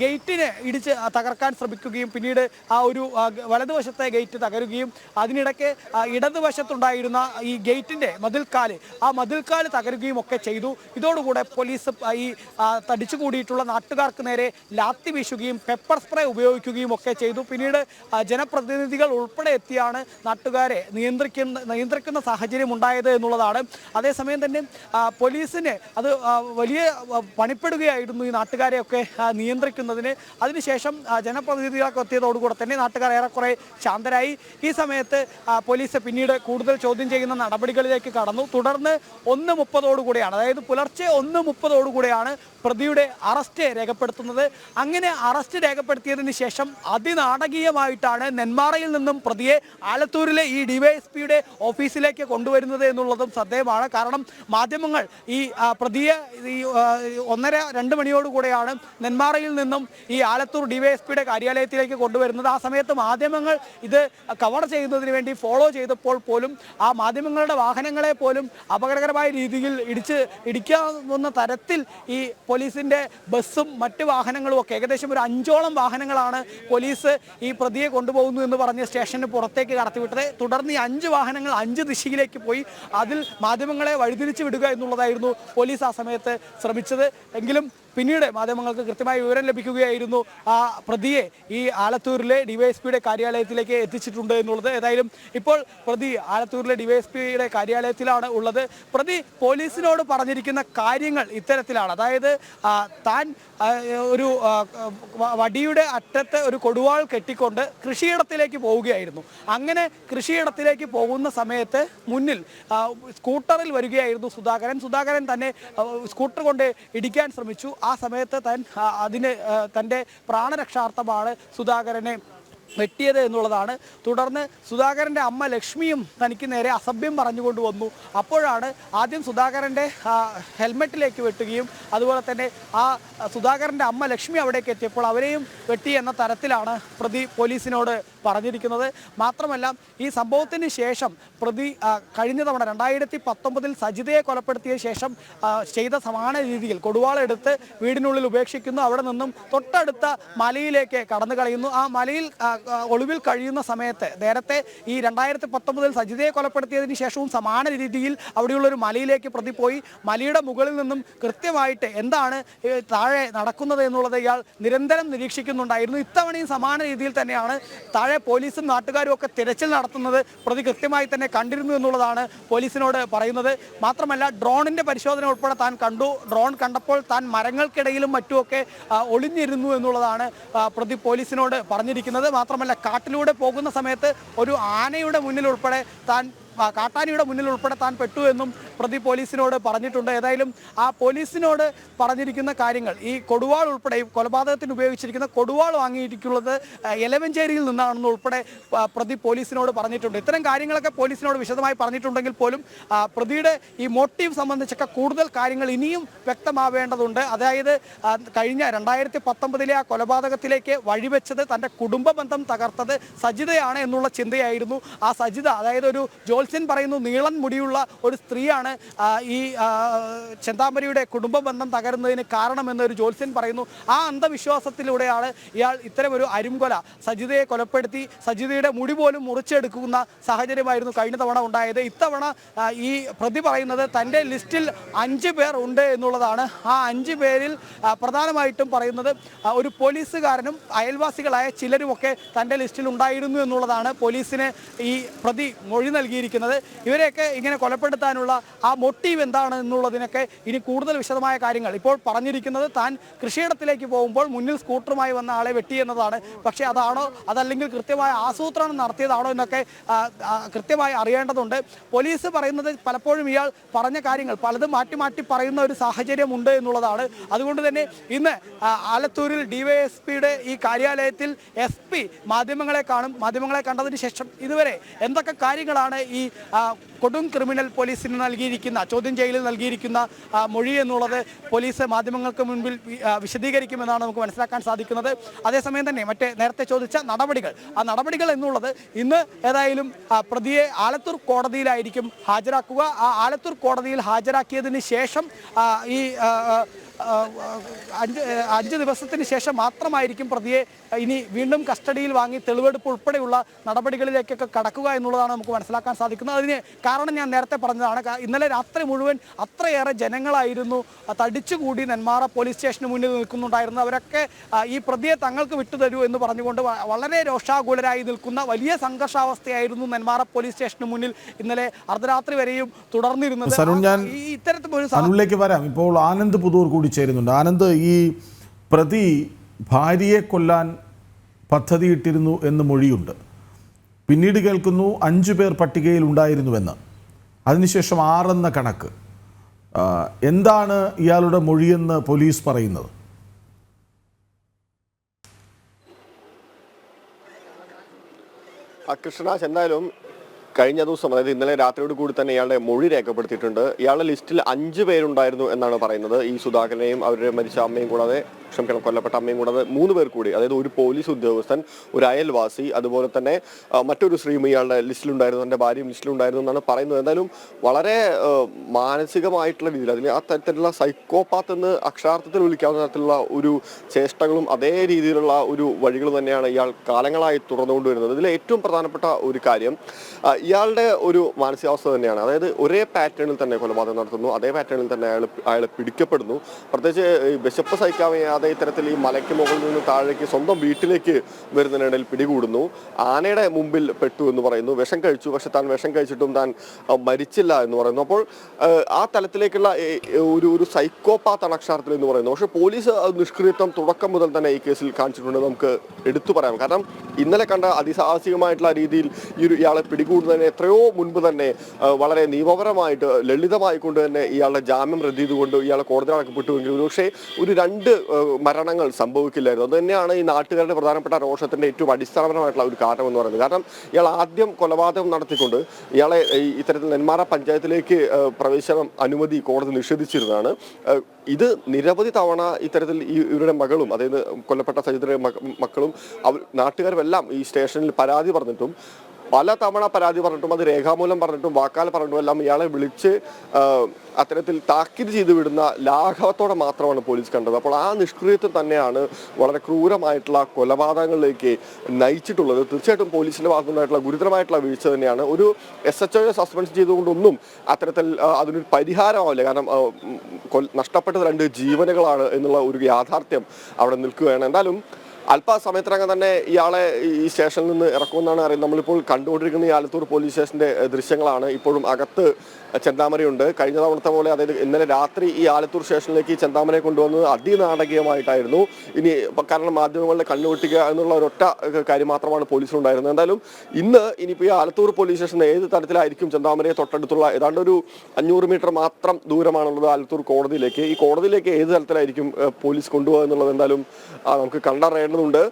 ഗേറ്റിനെ ഇടിച്ച് തകർക്കാൻ ശ്രമിക്കുകയും പിന്നീട് ആ ഒരു വലതുവശത്തെ ഗേറ്റ് തകരുകയും അതിനിടയ്ക്ക് ഇടതുവശത്തുണ്ടായിരുന്ന ഈ ഗേറ്റിന്റെ മതിൽക്കാല് തകരുകയും ഒക്കെ ചെയ്തു. ഇതോടുകൂടെ പോലീസ് ഈ തടിച്ചുകൂടിയിട്ടുള്ള നാട്ടുകാർക്ക് നേരെ ലാത്തി വീശുകയും പെപ്പർ സ്പ്രേ ഉപയോഗിക്കുകയും ഒക്കെ ചെയ്തു. പിന്നീട് ജനപ്രതിനിധികൾ ഉൾപ്പെടെ എത്തിയാണ് നാട്ടുകാരെ നിയന്ത്രിക്കുന്ന സാഹചര്യം ഉണ്ടായത് എന്നുള്ളതാണ്. അതേസമയം തന്നെ പോലീസിന് അത് വലിയ പണിപ്പെടുകയായിരുന്നു ഈ നാട്ടുകാരെയൊക്കെ നിയന്ത്രിക്കുന്നതിന്. അതിനുശേഷം ജനപ്രതിനിധികളൊക്കെ എത്തിയതോടുകൂടെ തന്നെ നാട്ടുകാർ ഏറെക്കുറെ ശാന്തരായി. ഈ സമയത്ത് പോലീസ് പിന്നീട് കൂടുതൽ ചോദ്യം ചെയ്യുന്ന നടപടികളിലേക്ക് കടന്നു. തുടർന്ന് 1:30 അതായത് പുലർച്ചെ 1:30 പ്രതിയുടെ അറസ്റ്റ് രേഖപ്പെടുത്തുന്നത്. അങ്ങനെ അറസ്റ്റ് രേഖപ്പെടുത്തിയതിന് ശേഷം അതിനാടകീയമായിട്ടാണ് നെന്മാറയിൽ നിന്നും പ്രതിയെ ആലത്തൂരിലെ ഈ ഡിവൈഎസ്പിയുടെ ഓഫീസിലേക്ക് കൊണ്ടുവരുന്നത് എന്നുള്ളതും ശ്രദ്ധേയമാണ്. കാരണം മാധ്യമങ്ങൾ ഈ പ്രതിയെ 1:30-2 മണിയോടുകൂടെയാണ് നെന്മാറയിൽ നിന്നും ഈ ആലത്തൂർ ഡിവൈഎസ്പിയുടെ കാര്യാലയത്തിലേക്ക് കൊണ്ടുവരുന്നത്. ആ സമയത്ത് മാധ്യമങ്ങൾ ഇത് കവർ ചെയ്യുന്നതിന് വേണ്ടി ഫോളോ ചെയ്തപ്പോൾ പോലും ആ മാധ്യമങ്ങളുടെ വാഹനങ്ങളെ പോലും അപകടകരമായ രീതിയിൽ ഇടിക്കാവുന്ന തരത്തിൽ ഈ പോലീസിന്റെ ബസ്സും മറ്റ് വാഹനങ്ങളും ഒക്കെ ഏകദേശം ഒരു 5ഓളം വാഹനങ്ങളാണ് പോലീസ് ഈ പ്രതിയെ കൊണ്ടുപോകുന്നു എന്ന് പറഞ്ഞ് സ്റ്റേഷന് പുറത്തേക്ക് കടത്തിവിട്ടത്. തുടർന്ന് ഈ 5 വാഹനങ്ങൾ 5 ദിശയിലേക്ക് പോയി അതിൽ മാധ്യമങ്ങളെ വഴിതിരിച്ചു വിടുക എന്നുള്ളതായിരുന്നു പോലീസ് ആ സമയത്ത് ശ്രമിച്ചത്. എങ്കിലും പിന്നീട് മാധ്യമങ്ങൾക്ക് കൃത്യമായ വിവരം ലഭിക്കുകയായിരുന്നു ആ പ്രതിയെ ഈ ആലത്തൂരിലെ ഡിവൈഎസ്പിയുടെ കാര്യാലയത്തിലേക്ക് എത്തിച്ചിട്ടുണ്ട് എന്നുള്ളത്. ഏതായാലും ഇപ്പോൾ പ്രതി ആലത്തൂരിലെ ഡിവൈഎസ്പിയുടെ കാര്യാലയത്തിലാണ് ഉള്ളത്. പ്രതി പോലീസിനോട് പറഞ്ഞിരിക്കുന്ന കാര്യങ്ങൾ ഇത്തരത്തിലാണ്. അതായത് താൻ ഒരു വടിയുടെ അറ്റത്ത് ഒരു കൊടുവാൾ കെട്ടിക്കൊണ്ട് കൃഷിയിടത്തിലേക്ക് പോവുകയായിരുന്നു. അങ്ങനെ കൃഷിയിടത്തിലേക്ക് പോകുന്ന സമയത്ത് മുന്നിൽ സ്കൂട്ടറിൽ വരികയായിരുന്നു സുധാകരൻ തന്നെ സ്കൂട്ടർ കൊണ്ട് ഇടിക്കാൻ ശ്രമിച്ചു. ആ സമയത്ത് തൻ്റെ പ്രാണരക്ഷാർത്ഥമാണ് സുധാകരനെ വെട്ടിയത് എന്നുള്ളതാണ്. തുടർന്ന് സുധാകരൻ്റെ അമ്മ ലക്ഷ്മിയും തനിക്ക് നേരെ അസഭ്യം പറഞ്ഞുകൊണ്ട് വന്നു. അപ്പോഴാണ് ആദ്യം സുധാകരൻ്റെ ഹെൽമെറ്റിലേക്ക് വെട്ടുകയും അതുപോലെ തന്നെ ആ സുധാകരൻ്റെ അമ്മ ലക്ഷ്മി അവിടേക്ക് എത്തിയപ്പോൾ അവരെയും വെട്ടി എന്ന തരത്തിലാണ് പ്രതി പോലീസിനോട് പറഞ്ഞിരിക്കുന്നത്. മാത്രമല്ല ഈ സംഭവത്തിന് ശേഷം പ്രതി കഴിഞ്ഞ തവണ 2019 സജിതയെ കൊലപ്പെടുത്തിയ ശേഷം ചെയ്ത സമാന രീതിയിൽ കൊടുവാളെടുത്ത് വീടിനുള്ളിൽ ഉപേക്ഷിക്കുന്നു. അവിടെ നിന്നും തൊട്ടടുത്ത മലയിലേക്ക് കടന്നു കളയുന്നു. ആ മലയിൽ ഒളിവിൽ കഴിയുന്ന സമയത്ത് നേരത്തെ ഈ 2019 സജിതയെ കൊലപ്പെടുത്തിയതിന് ശേഷവും സമാന രീതിയിൽ അവിടെയുള്ളൊരു മലയിലേക്ക് പ്രതി പോയി മലയുടെ മുകളിൽ നിന്നും കൃത്യമായിട്ട് എന്താണ് താഴെ നടക്കുന്നത് എന്നുള്ളത് ഇയാൾ നിരന്തരം നിരീക്ഷിക്കുന്നുണ്ടായിരുന്നു. ഇത്തവണയും സമാന രീതിയിൽ തന്നെയാണ് താഴെ പോലീസും നാട്ടുകാരും ഒക്കെ തിരച്ചിൽ നടത്തുന്നത് പ്രതി കൃത്യമായി തന്നെ കണ്ടിരുന്നു എന്നുള്ളതാണ് പോലീസിനോട് പറയുന്നത്. മാത്രമല്ല ഡ്രോണിൻ്റെ പരിശോധന ഉൾപ്പെടെ താൻ കണ്ടു. ഡ്രോൺ കണ്ടപ്പോൾ താൻ മരങ്ങൾക്കിടയിലും മറ്റുമൊക്കെ ഒളിഞ്ഞിരുന്നു എന്നുള്ളതാണ് പ്രതി പോലീസിനോട് പറഞ്ഞിരിക്കുന്നത്. മാത്രമല്ല കാട്ടിലൂടെ പോകുന്ന സമയത്ത് ഒരു ആനയുടെ മുന്നിൽ ഉൾപ്പെടെ കാട്ടാനിയുടെ മുന്നിൽ ഉൾപ്പെടെ താൻ പെട്ടു എന്നും പ്രതി പോലീസിനോട് പറഞ്ഞിട്ടുണ്ട്. ഏതായാലും ആ പോലീസിനോട് പറഞ്ഞിരിക്കുന്ന കാര്യങ്ങൾ ഈ കൊടുവാൾ ഉൾപ്പെടെ കൊലപാതകത്തിന് ഉപയോഗിച്ചിരിക്കുന്ന കൊടുവാൾ വാങ്ങിയിട്ടുള്ളത് എലവഞ്ചേരിയിൽ നിന്നാണെന്ന് ഉൾപ്പെടെ പ്രതി പോലീസിനോട് പറഞ്ഞിട്ടുണ്ട്. ഇത്തരം കാര്യങ്ങളൊക്കെ പോലീസിനോട് വിശദമായി പറഞ്ഞിട്ടുണ്ടെങ്കിൽ പോലും പ്രതിയുടെ ഈ മോട്ടീവ് സംബന്ധിച്ചൊക്കെ കൂടുതൽ കാര്യങ്ങൾ ഇനിയും വ്യക്തമാവേണ്ടതുണ്ട്. അതായത് കഴിഞ്ഞ 2019 ആ കൊലപാതകത്തിലേക്ക് വഴിവെച്ചത് തൻ്റെ കുടുംബ ബന്ധം തകർത്തത് സജിതയാണ് എന്നുള്ള ചിന്തയായിരുന്നു. ആ സജിത അതായത് ഒരു ജോത്സ്യൻ പറയുന്നു നീളൻ മുടിയുള്ള ഒരു സ്ത്രീയാണ് ഈ ചെന്താമരയുടെ കുടുംബ ബന്ധം തകരുന്നതിന് കാരണമെന്നൊരു ജോത്സ്യൻ പറയുന്നു. ആ അന്ധവിശ്വാസത്തിലൂടെയാണ് ഇയാൾ ഇത്തരമൊരു അരുംകൊല സജിതയെ കൊലപ്പെടുത്തി സജിതയുടെ മുടി പോലും മുറിച്ചെടുക്കുന്ന സാഹചര്യമായിരുന്നു കഴിഞ്ഞ തവണ ഉണ്ടായത്. ഇത്തവണ ഈ പ്രതി പറയുന്നത് തൻ്റെ ലിസ്റ്റിൽ 5 പേർ ഉണ്ട് എന്നുള്ളതാണ്. ആ 5 പേരിൽ പ്രധാനമായിട്ടും പറയുന്നത് ഒരു പോലീസുകാരനും അയൽവാസികളായ ചിലരുമൊക്കെ തൻ്റെ ലിസ്റ്റിൽ ഉണ്ടായിരുന്നു എന്നുള്ളതാണ് പോലീസിന് ഈ പ്രതി മൊഴി നൽകിയിരിക്കുന്നത്. പറഞ്ഞിരിക്കുന്നത്. ഇവരെയൊക്കെ ഇങ്ങനെ കൊലപ്പെടുത്താനുള്ള ആ മോട്ടീവ് എന്താണ് എന്നുള്ളതിനൊക്കെ ഇനി കൂടുതൽ വിശദമായ കാര്യങ്ങൾ ഇപ്പോൾ പറഞ്ഞിരിക്കുന്നത് താൻ കൃഷിയിടത്തിലേക്ക് പോകുമ്പോൾ മുന്നിൽ സ്കൂട്ടറുമായി വന്ന ആളെ വെട്ടിയെന്നതാണ്. പക്ഷേ അതാണോ അതല്ലെങ്കിൽ കൃത്യമായ ആസൂത്രണം നടത്തിയതാണോ എന്നൊക്കെ കൃത്യമായി അറിയേണ്ടതുണ്ട്. പോലീസ് പറയുന്നത് പലപ്പോഴും ഇയാൾ പറഞ്ഞ കാര്യങ്ങൾ പലതും മാറ്റി മാറ്റി പറയുന്ന ഒരു സാഹചര്യമുണ്ട് എന്നുള്ളതാണ്. അതുകൊണ്ട് തന്നെ ഇന്ന് ആലത്തൂരിൽ ഡിവൈഎസ്പിയുടെ ഈ കാര്യാലയത്തിൽ SP മാധ്യമങ്ങളെ കാണും. മാധ്യമങ്ങളെ കണ്ടതിന് ശേഷം ഇതുവരെ എന്തൊക്കെ കാര്യങ്ങളാണ് ഈ കൊടും ക്രിമിനൽ പോലീസിന് നൽകിയിരിക്കുന്ന ചോദ്യം ചെയ്യലിൽ നൽകിയിരിക്കുന്ന മൊഴി എന്നുള്ളത് പോലീസ് മാധ്യമങ്ങൾക്ക് മുൻപിൽ വിശദീകരിക്കുമെന്നാണ് നമുക്ക് മനസ്സിലാക്കാൻ സാധിക്കുന്നത്. അതേസമയം തന്നെ നേരത്തെ ചോദിച്ച നടപടികൾ, ആ നടപടികൾ എന്നുള്ളത് ഇന്ന് ഏതായാലും പ്രതിയെ ആലത്തൂർ കോടതിയിലായിരിക്കും ഹാജരാക്കുക. ആ ആലത്തൂർ കോടതിയിൽ ഹാജരാക്കിയതിന് ശേഷം ഈ 5 ദിവസത്തിന് ശേഷം മാത്രമായിരിക്കും പ്രതിയെ ഇനി വീണ്ടും കസ്റ്റഡിയിൽ വാങ്ങി തെളിവെടുപ്പ് ഉൾപ്പെടെയുള്ള നടപടികളിലേക്കൊക്കെ കടക്കുക എന്നുള്ളതാണ് നമുക്ക് മനസ്സിലാക്കാൻ സാധിക്കുന്നത്. അതിന് കാരണം ഞാൻ നേരത്തെ പറഞ്ഞതാണ്. ഇന്നലെ രാത്രി മുഴുവൻ അത്രയേറെ ജനങ്ങളായിരുന്നു തടിച്ചുകൂടി നെന്മാറ പോലീസ് സ്റ്റേഷന് മുന്നിൽ നിൽക്കുന്നുണ്ടായിരുന്നു. അവരൊക്കെ ഈ പ്രതിയെ തങ്ങൾക്ക് വിട്ടുതരൂ എന്ന് പറഞ്ഞുകൊണ്ട് വളരെ രോഷാകുലരായി നിൽക്കുന്ന വലിയ സംഘർഷാവസ്ഥയായിരുന്നു നെന്മാറ പോലീസ് സ്റ്റേഷന് മുന്നിൽ ഇന്നലെ അർദ്ധരാത്രി വരെയും തുടർന്നിരുന്നത്. ഇത്തരത്തിലേക്ക് വരാം. ഇപ്പോൾ ആനന്ദ് പുതൂർ കൂടി ചേരുന്നുണ്ട്. ആനന്ദ്, ഈ പ്രതി ഭാര്യയെ കൊല്ലാൻ പദ്ധതിയിട്ടിരുന്നു എന്ന് മൊഴിയുണ്ട്. പിന്നീട് കേൾക്കുന്നു 5 പേർ പട്ടികയിൽ ഉണ്ടായിരുന്നുവെന്ന്, അതിനുശേഷം 6 എന്ന കണക്ക്. എന്താണ് ഇയാളുടെ മൊഴിയെന്ന് പോലീസ് പറയുന്നത്? കൃഷ്ണരാജ്, എന്തായാലും കഴിഞ്ഞ ദിവസം, അതായത് ഇന്നലെ രാത്രിയോട് കൂടി തന്നെ ഇയാളുടെ മൊഴി രേഖപ്പെടുത്തിയിട്ടുണ്ട്. ഇയാളുടെ ലിസ്റ്റിൽ 5 പേരുണ്ടായിരുന്നു എന്നാണ് പറയുന്നത്. ഈ സുധാകരനെയും അവരുടെ മരിച്ച അമ്മയും കൂടാതെ, കൊല്ലപ്പെട്ട അമ്മയും കൂടാതെ 3 പേർ കൂടി, അതായത് ഒരു പോലീസ് ഉദ്യോഗസ്ഥൻ, ഒരു അയൽവാസി, അതുപോലെ തന്നെ മറ്റൊരു സ്ത്രീയും ഇയാളുടെ ലിസ്റ്റിലുണ്ടായിരുന്നു, എൻ്റെ ഭാര്യയും ലിസ്റ്റിലുണ്ടായിരുന്നു എന്നാണ് പറയുന്നത്. എന്തായാലും വളരെ മാനസികമായിട്ടുള്ള രീതിയിൽ, അതിന് ആ തരത്തിലുള്ള സൈക്കോപാത്ത് എന്ന് അക്ഷരാർത്ഥത്തിൽ വിളിക്കാവുന്ന തരത്തിലുള്ള ഒരു ചേഷ്ടകളും അതേ രീതിയിലുള്ള ഒരു വഴികൾ തന്നെയാണ് ഇയാൾ കാലങ്ങളായി തുടർന്നുകൊണ്ടുവരുന്നത്. ഇതിൽ ഏറ്റവും പ്രധാനപ്പെട്ട ഒരു കാര്യം ഇയാളുടെ ഒരു മാനസികാവസ്ഥ തന്നെയാണ്. അതായത് ഒരേ പാറ്റേണിൽ തന്നെ കൊലപാതകം നടത്തുന്നു, അതേ പാറ്റേണിൽ തന്നെ അയാൾ പിടിക്കപ്പെടുന്നു. പ്രത്യേകിച്ച് വിശപ്പ് സഹിക്കാൻ വയ്യാതെ ഇത്തരത്തിൽ ഈ മലയ്ക്ക് മുകളിൽ നിന്ന് താഴേക്ക് സ്വന്തം വീട്ടിലേക്ക് വരുന്നതിനിടയിൽ പിടികൂടുന്നു. ആനയുടെ മുമ്പിൽ പെട്ടു എന്ന് പറയുന്നു. വിഷം കഴിച്ചു, പക്ഷെ താൻ വിഷം കഴിച്ചിട്ടും താൻ മരിച്ചില്ല എന്ന് പറയുന്നു. അപ്പോൾ ആ തലത്തിലേക്കുള്ള ഒരു സൈക്കോപാത്താണ് അക്ഷരാർത്ഥത്തിൽ എന്ന് പറയുന്നു. പക്ഷെ പോലീസ് നിഷ്ക്രിയത്വം തുടക്കം മുതൽ തന്നെ ഈ കേസിൽ കാണിച്ചിട്ടുണ്ട്, നമുക്ക് എടുത്തു പറയാം. കാരണം ഇന്നലെ കണ്ട അതിസാഹസികമായിട്ടുള്ള രീതിയിൽ ഇയാളെ പിടികൂടുന്നതിന് എത്രയോ മുൻപ് തന്നെ വളരെ നിയമപരമായിട്ട് ലളിതമായിക്കൊണ്ട് തന്നെ ഇയാളുടെ ജാമ്യം റദ്ദ് ചെയ്തുകൊണ്ട് ഇയാളെ കോടതി അടക്കപ്പെട്ടുവെങ്കിൽ പക്ഷേ ഒരു 2 മരണങ്ങൾ സംഭവിക്കില്ലായിരുന്നു. അത് തന്നെയാണ് ഈ നാട്ടുകാരുടെ പ്രധാനപ്പെട്ട രോഷത്തിന്റെ ഏറ്റവും അടിസ്ഥാനപരമായിട്ടുള്ള ഒരു കാരണം എന്ന് പറയുന്നത്. കാരണം ഇയാൾ ആദ്യം കൊലപാതകം നടത്തിക്കൊണ്ട് ഇയാളെ ഇത്തരത്തിൽ നെന്മാറ പഞ്ചായത്തിലേക്ക് പ്രവേശനം അനുമതി കോടതി നിഷേധിച്ചിരുന്നതാണ്. ഇത് നിരവധി തവണ ഇത്തരത്തിൽ ഇവരുടെ മകളും, അതായത് കൊല്ലപ്പെട്ട സജിതയുടെ മക്കളും നാട്ടുകാരെല്ലാം ഈ സ്റ്റേഷനിൽ പരാതി പറഞ്ഞിട്ടും, പല തവണ പരാതി പറഞ്ഞിട്ടും, അത് രേഖാമൂലം പറഞ്ഞിട്ടും വാക്കാൽ പറഞ്ഞിട്ടും എല്ലാം ഇയാളെ വിളിച്ച് അത്തരത്തിൽ താക്കീത് ചെയ്തു വിടുന്ന ലാഘവത്തോടെ മാത്രമാണ് പോലീസ് കണ്ടത്. അപ്പോൾ ആ നിഷ്ക്രിയത്വം തന്നെയാണ് വളരെ ക്രൂരമായിട്ടുള്ള കൊലപാതകങ്ങളിലേക്ക് നയിച്ചിട്ടുള്ളത്. തീർച്ചയായിട്ടും പോലീസിന്റെ ഭാഗത്തുനിന്നായിട്ടുള്ള ഗുരുതരമായിട്ടുള്ള വീഴ്ച തന്നെയാണ്. ഒരു SHO സസ്പെൻഡ് ചെയ്തുകൊണ്ടൊന്നും അത്തരത്തിൽ അതിനൊരു പരിഹാരമാവില്ല. കാരണം നഷ്ടപ്പെട്ടത് 2 ജീവനുകളാണ് എന്നുള്ള ഒരു യാഥാർത്ഥ്യം അവിടെ നിൽക്കുകയാണ്. എന്തായാലും അല്പസമയത്തിനകം തന്നെ ഇയാളെ ഈ സ്റ്റേഷനിൽ നിന്ന് ഇറക്കുമെന്നാണ് അറിയുന്നത്. നമ്മളിപ്പോൾ കണ്ടുകൊണ്ടിരിക്കുന്ന ഈ ആലത്തൂർ പോലീസ് സ്റ്റേഷന്റെ ദൃശ്യങ്ങളാണ്. ഇപ്പോഴും അകത്ത് ചെന്താമരയുണ്ട്. കഴിഞ്ഞ തവണത്തെ പോലെ, അതായത് ഇന്നലെ രാത്രി ഈ ആലത്തൂർ സ്റ്റേഷനിലേക്ക് ഈ ചെന്താമരയെ കൊണ്ടുവന്നത് അതിനാടകീയമായിട്ടായിരുന്നു. ഇനി കാരണം മാധ്യമങ്ങളുടെ കണ്ണുപൊട്ടിക്കുക എന്നുള്ള ഒരൊറ്റ കാര്യം മാത്രമാണ് പോലീസിനുണ്ടായിരുന്നത്. എന്തായാലും ഇനിയിപ്പോൾ ഈ ആലത്തൂർ പോലീസ് സ്റ്റേഷൻ ഏത് തരത്തിലായിരിക്കും ചെന്താമരയെ തൊട്ടടുത്തുള്ള ഏതാണ്ട് ഒരു 500 മീറ്റർ മാത്രം ദൂരമാണുള്ളത് ആലത്തൂർ കോടതിയിലേക്ക്. ഈ കോടതിയിലേക്ക് ഏത് തരത്തിലായിരിക്കും പോലീസ് കൊണ്ടുപോകുക എന്നുള്ളത് എന്തായാലും നമുക്ക് കണ്ടറിയേണ്ടതുണ്ട്.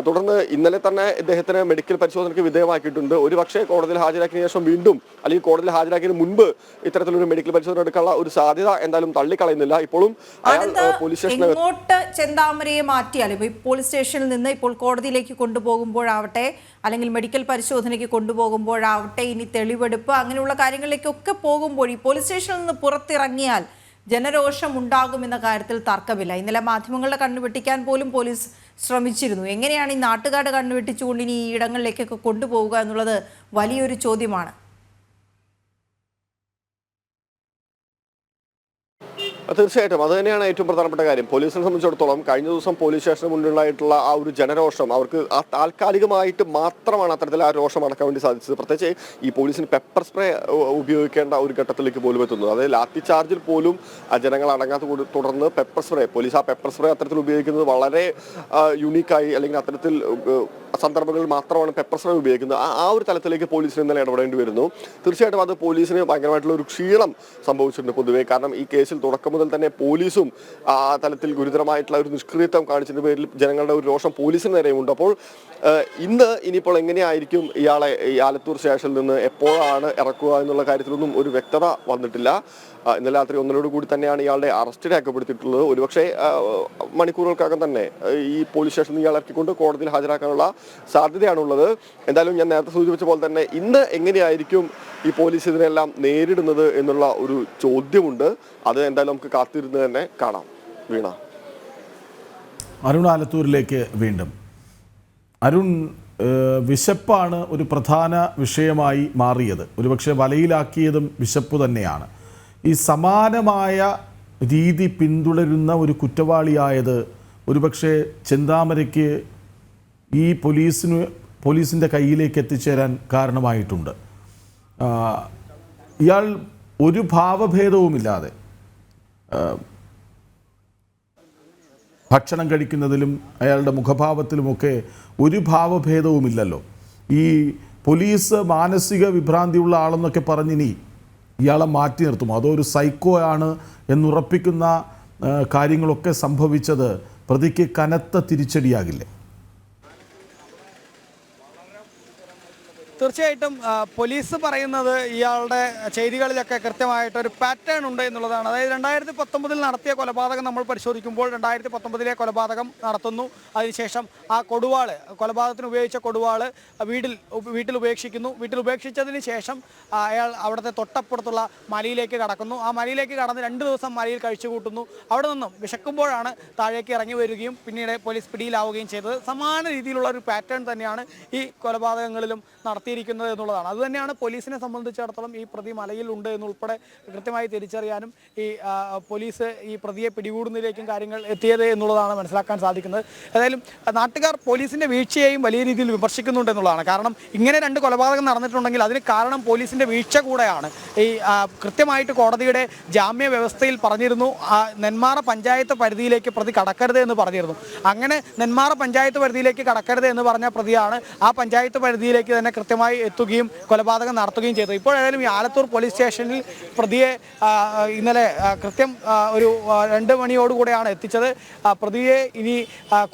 തുടർന്ന് ഇന്നലെ തന്നെ ഇദ്ദേഹത്തിന് മെഡിക്കൽ പരിശോധനയ്ക്ക് വിധേയമാക്കിയിട്ടുണ്ട്. ഒരു പക്ഷേ കോടതിയിൽ ഹാജരാക്കിയ ശേഷം വീണ്ടും, അല്ലെങ്കിൽ കോടതിയിൽ ഹാജരാക്കിയതിന് മുൻപ് ഇത്തരത്തിലൊരു മെഡിക്കൽ പരിശോധന എടുക്കാനുള്ള ഒരു സാധ്യത എന്തായാലും തള്ളിക്കളയുന്നില്ല. ഇപ്പോഴും പോലീസ് സ്റ്റേഷനിൽ ഇങ്ങോട്ട് ചെന്താമരയെ മാറ്റിയാൽ, ഇപ്പോൾ പോലീസ് സ്റ്റേഷനിൽ നിന്ന് ഇപ്പോൾ കോടതിയിലേക്ക് കൊണ്ടുപോകുമ്പോഴാവട്ടെ, അല്ലെങ്കിൽ മെഡിക്കൽ പരിശോധനയ്ക്ക് കൊണ്ടുപോകുമ്പോഴാവട്ടെ, ഇനി തെളിവെടുപ്പ് അങ്ങനെയുള്ള കാര്യങ്ങളിലേക്കൊക്കെ പോകുമ്പോൾ ഈ പോലീസ് സ്റ്റേഷനിൽ നിന്ന് പുറത്തിറങ്ങിയാൽ ജനരോഷം ഉണ്ടാകുമെന്ന കാര്യത്തിൽ തർക്കമില്ല. ഇന്നലെ മാധ്യമങ്ങളുടെ കണ്ണുവെട്ടിക്കാൻ പോലും പോലീസ് ശ്രമിച്ചിരുന്നു. എങ്ങനെയാണ് ഈ നാട്ടുകാരുടെ കണ്ണുവെട്ടിച്ചുകൊണ്ട് ഇനി ഈ ഇടങ്ങളിലേക്കൊക്കെ കൊണ്ടുപോവുക എന്നുള്ളത് വലിയൊരു ചോദ്യമാണ്. തീർച്ചയായിട്ടും അത് തന്നെയാണ് ഏറ്റവും പ്രധാനപ്പെട്ട കാര്യം. പോലീസിനെ സംബന്ധിച്ചിടത്തോളം കഴിഞ്ഞ ദിവസം പോലീസ് സ്റ്റേഷന് മുന്നിലായിട്ടുള്ള ആ ഒരു ജനരോഷം അവർക്ക് ആ താൽക്കാലികമായിട്ട് മാത്രമാണ് അത്തരത്തിൽ ആ രോഷം അടക്കാൻ വേണ്ടി സാധിച്ചത്. പ്രത്യേകിച്ച് ഈ പോലീസിന് പെപ്പർ സ്പ്രേ ഉപയോഗിക്കേണ്ട ഒരു ഘട്ടത്തിലേക്ക് പോലും എത്തുന്നത്. അതായത് ലാത്തി ചാർജിൽ പോലും ജനങ്ങൾ അടങ്ങാത്ത തുടർന്ന് പെപ്പർ സ്പ്രേ, പോലീസ് ആ പെപ്പർ സ്പ്രേ അത്തരത്തിൽ ഉപയോഗിക്കുന്നത് വളരെ യുണീക്കായി, അല്ലെങ്കിൽ അത്തരത്തിൽ സന്ദർഭങ്ങളിൽ മാത്രമാണ് പെപ്പർ സ്പ്രേ ഉപയോഗിക്കുന്നത്. ആ ഒരു തലത്തിലേക്ക് പോലീസിന് ഇന്നലെ ഇടപെടേണ്ടി വരുന്നു. തീർച്ചയായിട്ടും അത് പോലീസിന് ഭയങ്കരമായിട്ടുള്ള ഒരു ക്ഷീണം സംഭവിച്ചിട്ടുണ്ട് പൊതുവെ. കാരണം ഈ കേസിൽ തുടക്കം മുതൽ തന്നെ പോലീസും ആ തലത്തിൽ ഗുരുതരമായിട്ടുള്ള ഒരു നിഷ്ക്രിയത്വം കാണിച്ചതിന്റെ പേരിൽ ജനങ്ങളുടെ ഒരു രോഷം പോലീസിന് നേരെയുണ്ട്. അപ്പോൾ ഇനിയിപ്പോൾ എങ്ങനെയായിരിക്കും ഇയാളെ ഈ ആലത്തൂർ സ്റ്റേഷനിൽ നിന്ന് എപ്പോഴാണ് ഇറക്കുക എന്നുള്ള കാര്യത്തിലൊന്നും ഒരു വ്യക്തത വന്നിട്ടില്ല. ഇന്നലെ രാത്രി 1 കൂടി തന്നെയാണ് ഇയാളുടെ അറസ്റ്റ് രേഖപ്പെടുത്തിയിട്ടുള്ളത്. ഒരുപക്ഷെ മണിക്കൂറുകൾക്കകം തന്നെ ഈ പോലീസ് സ്റ്റേഷനിൽ ഇയാൾ ഇറക്കിക്കൊണ്ട് കോടതിയിൽ ഹാജരാക്കാനുള്ള സാധ്യതയാണുള്ളത്. എന്തായാലും ഞാൻ നേരത്തെ സൂചിപ്പിച്ച പോലെ തന്നെ ഇന്ന് എങ്ങനെയായിരിക്കും ഈ പോലീസ് ഇതിനെല്ലാം നേരിടുന്നത് എന്നുള്ള ഒരു ചോദ്യമുണ്ട്. അത് എന്തായാലും നമുക്ക് കാത്തിരുന്ന് തന്നെ കാണാം. വീണ. അരുൺ ആലത്തൂരിലേക്ക് വീണ്ടും. അരുൺ, വിശപ്പാണ് ഒരു പ്രധാന വിഷയമായി മാറിയത്. ഒരുപക്ഷെ വലയിലാക്കിയതും വിശപ്പ് തന്നെയാണ്. ഈ സമാനമായ രീതി പിന്തുടരുന്ന ഒരു കുറ്റവാളിയായത് ഒരുപക്ഷെ ചെന്താമരയ്ക്ക് ഈ പോലീസിൻ്റെ കയ്യിലേക്ക് എത്തിച്ചേരാൻ കാരണമായിട്ടുണ്ട്. ഇയാൾ ഒരു ഭാവഭേദവുമില്ലാതെ ഭക്ഷണം കഴിക്കുന്നതിലും അയാളുടെ മുഖഭാവത്തിലുമൊക്കെ ഒരു ഭാവഭേദവുമില്ലല്ലോ. ഈ പോലീസ് മാനസിക വിഭ്രാന്തിയുള്ള ആളെന്നൊക്കെ പറഞ്ഞിനി ഇയാളെ മാറ്റി നിർത്തുമോ? അതോ ഒരു സൈക്കോ ആണ് എന്നുറപ്പിക്കുന്ന കാര്യങ്ങളൊക്കെ സംഭവിച്ചത് പ്രതിക്ക് കനത്ത തിരിച്ചടിയാകില്ലേ? തീർച്ചയായിട്ടും പോലീസ് പറയുന്നത് ഇയാളുടെ ചെയ്തികളിലൊക്കെ കൃത്യമായിട്ടൊരു പാറ്റേൺ ഉണ്ട് എന്നുള്ളതാണ്. അതായത് 2019 നടത്തിയ കൊലപാതകം നമ്മൾ പരിശോധിക്കുമ്പോൾ 2019 കൊലപാതകം നടത്തുന്നു. അതിനുശേഷം ആ കൊലപാതകത്തിന് ഉപയോഗിച്ച കൊടുവാള് വീട്ടിൽ ഉപേക്ഷിക്കുന്നു. വീട്ടിൽ ഉപേക്ഷിച്ചതിന് ശേഷം അയാൾ അവിടുത്തെ തൊട്ടപ്പുറത്തുള്ള മലയിലേക്ക് കടക്കുന്നു. ആ മലയിലേക്ക് കടന്ന് 2 ദിവസം മലയിൽ കഴിച്ചു കൂട്ടുന്നു. അവിടെ നിന്നും വിശക്കുമ്പോഴാണ് താഴേക്ക് ഇറങ്ങി വരികയും പിന്നീട് പോലീസ് പിടിയിലാവുകയും ചെയ്തത്. സമാന രീതിയിലുള്ള ഒരു പാറ്റേൺ തന്നെയാണ് ഈ കൊലപാതകങ്ങളിലും നടത്തിയിരിക്കുന്നത് എന്നുള്ളതാണ്. അതുതന്നെയാണ് പോലീസിനെ സംബന്ധിച്ചിടത്തോളം ഈ പ്രതി മലയിൽ ഉണ്ട് എന്നുൾപ്പെടെ കൃത്യമായി തിരിച്ചറിയാനും ഈ പോലീസ് ഈ പ്രതിയെ പിടികൂടുന്നതിലേക്കും കാര്യങ്ങൾ എത്തിയത് എന്നുള്ളതാണ് മനസ്സിലാക്കാൻ സാധിക്കുന്നത്. ഏതായാലും നാട്ടുകാർ പോലീസിന്റെ വീഴ്ചയെയും വലിയ രീതിയിൽ വിമർശിക്കുന്നുണ്ട് എന്നുള്ളതാണ്. കാരണം ഇങ്ങനെ 2 കൊലപാതകം നടന്നിട്ടുണ്ടെങ്കിൽ അതിന് കാരണം പോലീസിന്റെ വീഴ്ച കൂടെയാണ്. ഈ കൃത്യമായിട്ട് കോടതിയുടെ ജാമ്യ വ്യവസ്ഥയിൽ പറഞ്ഞിരുന്നു നെന്മാറ പഞ്ചായത്ത് പരിധിയിലേക്ക് പ്രതി കടക്കരുത് എന്ന് പറഞ്ഞിരുന്നു. അങ്ങനെ നെന്മാറ പഞ്ചായത്ത് പരിധിയിലേക്ക് കടക്കരുത് എന്ന് പറഞ്ഞ പ്രതിയാണ് ആ പഞ്ചായത്ത് പരിധിയിലേക്ക് തന്നെ കൃത്യമായി എത്തുകയും കൊലപാതകം നടത്തുകയും ചെയ്തു. ഇപ്പോൾ ഏതായാലും ഈ ആലത്തൂർ പോലീസ് സ്റ്റേഷനിൽ പ്രതിയെ ഇന്നലെ കൃത്യം ഒരു 2 മണിയോടുകൂടെയാണ് എത്തിച്ചത്. പ്രതിയെ ഇനി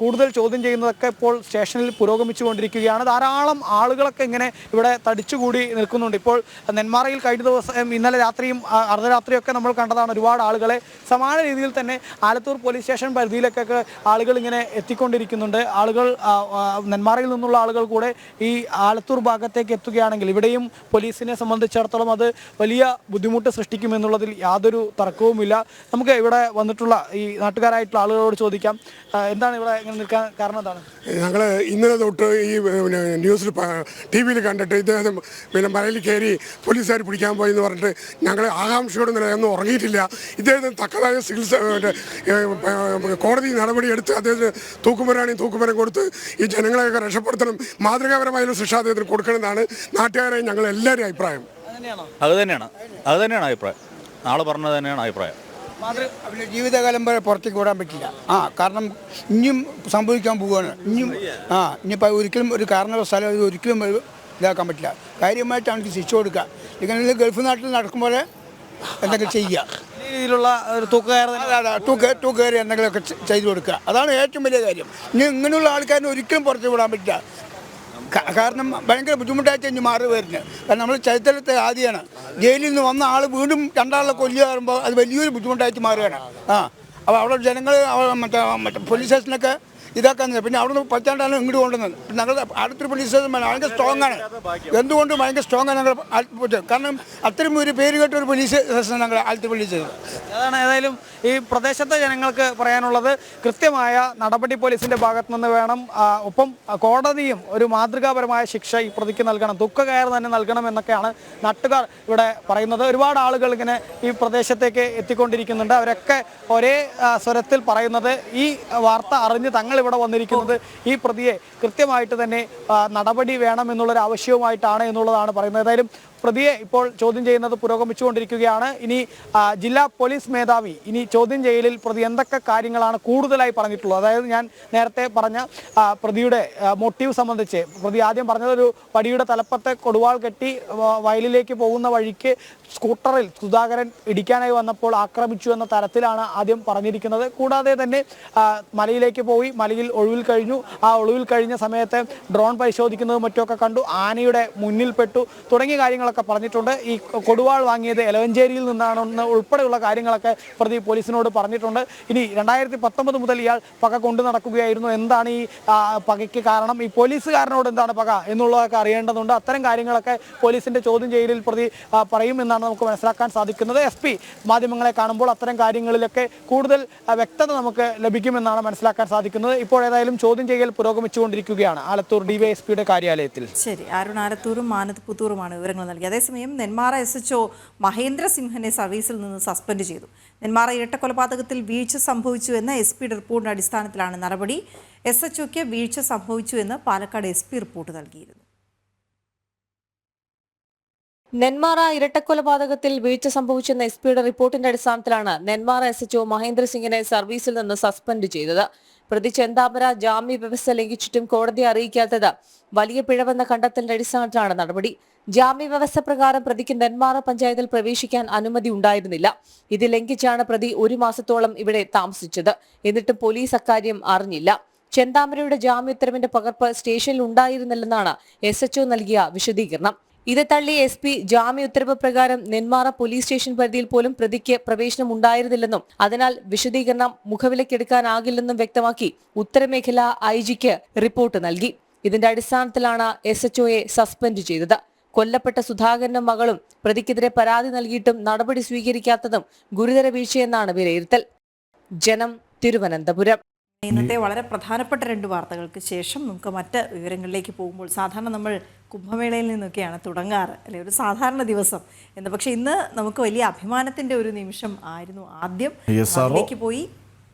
കൂടുതൽ ചോദ്യം ചെയ്യുന്നതൊക്കെ ഇപ്പോൾ സ്റ്റേഷനിൽ പുരോഗമിച്ചുകൊണ്ടിരിക്കുകയാണ്. ധാരാളം ആളുകളൊക്കെ ഇങ്ങനെ ഇവിടെ തടിച്ചുകൂടി നിൽക്കുന്നുണ്ട്. ഇപ്പോൾ നെന്മാറയിൽ കഴിഞ്ഞ ദിവസം ഇന്നലെ രാത്രിയും അർദ്ധരാത്രിയൊക്കെ നമ്മൾ കണ്ടതാണ് ഒരുപാട് ആളുകളെ. സമാന രീതിയിൽ തന്നെ ആലത്തൂർ പോലീസ് സ്റ്റേഷൻ പരിധിയിലേക്കൊക്കെ ആളുകൾ ഇങ്ങനെ എത്തിക്കൊണ്ടിരിക്കുന്നുണ്ട്. ആളുകൾ നെന്മാറയിൽ നിന്നുള്ള ആളുകൾ കൂടെ ഈ ആലത്തൂർ ഭാഗത്തേക്ക് എത്തുകയാണെങ്കിൽ ഇവിടെയും പോലീസിനെ സംബന്ധിച്ചിടത്തോളം അത് വലിയ ബുദ്ധിമുട്ട് സൃഷ്ടിക്കുമെന്നുള്ളതിൽ യാതൊരു തർക്കവുമില്ല. നമുക്ക് ഇവിടെ വന്നിട്ടുള്ള ഈ നാട്ടുകാരായിട്ടുള്ള ആളുകളോട് ചോദിക്കാം, എന്താണ് ഇവിടെ ഇങ്ങനെ നിൽക്കാൻ കാരണം? എന്താണ്? ഞങ്ങൾ ഇന്നലെ തൊട്ട് ഈ ന്യൂസിൽ TV-യിൽ കണ്ടിട്ട് ഇദ്ദേഹം മലയിൽ കയറി പോലീസുകാർ പിടിക്കാൻ പോയി എന്ന് പറഞ്ഞിട്ട് ഞങ്ങൾ ആകാംക്ഷയോടെ ഒന്നും ഉറങ്ങിയിട്ടില്ല. ഇദ്ദേഹത്തിന് തക്കതായ ചികിത്സ കോടതി നടപടിയെടുത്ത് അദ്ദേഹത്തിന് തൂക്കുമരം കൊടുത്ത് ഈ ജനങ്ങളെയൊക്കെ രക്ഷപ്പെടുത്തണം, മാതൃകാപരമായ ശിക്ഷ അദ്ദേഹത്തിന് കൊടുക്കണമെന്നാണ് നാട്ടുകാരെ ഞങ്ങൾ എല്ലാവരും അഭിപ്രായം. അത് തന്നെയാണ് അഭിപ്രായം. നാളെ പറഞ്ഞത് തന്നെയാണ് അഭിപ്രായം. അവരുടെ ജീവിതകാലം വരെ പുറത്തേക്ക് വിടാൻ പറ്റില്ല. കാരണം ഇനിയും സംഭവിക്കാൻ പോവുകയാണ്. ഇനിയിപ്പോൾ ഒരിക്കലും ഒരു കാരണവശാലും ഒരിക്കലും ഇതാക്കാൻ പറ്റില്ല. കാര്യമായിട്ട് അവർക്ക് ശിക്ഷ കൊടുക്കുക. ഇങ്ങനെ ഗൾഫ് നാട്ടിൽ നടക്കുമ്പോൾ എന്തെങ്കിലും ചെയ്യുക, രീതിയിലുള്ള ഒരു തൂക്കുകയറി എന്തെങ്കിലുമൊക്കെ ചെയ്തു കൊടുക്കുക. അതാണ് ഏറ്റവും വലിയ കാര്യം. ഇനി ഇങ്ങനെയുള്ള ആൾക്കാരിനെ ഒരിക്കലും പുറത്ത് വിടാൻ പറ്റില്ല. കാരണം ഭയങ്കര ബുദ്ധിമുട്ടായിട്ട് ഇനി മാറി വരുന്നത്. കാരണം നമ്മൾ ചരിത്രത്തെ ആദ്യമാണ് ജയിലിൽ നിന്ന് വന്ന ആൾ വീണ്ടും 2 ആളെ കൊല്ലുക പറയുമ്പോൾ അത് വലിയൊരു ബുദ്ധിമുട്ടായിട്ട് മാറുകയാണ്. അപ്പോൾ അവിടെ ജനങ്ങൾ മറ്റേ പോലീസ് സ്റ്റേഷനൊക്കെ ഇതാക്കാൻ. പിന്നെ അവിടെ നിന്ന് പറ്റാണ്ടാണ് ഇങ്ങോട്ട് കൊണ്ടുവന്നത്. ഞങ്ങളുടെ അടുത്തൊരു പോലീസ് സ്റ്റേഷൻ ഭയങ്കര സ്ട്രോങ് ആണ്. എന്തുകൊണ്ടും ഭയങ്കര സ്ട്രോങ് ആണ് ഞങ്ങൾ. കാരണം അത്രയും ഒരു പേര് കേട്ട ഒരു പോലീസ് സ്റ്റേഷൻ ഞങ്ങൾ ആലത്തൂർ പോലീസ് സ്റ്റേഷൻ. അതാണ് ഏതായാലും ഈ പ്രദേശത്തെ ജനങ്ങൾക്ക് പറയാനുള്ളത്. കൃത്യമായ നടപടി പോലീസിന്റെ ഭാഗത്തു നിന്ന് വേണം. ഒപ്പം കോടതിയും ഒരു മാതൃകാപരമായ ശിക്ഷ ഈ പ്രതിക്ക് നൽകണം, തൂക്കുകയർ തന്നെ നൽകണം എന്നൊക്കെയാണ് നാട്ടുകാർ ഇവിടെ പറയുന്നത്. ഒരുപാട് ആളുകൾ ഇങ്ങനെ ഈ പ്രദേശത്തേക്ക് എത്തിക്കൊണ്ടിരിക്കുന്നുണ്ട്. അവരൊക്കെ ഒരേ സ്വരത്തിൽ പറയുന്നത് ഈ വാർത്ത അറിഞ്ഞ് തങ്ങൾ ഇവിടെ വന്നിരിക്കുന്നത് ഈ പ്രതിയെ കൃത്യമായിട്ട് തന്നെ നടപടി വേണം എന്നുള്ളൊരു ആവശ്യവുമായിട്ടാണ് എന്നുള്ളതാണ് പറയുന്നത്. ഏതായാലും പ്രതിയെ ഇപ്പോൾ ചോദ്യം ചെയ്യുന്നത് പുരോഗമിച്ചുകൊണ്ടിരിക്കുകയാണ്. ഇനി ജില്ലാ പോലീസ് മേധാവി ഇനി ചോദ്യം ചെയ്യലിൽ പ്രതി എന്തൊക്കെ കാര്യങ്ങളാണ് കൂടുതലായി പറഞ്ഞിട്ടുള്ളത്, അതായത് ഞാൻ നേരത്തെ പറഞ്ഞ പ്രതിയുടെ മോട്ടീവ് സംബന്ധിച്ച് പ്രതി ആദ്യം പറഞ്ഞതൊരു വടിയുടെ തലപ്പത്തെ കൊടുവാൾ കെട്ടി വയലിലേക്ക് പോകുന്ന വഴിക്ക് സ്കൂട്ടറിൽ സുധാകരൻ ഇടിക്കാനായി വന്നപ്പോൾ ആക്രമിച്ചു എന്ന തരത്തിലാണ് ആദ്യം പറഞ്ഞിരിക്കുന്നത്. കൂടാതെ തന്നെ മലയിലേക്ക് പോയി, മലയിൽ ഒഴിവിൽ കഴിഞ്ഞു, ആ ഒളിവിൽ കഴിഞ്ഞ സമയത്ത് ഡ്രോൺ പരിശോധിക്കുന്നതും മറ്റുമൊക്കെ കണ്ടു, ആനയുടെ മുന്നിൽപ്പെട്ടു തുടങ്ങിയ കാര്യങ്ങളൊക്കെ പറഞ്ഞിട്ടുണ്ട്. ഈ കൊടുവാൾ വാങ്ങിയത് എലവഞ്ചേരിയിൽ നിന്നാണെന്ന് ഉൾപ്പെടെയുള്ള കാര്യങ്ങളൊക്കെ പ്രതി പോലീസിനോട് പറഞ്ഞിട്ടുണ്ട്. ഇനി 2019 മുതൽ ഇയാൾ പക കൊണ്ടു നടക്കുകയായിരുന്നു. എന്താണ് ഈ പകയ്ക്ക് കാരണം, ഈ പോലീസുകാരനോട് എന്താണ് പക എന്നുള്ളതൊക്കെ അറിയേണ്ടതുണ്ട്. അത്തരം കാര്യങ്ങളൊക്കെ പോലീസിന്റെ ചോദ്യം ചെയ്യലിൽ പ്രതി പറയുമെന്നാണ് നമുക്ക് മനസ്സിലാക്കാൻ സാധിക്കുന്നത്. SP മാധ്യമങ്ങളെ കാണുമ്പോൾ അത്തരം കാര്യങ്ങളിലൊക്കെ കൂടുതൽ വ്യക്തത നമുക്ക് ലഭിക്കുമെന്നാണ് മനസ്സിലാക്കാൻ സാധിക്കുന്നത്. ഇപ്പോൾ ഏതായാലും ചോദ്യം ചെയ്യൽ പുരോഗമിച്ചുകൊണ്ടിരിക്കുകയാണ് ആലത്തൂർ DYSPയുടെ കാര്യാലയത്തിൽ. ശരി, അരുൺ ആലത്തൂരും മാനത്ത് പുത്തൂറുമാണ് വിവരങ്ങൾ നൽകി. അതേസമയം നെന്മാറ SHO മഹേന്ദ്ര സിംഹനെ സർവീസിൽ നിന്ന് സസ്പെൻഡ് ചെയ്തു. നെന്മാറ ഇരട്ടക്കൊലപാതകത്തിൽ വീഴ്ച സംഭവിച്ചു എന്ന SP റിപ്പോർട്ടിന്റെ അടിസ്ഥാനത്തിലാണ് നടപടി. SHOയ്ക്ക് വീഴ്ച സംഭവിച്ചു എന്ന് പാലക്കാട് SP റിപ്പോർട്ട് നൽകിയിരുന്നു. നെന്മാറ ഇരട്ടക്കൊലപാതകത്തിൽ വീഴ്ച സംഭവിച്ചെന്ന SP റിപ്പോർട്ടിന്റെ അടിസ്ഥാനത്തിലാണ് നെന്മാറ SHO മഹേന്ദ്ര സിംഗിനെ സർവീസിൽ നിന്ന് സസ്പെൻഡ് ചെയ്തത്. പ്രതി ചെന്താമര ജാമ്യ വ്യവസ്ഥ ലംഘിച്ചിട്ടും കോടതിയെ അറിയിക്കാത്തത് വലിയ പിഴവെന്ന കണ്ടെത്തലിന്റെ അടിസ്ഥാനത്തിലാണ് നടപടി. ജാമ്യ വ്യവസ്ഥ പ്രകാരം പ്രതിക്ക് നെന്മാറ പഞ്ചായത്തിൽ പ്രവേശിക്കാൻ അനുമതി ഉണ്ടായിരുന്നില്ല. ഇത് ലംഘിച്ചാണ് പ്രതി 1 മാസത്തോളം ഇവിടെ താമസിച്ചത്. എന്നിട്ടും പോലീസ് അക്കാര്യം അറിഞ്ഞില്ല. ചെന്താമരയുടെ ജാമ്യോത്തരവിന്റെ പകർപ്പ് സ്റ്റേഷനിൽ ഉണ്ടായിരുന്നില്ലെന്നാണ് SHO നൽകിയ വിശദീകരണം. ഇത് തള്ളി SP ജാമ്യ ഉത്തരവ് പ്രകാരം നെന്മാറ പോലീസ് സ്റ്റേഷൻ പരിധിയിൽ പോലും പ്രതിക്ക് പ്രവേശനം ഉണ്ടായിരുന്നില്ലെന്നും അതിനാൽ വിശദീകരണം മുഖവിലക്കെടുക്കാനാകില്ലെന്നും വ്യക്തമാക്കി ഉത്തരമേഖല IG-ക്ക് റിപ്പോർട്ട് നൽകി. ഇതിന്റെ അടിസ്ഥാനത്തിലാണ് SHOയെ സസ്പെൻഡ് ചെയ്തത്. കൊല്ലപ്പെട്ട സുധാകരനും മകളും പ്രതിക്കെതിരെ പരാതി നൽകിയിട്ടും നടപടി സ്വീകരിക്കാത്തതും ഗുരുതര വീഴ്ചയെന്നാണ് വിലയിരുത്തൽ. ജനം, തിരുവനന്തപുരം. ഇന്നത്തെ വളരെ പ്രധാനപ്പെട്ട 2 വാർത്തകൾക്ക് ശേഷം നമുക്ക് മറ്റ് വിവരങ്ങളിലേക്ക് പോകുമ്പോൾ സാധാരണ നമ്മൾ കുംഭമേളയിൽ നിന്നൊക്കെയാണ് തുടങ്ങാറ്, അല്ലെ, ഒരു സാധാരണ ദിവസം എന്ന്. പക്ഷെ ഇന്ന് നമുക്ക് വലിയ അഭിമാനത്തിന്റെ ഒരു നിമിഷം ആയിരുന്നു. ആദ്യം പോയി,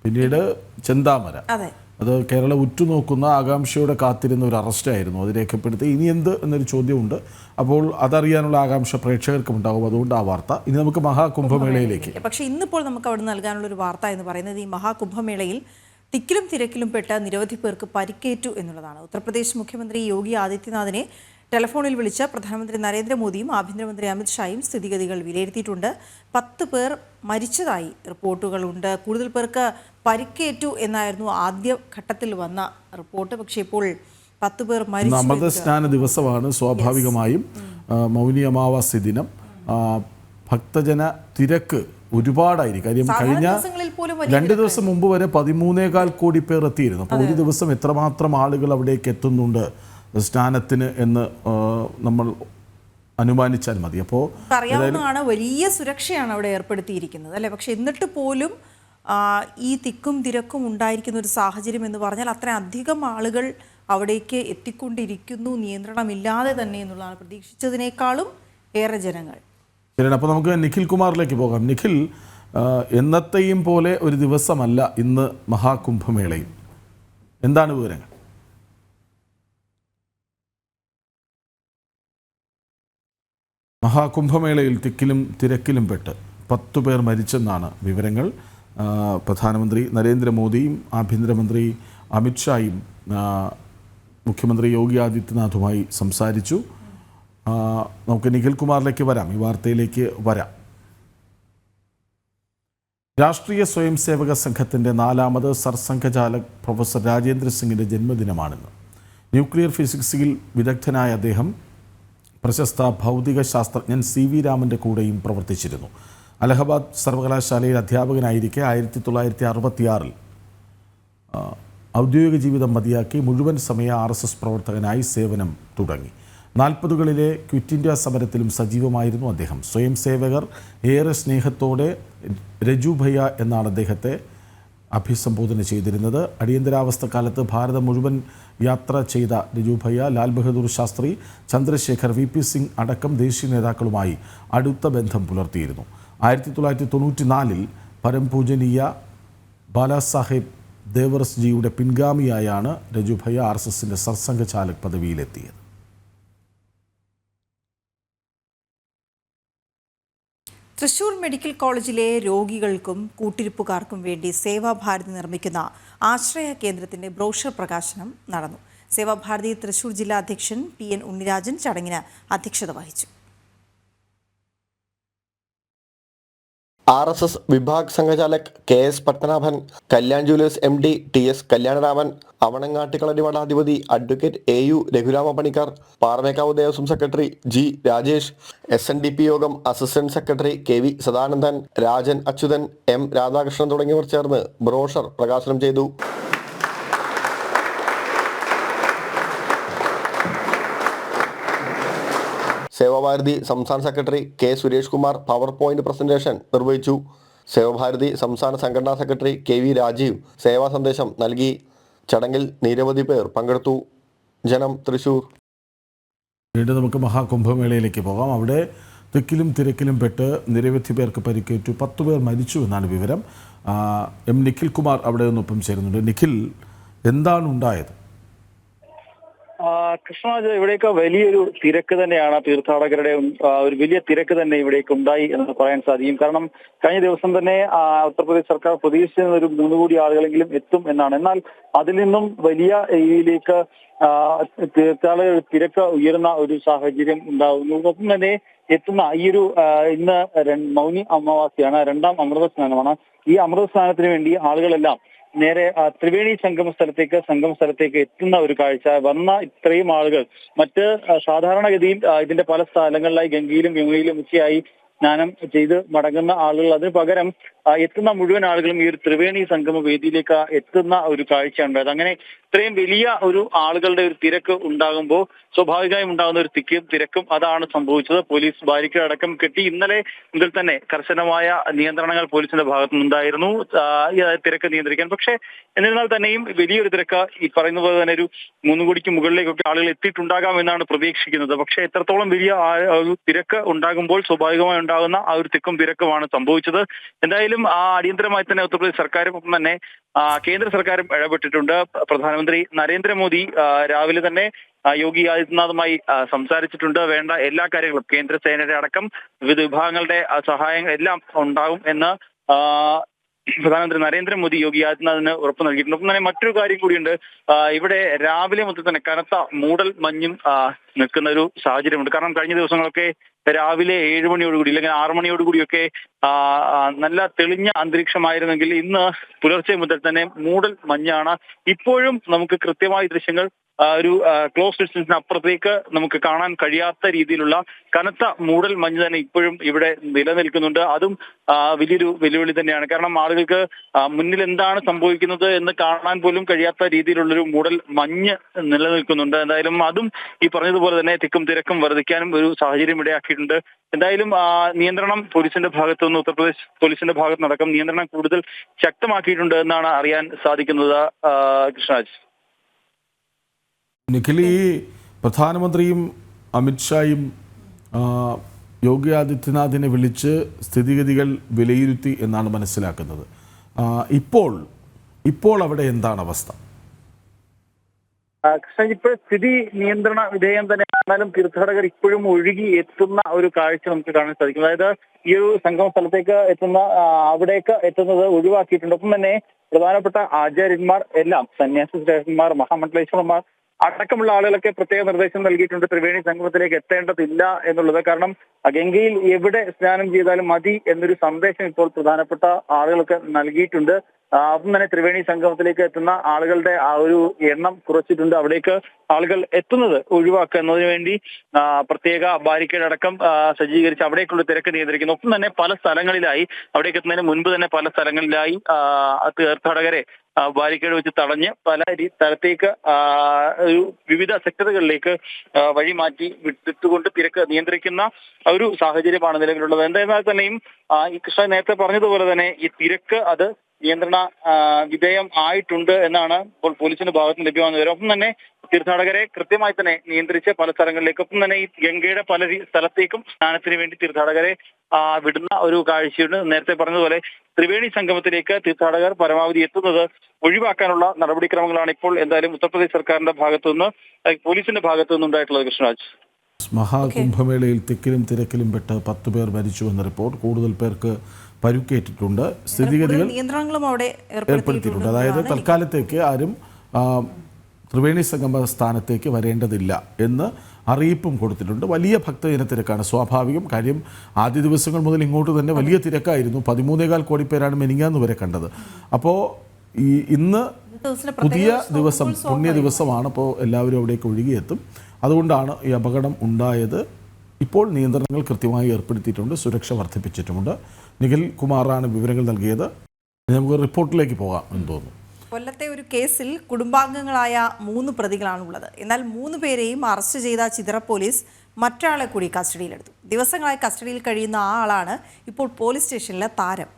പിന്നീട് ചെന്താമര. അതെ, അത് കേരളം ഉറ്റുനോക്കുന്ന ആകാംക്ഷയോടെ കാത്തിരുന്ന ഒരു അറസ്റ്റായിരുന്നു. അത് രേഖപ്പെടുത്തി ഇനി എന്ത് എന്നൊരു ചോദ്യമുണ്ട്. അപ്പോൾ അതറിയാനുള്ള ആകാംക്ഷ പ്രേക്ഷകർക്കും ഉണ്ടാകും. അതുകൊണ്ട് ആ വാർത്ത. ഇനി നമുക്ക് മഹാകുംഭമേളയിലേക്ക്. പക്ഷേ ഇന്നിപ്പോൾ നമുക്ക് അവിടെ നൽകാനുള്ള ഒരു വാർത്ത എന്ന് പറയുന്നത് ഈ മഹാകുംഭമേളയിൽ തിക്കിലും തിരക്കിലും പെട്ട നിരവധി പേർക്ക് പരിക്കേറ്റു എന്നുള്ളതാണ്. ഉത്തർപ്രദേശ് മുഖ്യമന്ത്രി യോഗി ആദിത്യനാഥിനെ ടെലിഫോണിൽ വിളിച്ച പ്രധാനമന്ത്രി നരേന്ദ്രമോദിയും ആഭ്യന്തരമന്ത്രി അമിത്ഷായും സ്ഥിതിഗതികൾ വിലയിരുത്തിയിട്ടുണ്ട്. 10 പേർ മരിച്ചതായി റിപ്പോർട്ടുകളുണ്ട്. കൂടുതൽ പേർക്ക് പരിക്കേറ്റു എന്നായിരുന്നു ആദ്യ ഘട്ടത്തിൽ വന്ന റിപ്പോർട്ട്. പക്ഷേ ഇപ്പോൾ 10 പേർ മരിച്ചു. അമൃതസ്നാന ദിവസമാണ്. സ്വാഭാവികമായും മൗനി അമാവാസി ദിനം. ഭക്തജന തിരക്ക് ഒരുപാടായിരിക്കും. കാര്യം കഴിഞ്ഞ 2 ദിവസം മുമ്പ് വരെ 13.25 കോടി പേർ എത്തിയിരുന്നു. അപ്പോൾ ഒരു ദിവസം എത്രമാത്രം ആളുകൾ അവിടേക്ക് എത്തുന്നുണ്ട് സ്നാനത്തിന് എന്ന് നമ്മൾ അനുമാനിച്ചാൽ മതി. അപ്പോൾ അറിയാവുന്നതാണ്, വലിയ സുരക്ഷയാണ് അവിടെ ഏർപ്പെടുത്തിയിരിക്കുന്നത്, അല്ലേ? പക്ഷെ എന്നിട്ട് പോലും ഈ തിക്കും തിരക്കും ഉണ്ടായിരിക്കുന്ന ഒരു സാഹചര്യം എന്ന് പറഞ്ഞാൽ അത്ര അധികം ആളുകൾ അവിടേക്ക് എത്തിക്കൊണ്ടിരിക്കുന്നു, നിയന്ത്രണമില്ലാതെ തന്നെ എന്നുള്ളതാണ്. പ്രതീക്ഷിച്ചതിനേക്കാളും ഏറെ ജനങ്ങൾ. ശരി, അപ്പോൾ നമുക്ക് നിഖിൽ കുമാറിലേക്ക് പോകാം. നിഖിൽ, എന്നത്തെയും പോലെ ഒരു ദിവസമല്ല ഇന്ന് മഹാകുംഭമേളയിൽ. എന്താണ് വിവരങ്ങൾ? മഹാകുംഭമേളയിൽ തിക്കിലും തിരക്കിലും പെട്ട് 10 പേർ മരിച്ചെന്നാണ് വിവരങ്ങൾ. പ്രധാനമന്ത്രി നരേന്ദ്രമോദിയും ആഭ്യന്തരമന്ത്രി അമിത്ഷായും മുഖ്യമന്ത്രി യോഗി ആദിത്യനാഥുമായി സംസാരിച്ചു. നമുക്ക് നിഖിൽ കുമാറിലേക്ക് വരാം, ഈ വാർത്തയിലേക്ക് വരാം. രാഷ്ട്രീയ സ്വയംസേവക സംഘത്തിൻ്റെ 4ാമത് സർസംഘചാലക് പ്രൊഫസർ രാജേന്ദ്ര സിംഗിൻ്റെ ജന്മദിനമാണിന്ന്. ന്യൂക്ലിയർ ഫിസിക്സിൽ വിദഗ്ധനായ അദ്ദേഹം പ്രശസ്ത ഭൗതിക ശാസ്ത്രജ്ഞൻ CV രാമൻ്റെ കൂടെയും പ്രവർത്തിച്ചിരുന്നു. അലഹബാദ് സർവകലാശാലയിൽ അധ്യാപകനായിരിക്കെ 1966 ഔദ്യോഗിക ജീവിതം മതിയാക്കി മുഴുവൻ സമയ RSS പ്രവർത്തകനായി സേവനം തുടങ്ങി. 40കളിലെ ക്വിറ്റ് ഇന്ത്യ സമരത്തിലും സജീവമായിരുന്നു അദ്ദേഹം. സ്വയം സേവകർ ഏറെ സ്നേഹത്തോടെ രജു ഭയ്യ എന്നാണ് അദ്ദേഹത്തെ അഭിസംബോധന ചെയ്തിരുന്നത്. അടിയന്തരാവസ്ഥ കാലത്ത് ഭാരതം മുഴുവൻ യാത്ര ചെയ്ത രജു ഭയ്യ ലാൽ ബഹദൂർ ശാസ്ത്രി, ചന്ദ്രശേഖർ, VP സിംഗ് അടക്കം ദേശീയ നേതാക്കളുമായി അടുത്ത ബന്ധം പുലർത്തിയിരുന്നു. 1994 പരംപൂജനീയ ബാലാസാഹേബ് ദേവർസ് ജിയുടെ പിൻഗാമിയായാണ് രജു ഭയ്യ RSSന്റെ സർസംഘചാലക് പദവിയിലെത്തിയത്. തൃശൂർ മെഡിക്കൽ കോളേജിലെ രോഗികൾക്കും കൂട്ടിരിപ്പുകാർക്കും വേണ്ടി സേവാഭാരതി നിർമ്മിക്കുന്ന ആശ്രയ കേന്ദ്രത്തിന്റെ ബ്രോഷർ പ്രകാശനം നടന്നു. സേവാഭാരതി തൃശൂർ ജില്ലാ അധ്യക്ഷൻ PN ഉണ്ണിരാജൻ ചടങ്ങിന് അധ്യക്ഷത വഹിച്ചു. RSS Vibhag Sanghchalak KS Padmanabhan, Kalyan jewellers MD TS Kalyanaraman, Avanangattikkalari മഠാധിപതി advocate AU Raghurama Panicker, Paramekkavu Devaswom secretary G Rajesh, SNDP Yogam assistant secretary KV Sadanandan, Rajan Achuthan, M Radhakrishnan തുടങ്ങിയവർ ചേർന്ന് ബ്രോഷർ പ്രകാശനം ചെയ്തു. സേവാഭാരതി സംസ്ഥാന secretary K Suresh Kumar power point presentation നിർവഹിച്ചു. സേവാഭാരതി സംസ്ഥാന സംഘടനാ സെക്രട്ടറി KV രാജീവ് സേവാ സന്ദേശം നൽകി. ചടങ്ങിൽ നിരവധി പേർ പങ്കെടുത്തു. ജനം, തൃശൂർ. വീണ്ടും നമുക്ക് മഹാകുംഭമേളയിലേക്ക് പോകാം. അവിടെ തിക്കിലും തിരക്കിലും പെട്ട് നിരവധി പേർക്ക് പരിക്കേറ്റു. 10 പേർ മരിച്ചു എന്നാണ് വിവരം. M നിഖിൽ കുമാർ അവിടെ നിന്നൊപ്പം ചേരുന്നുണ്ട്. നിഖിൽ, എന്താണ് ഉണ്ടായത്? കൃഷ്ണരാജ്, ഇവിടേക്ക് വലിയൊരു തിരക്ക് തന്നെയാണ്. തീർത്ഥാടകരുടെ ഒരു വലിയ തിരക്ക് തന്നെ ഇവിടേക്ക് ഉണ്ടായി എന്ന് പറയാൻ സാധിക്കും. കാരണം കഴിഞ്ഞ ദിവസം തന്നെ ഉത്തർപ്രദേശ് സർക്കാർ പ്രതീക്ഷിച്ചിരുന്ന ഒരു 3 കോടി ആളുകളെങ്കിലും എത്തും എന്നാണ്. എന്നാൽ അതിൽ നിന്നും വലിയ രീതിയിലേക്ക് തീർത്ഥാടകർ തിരക്ക് ഉയരുന്ന ഒരു സാഹചര്യം ഉണ്ടാകുന്നു. ഒപ്പം തന്നെ എത്തുന്ന ഈ ഒരു ഇന്ന് മൗനി അമാവാസിയാണ്, 2ാം അമൃത സ്നാനമാണ്. ഈ അമൃത സ്നാനത്തിന് വേണ്ടി ആളുകളെല്ലാം നേരെ ത്രിവേണി സംഗമ സ്ഥലത്തേക്ക് എത്തുന്ന ഒരു കാഴ്ച. വന്ന ഇത്രയും ആളുകൾ മറ്റ് സാധാരണഗതിയിൽ ഇതിന്റെ പല സ്ഥലങ്ങളിലായി ഗംഗയിലും യമുനയിലും ഒക്കെയായി സ്നാനം ചെയ്ത് മടങ്ങുന്ന ആളുകൾ, അതിന് പകരം എത്തുന്ന മുഴുവൻ ആളുകളും ഈ ഒരു ത്രിവേണി സംഗമ വേദിയിലേക്ക് എത്തുന്ന ഒരു കാഴ്ച ഉണ്ടായത്. അങ്ങനെ ഇത്രയും വലിയ ഒരു ആളുകളുടെ ഒരു തിരക്ക് ഉണ്ടാകുമ്പോൾ സ്വാഭാവികമായും ഉണ്ടാകുന്ന ഒരു തിരക്കും അതാണ് സംഭവിച്ചത്. പോലീസ് ബാരിക്കേഡ് അടക്കം കെട്ടി. ഇന്നലെ മുതൽ തന്നെ കർശനമായ നിയന്ത്രണങ്ങൾ പോലീസിന്റെ ഭാഗത്തു നിന്നുണ്ടായിരുന്നു ഈ തിരക്ക് നിയന്ത്രിക്കാൻ. പക്ഷേ എന്നിരുന്നാൽ തന്നെയും വലിയൊരു തിരക്ക്, ഈ പറയുന്ന പോലെ തന്നെ ഒരു 3 കോടിക്ക് മുകളിലേക്കൊക്കെ ആളുകൾ എത്തിയിട്ടുണ്ടാകാം എന്നാണ് പ്രതീക്ഷിക്കുന്നത്. പക്ഷേ എത്രത്തോളം വലിയ ഒരു തിരക്ക് ഉണ്ടാകുമ്പോൾ സ്വാഭാവികമായി ഉണ്ടാകുന്ന ആ ഒരു തിരക്കുമാണ് സംഭവിച്ചത്. എന്തായാലും അടിയന്തരമായി തന്നെ ഉത്തർപ്രദേശ് സർക്കാരും ഒപ്പം തന്നെ കേന്ദ്ര സർക്കാരും ഇടപെട്ടിട്ടുണ്ട്. പ്രധാനമന്ത്രി നരേന്ദ്രമോദി രാവിലെ തന്നെ യോഗി ആദിത്യനാഥുമായി സംസാരിച്ചിട്ടുണ്ട്. വേണ്ട എല്ലാ കാര്യങ്ങളും കേന്ദ്രസേനയുടെ അടക്കം വിവിധ വിഭാഗങ്ങളുടെ സഹായങ്ങൾ എല്ലാം ഉണ്ടാകും എന്ന് പ്രധാനമന്ത്രി നരേന്ദ്രമോദി യോഗി ആദിത്യനാഥിന് ഉറപ്പ് നൽകിയിട്ടുണ്ട്. ഒപ്പം തന്നെ മറ്റൊരു കാര്യം കൂടിയുണ്ട്. ഇവിടെ രാവിലെ മുതൽ തന്നെ കനത്ത മൂടൽ മഞ്ഞും നിൽക്കുന്ന ഒരു സാഹചര്യമുണ്ട്. കാരണം കഴിഞ്ഞ ദിവസങ്ങളൊക്കെ രാവിലെ 7 മണിയോടുകൂടി അല്ലെങ്കിൽ 6 മണിയോടുകൂടിയൊക്കെ നല്ല തെളിഞ്ഞ അന്തരീക്ഷമായിരുന്നെങ്കിൽ ഇന്ന് പുലർച്ചെ മുതൽ തന്നെ മൂടൽ മഞ്ഞാണ്. ഇപ്പോഴും നമുക്ക് കൃത്യമായ ദൃശ്യങ്ങൾ ഒരു ക്ലോസ് ഡിസ്റ്റൻസിന് അപ്പുറത്തേക്ക് നമുക്ക് കാണാൻ കഴിയാത്ത രീതിയിലുള്ള കനത്ത മൂടൽ മഞ്ഞ് തന്നെ ഇപ്പോഴും ഇവിടെ നിലനിൽക്കുന്നുണ്ട്. അതും വലിയൊരു വെല്ലുവിളി തന്നെയാണ്. കാരണം ആളുകൾക്ക് മുന്നിൽ എന്താണ് സംഭവിക്കുന്നത് എന്ന് കാണാൻ പോലും കഴിയാത്ത രീതിയിലുള്ളൊരു മൂടൽ മഞ്ഞ് നിലനിൽക്കുന്നുണ്ട്. എന്തായാലും അതും ഈ പറഞ്ഞതുപോലെ തന്നെ തിക്കും തിരക്കും വർദ്ധിക്കാനും ഒരു സാഹചര്യം ഇടയാക്കിയിട്ടുണ്ട്. എന്തായാലും നിയന്ത്രണം പോലീസിന്റെ ഭാഗത്തുനിന്ന്, ഉത്തർപ്രദേശ് പോലീസിന്റെ ഭാഗത്തുനിന്നടക്കം നിയന്ത്രണം കൂടുതൽ ശക്തമാക്കിയിട്ടുണ്ട് എന്നാണ് അറിയാൻ സാധിക്കുന്നത്. കൃഷ്ണരാജ്. നിഖിൽ, ഈ പ്രധാനമന്ത്രിയും അമിത്ഷായും യോഗി ആദിത്യനാഥിനെ വിളിച്ച് സ്ഥിതിഗതികൾ വിലയിരുത്തി എന്നാണ് മനസ്സിലാക്കുന്നത്. ഇപ്പോൾ അവിടെ എന്താണ് അവസ്ഥ? കൃഷ്ണ, ഇപ്പോൾ സ്ഥിതി നിയന്ത്രണ വിധേയം തന്നെ. എന്നാലും തീർത്ഥാടകർ ഇപ്പോഴും ഒഴുകി എത്തുന്ന ഒരു കാഴ്ച നമുക്ക് കാണാൻ സാധിക്കും. അതായത് ഈ ഒരു സംഗമ സ്ഥലത്തേക്ക് അവിടേക്ക് എത്തുന്നത് ഒഴിവാക്കിയിട്ടുണ്ട്. ഒപ്പം തന്നെ പ്രധാനപ്പെട്ട ആചാര്യന്മാർ എല്ലാം, സന്യാസി ശ്രേഷ്ഠന്മാർ, മഹാമണ്ഡലേശ്വരന്മാർ അടക്കമുള്ള ആളുകളൊക്കെ പ്രത്യേക നിർദ്ദേശം നൽകിയിട്ടുണ്ട് ഒരിക്കലും സംഗമത്തിലേക്ക് എത്തേണ്ടതില്ല എന്നുള്ളത്. കാരണം ഗംഗയിൽ എവിടെ സ്നാനം ചെയ്താലും മതി എന്നൊരു സന്ദേശം ഇപ്പോൾ പ്രധാനപ്പെട്ട ആളുകൾക്ക് നൽകിയിട്ടുണ്ട്. അപ്പം തന്നെ ത്രിവേണി സംഗമത്തിലേക്ക് എത്തുന്ന ആളുകളുടെ ആ ഒരു എണ്ണം കുറച്ചിട്ടുണ്ട്. അവിടേക്ക് ആളുകൾ എത്തുന്നത് ഒഴിവാക്കുക എന്നതിന് വേണ്ടി പ്രത്യേക ബാരിക്കേഡ് അടക്കം സജ്ജീകരിച്ച് അവിടേക്കുള്ള തിരക്ക് നിയന്ത്രിക്കുന്നു. ഒപ്പം തന്നെ പല സ്ഥലങ്ങളിലായി, അവിടേക്ക് എത്തുന്നതിന് മുൻപ് തന്നെ പല സ്ഥലങ്ങളിലായി തീർത്ഥാടകരെ ബാരിക്കേഡ് വെച്ച് തടഞ്ഞ് പല സ്ഥലത്തേക്ക് ഒരു വിവിധ സെക്ടറുകളിലേക്ക് വഴി മാറ്റി വിട്ടിട്ടുകൊണ്ട് തിരക്ക് നിയന്ത്രിക്കുന്ന ഒരു സാഹചര്യമാണ് നിലവിലുള്ളത്. എന്തായിരുന്നാൽ തന്നെയും ഈ കൃഷ്ണൻ നേരത്തെ പറഞ്ഞതുപോലെ തന്നെ ഈ തിരക്ക് അത് നിയന്ത്രണ വിധേയം ആയിട്ടുണ്ട് എന്നാണ് ഇപ്പോൾ പോലീസിന്റെ ഭാഗത്ത് ലഭ്യമാകുന്ന വിവരം. ഒപ്പം തന്നെ തീർത്ഥാടകരെ കൃത്യമായി തന്നെ നിയന്ത്രിച്ച് പല സ്ഥലങ്ങളിലേക്ക്, ഒപ്പം തന്നെ ഈ ഗംഗയുടെ പല സ്ഥലത്തേക്കും സ്നാനത്തിന് വേണ്ടി തീർത്ഥാടകരെ വിടുന്ന ഒരു കാഴ്ചയുണ്ട്. നേരത്തെ പറഞ്ഞതുപോലെ ത്രിവേണി സംഗമത്തിലേക്ക് തീർത്ഥാടകർ പരമാവധി എത്തുന്നത് ഒഴിവാക്കാനുള്ള നടപടിക്രമങ്ങളാണ് ഇപ്പോൾ എന്തായാലും ഉത്തർപ്രദേശ് സർക്കാരിന്റെ ഭാഗത്തുനിന്ന് പോലീസിന്റെ ഭാഗത്തുനിന്ന് ഉണ്ടായിട്ടുള്ളത്. കൃഷ്ണരാജ്, മഹാകുംഭമേളയിൽ തിക്കിലും തിരക്കിലും പെട്ട് 10 പേർ മരിച്ചു എന്ന റിപ്പോർട്ട്. കൂടുതൽ പേർക്ക് പരുക്കേറ്റിട്ടുണ്ട്. സ്ഥിതിഗതികൾ നിയന്ത്രണങ്ങളും അവിടെ ഏർപ്പെടുത്തിയിട്ടുണ്ട്. അതായത് തൽക്കാലത്തേക്ക് ആരും ത്രിവേണി സംഗമ സ്ഥാനത്തേക്ക് വരേണ്ടതില്ല എന്ന് അറിയിപ്പും കൊടുത്തിട്ടുണ്ട്. വലിയ ഭക്തജനത്തിരക്കാണ് സ്വാഭാവികം. കാര്യം ആദ്യ ദിവസങ്ങൾ മുതൽ ഇങ്ങോട്ട് തന്നെ വലിയ തിരക്കായിരുന്നു. 13.25 കോടി പേരാണ് മെനിങ്ങാന്ന് വരെ കണ്ടത്. അപ്പോൾ ഇന്ന് പുതിയ ദിവസം, പുണ്യ ദിവസമാണ്. അപ്പോൾ എല്ലാവരും അവിടേക്ക് ഒഴുകിയെത്തും. അതുകൊണ്ടാണ് ഈ അപകടം ഉണ്ടായത്. ഇപ്പോൾ നിയന്ത്രണങ്ങൾ കൃത്യമായി ഏർപ്പെടുത്തിയിട്ടുണ്ട്, സുരക്ഷ വർദ്ധിപ്പിച്ചിട്ടുമുണ്ട്. നിഖിൽ കുമാറാണ് വിവരങ്ങൾ നൽകിയത്. നമുക്ക് റിപ്പോർട്ടിലേക്ക് പോകാം എന്ന് തോന്നുന്നു. കൊല്ലത്തെ ഒരു കേസിൽ കുടുംബാംഗങ്ങളായ 3 പ്രതികളാണുള്ളത്. എന്നാൽ 3 പേരെയും അറസ്റ്റ് ചെയ്ത ചിതറ പോലീസ് മറ്റൊരാളെ കൂടി കസ്റ്റഡിയിലെടുത്തു. ദിവസങ്ങളായി കസ്റ്റഡിയിൽ കഴിയുന്ന ആ ആളാണ് ഇപ്പോൾ പോലീസ് സ്റ്റേഷനിലെ താരം.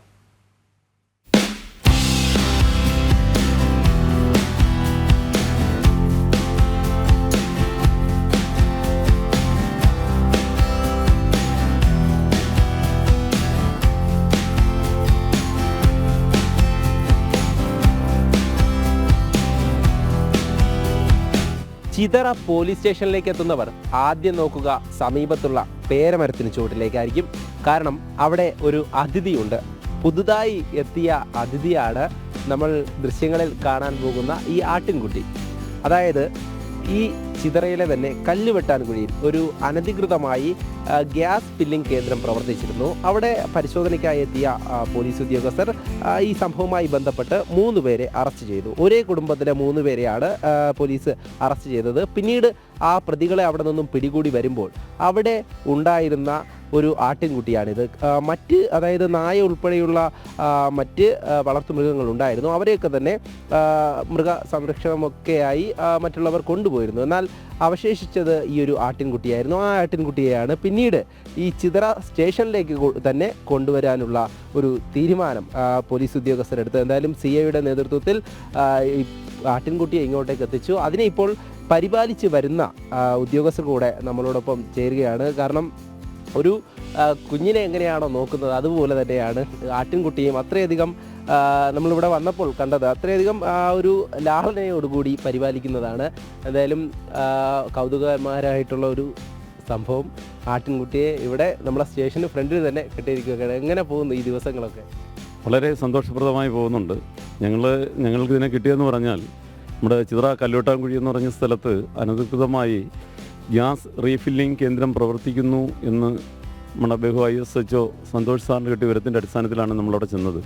ചിതറ പോലീസ് സ്റ്റേഷനിലേക്ക് എത്തുന്നവർ ആദ്യം നോക്കുക സമീപത്തുള്ള പേരമരത്തിന് ചുവട്ടിലേക്കായിരിക്കും. കാരണം അവിടെ ഒരു അതിഥിയുണ്ട്. പുതുതായി എത്തിയ അതിഥിയാണ് നമ്മൾ ദൃശ്യങ്ങളിൽ കാണാൻ പോകുന്ന ഈ ആട്ടിൻകുട്ടി. അതായത് ഈ ചിതറയിലെ തന്നെ കല്ലുവെട്ടാൻകുഴിയിൽ ഒരു അനധികൃതമായി ഗ്യാസ് ഫില്ലിംഗ് കേന്ദ്രം പ്രവർത്തിച്ചിരുന്നു. അവിടെ പരിശോധനയ്ക്കായി എത്തിയ പോലീസ് ഉദ്യോഗസ്ഥർ ഈ സംഭവവുമായി ബന്ധപ്പെട്ട് 3 പേരെ അറസ്റ്റ് ചെയ്തു. ഒരേ കുടുംബത്തിലെ 3 പേരെയാണ് പോലീസ് അറസ്റ്റ് ചെയ്തത്. പിന്നീട് ആ പ്രതികളെ അവിടെ നിന്നും പിടികൂടി വരുമ്പോൾ അവിടെ ഉണ്ടായിരുന്ന ഒരു ആട്ടിൻകുട്ടിയാണിത്. അതായത് നായ ഉൾപ്പെടെയുള്ള മറ്റ് വളർത്തുമൃഗങ്ങളുണ്ടായിരുന്നു. അവരെയൊക്കെ തന്നെ മൃഗ സംരക്ഷണമൊക്കെയായി മറ്റുള്ളവർ കൊണ്ടുപോയിരുന്നു. എന്നാൽ അവശേഷിച്ചത് ഈ ഒരു ആട്ടിൻകുട്ടിയായിരുന്നു. ആ ആട്ടിൻകുട്ടിയെയാണ് പിന്നീട് ഈ ചിതറ സ്റ്റേഷനിലേക്ക് തന്നെ കൊണ്ടുവരാനുള്ള ഒരു തീരുമാനം പോലീസ് ഉദ്യോഗസ്ഥരെടുത്ത്. എന്തായാലും CIയുടെ നേതൃത്വത്തിൽ ഈ ആട്ടിൻകുട്ടിയെ ഇങ്ങോട്ടേക്ക് എത്തിച്ചു. അതിനെ ഇപ്പോൾ പരിപാലിച്ച് വരുന്ന ഉദ്യോഗസ്ഥർ കൂടെ നമ്മളോടൊപ്പം ചേരുകയാണ്. കാരണം ഒരു കുഞ്ഞിനെ എങ്ങനെയാണോ നോക്കുന്നത് അതുപോലെ തന്നെയാണ് ആട്ടിൻകുട്ടിയും അത്രയധികം നമ്മളിവിടെ വന്നപ്പോൾ കണ്ടത്. അത്രയധികം ഒരു ലാളനയോടുകൂടി പരിപാലിക്കുന്നതാണ്. എന്തായാലും കൗതുകമാരായിട്ടുള്ള ഒരു സംഭവം. ആട്ടിൻകുട്ടിയെ ഇവിടെ നമ്മളെ സ്റ്റേഷന് ഫ്രണ്ടിൽ തന്നെ കെട്ടിയിരിക്കുകയാണ്. എങ്ങനെ പോകുന്നു ഈ ദിവസങ്ങളൊക്കെ? വളരെ സന്തോഷപ്രദമായി പോകുന്നുണ്ട്. ഞങ്ങൾക്ക് ഇതിനെ കിട്ടിയെന്ന് പറഞ്ഞാൽ നമ്മുടെ ചിതറ കല്ലുവെട്ടാൻകുഴി എന്ന് പറഞ്ഞ സ്ഥലത്ത് അനധികൃതമായി ഗ്യാസ് റീഫില്ലിംഗ് കേന്ദ്രം പ്രവർത്തിക്കുന്നു എന്ന് നമ്മുടെ ബഹു ISHO സന്തോഷ് സാറിന് കിട്ടിയ വിവരത്തിൻ്റെ അടിസ്ഥാനത്തിലാണ് നമ്മളവിടെ ചെന്നത്.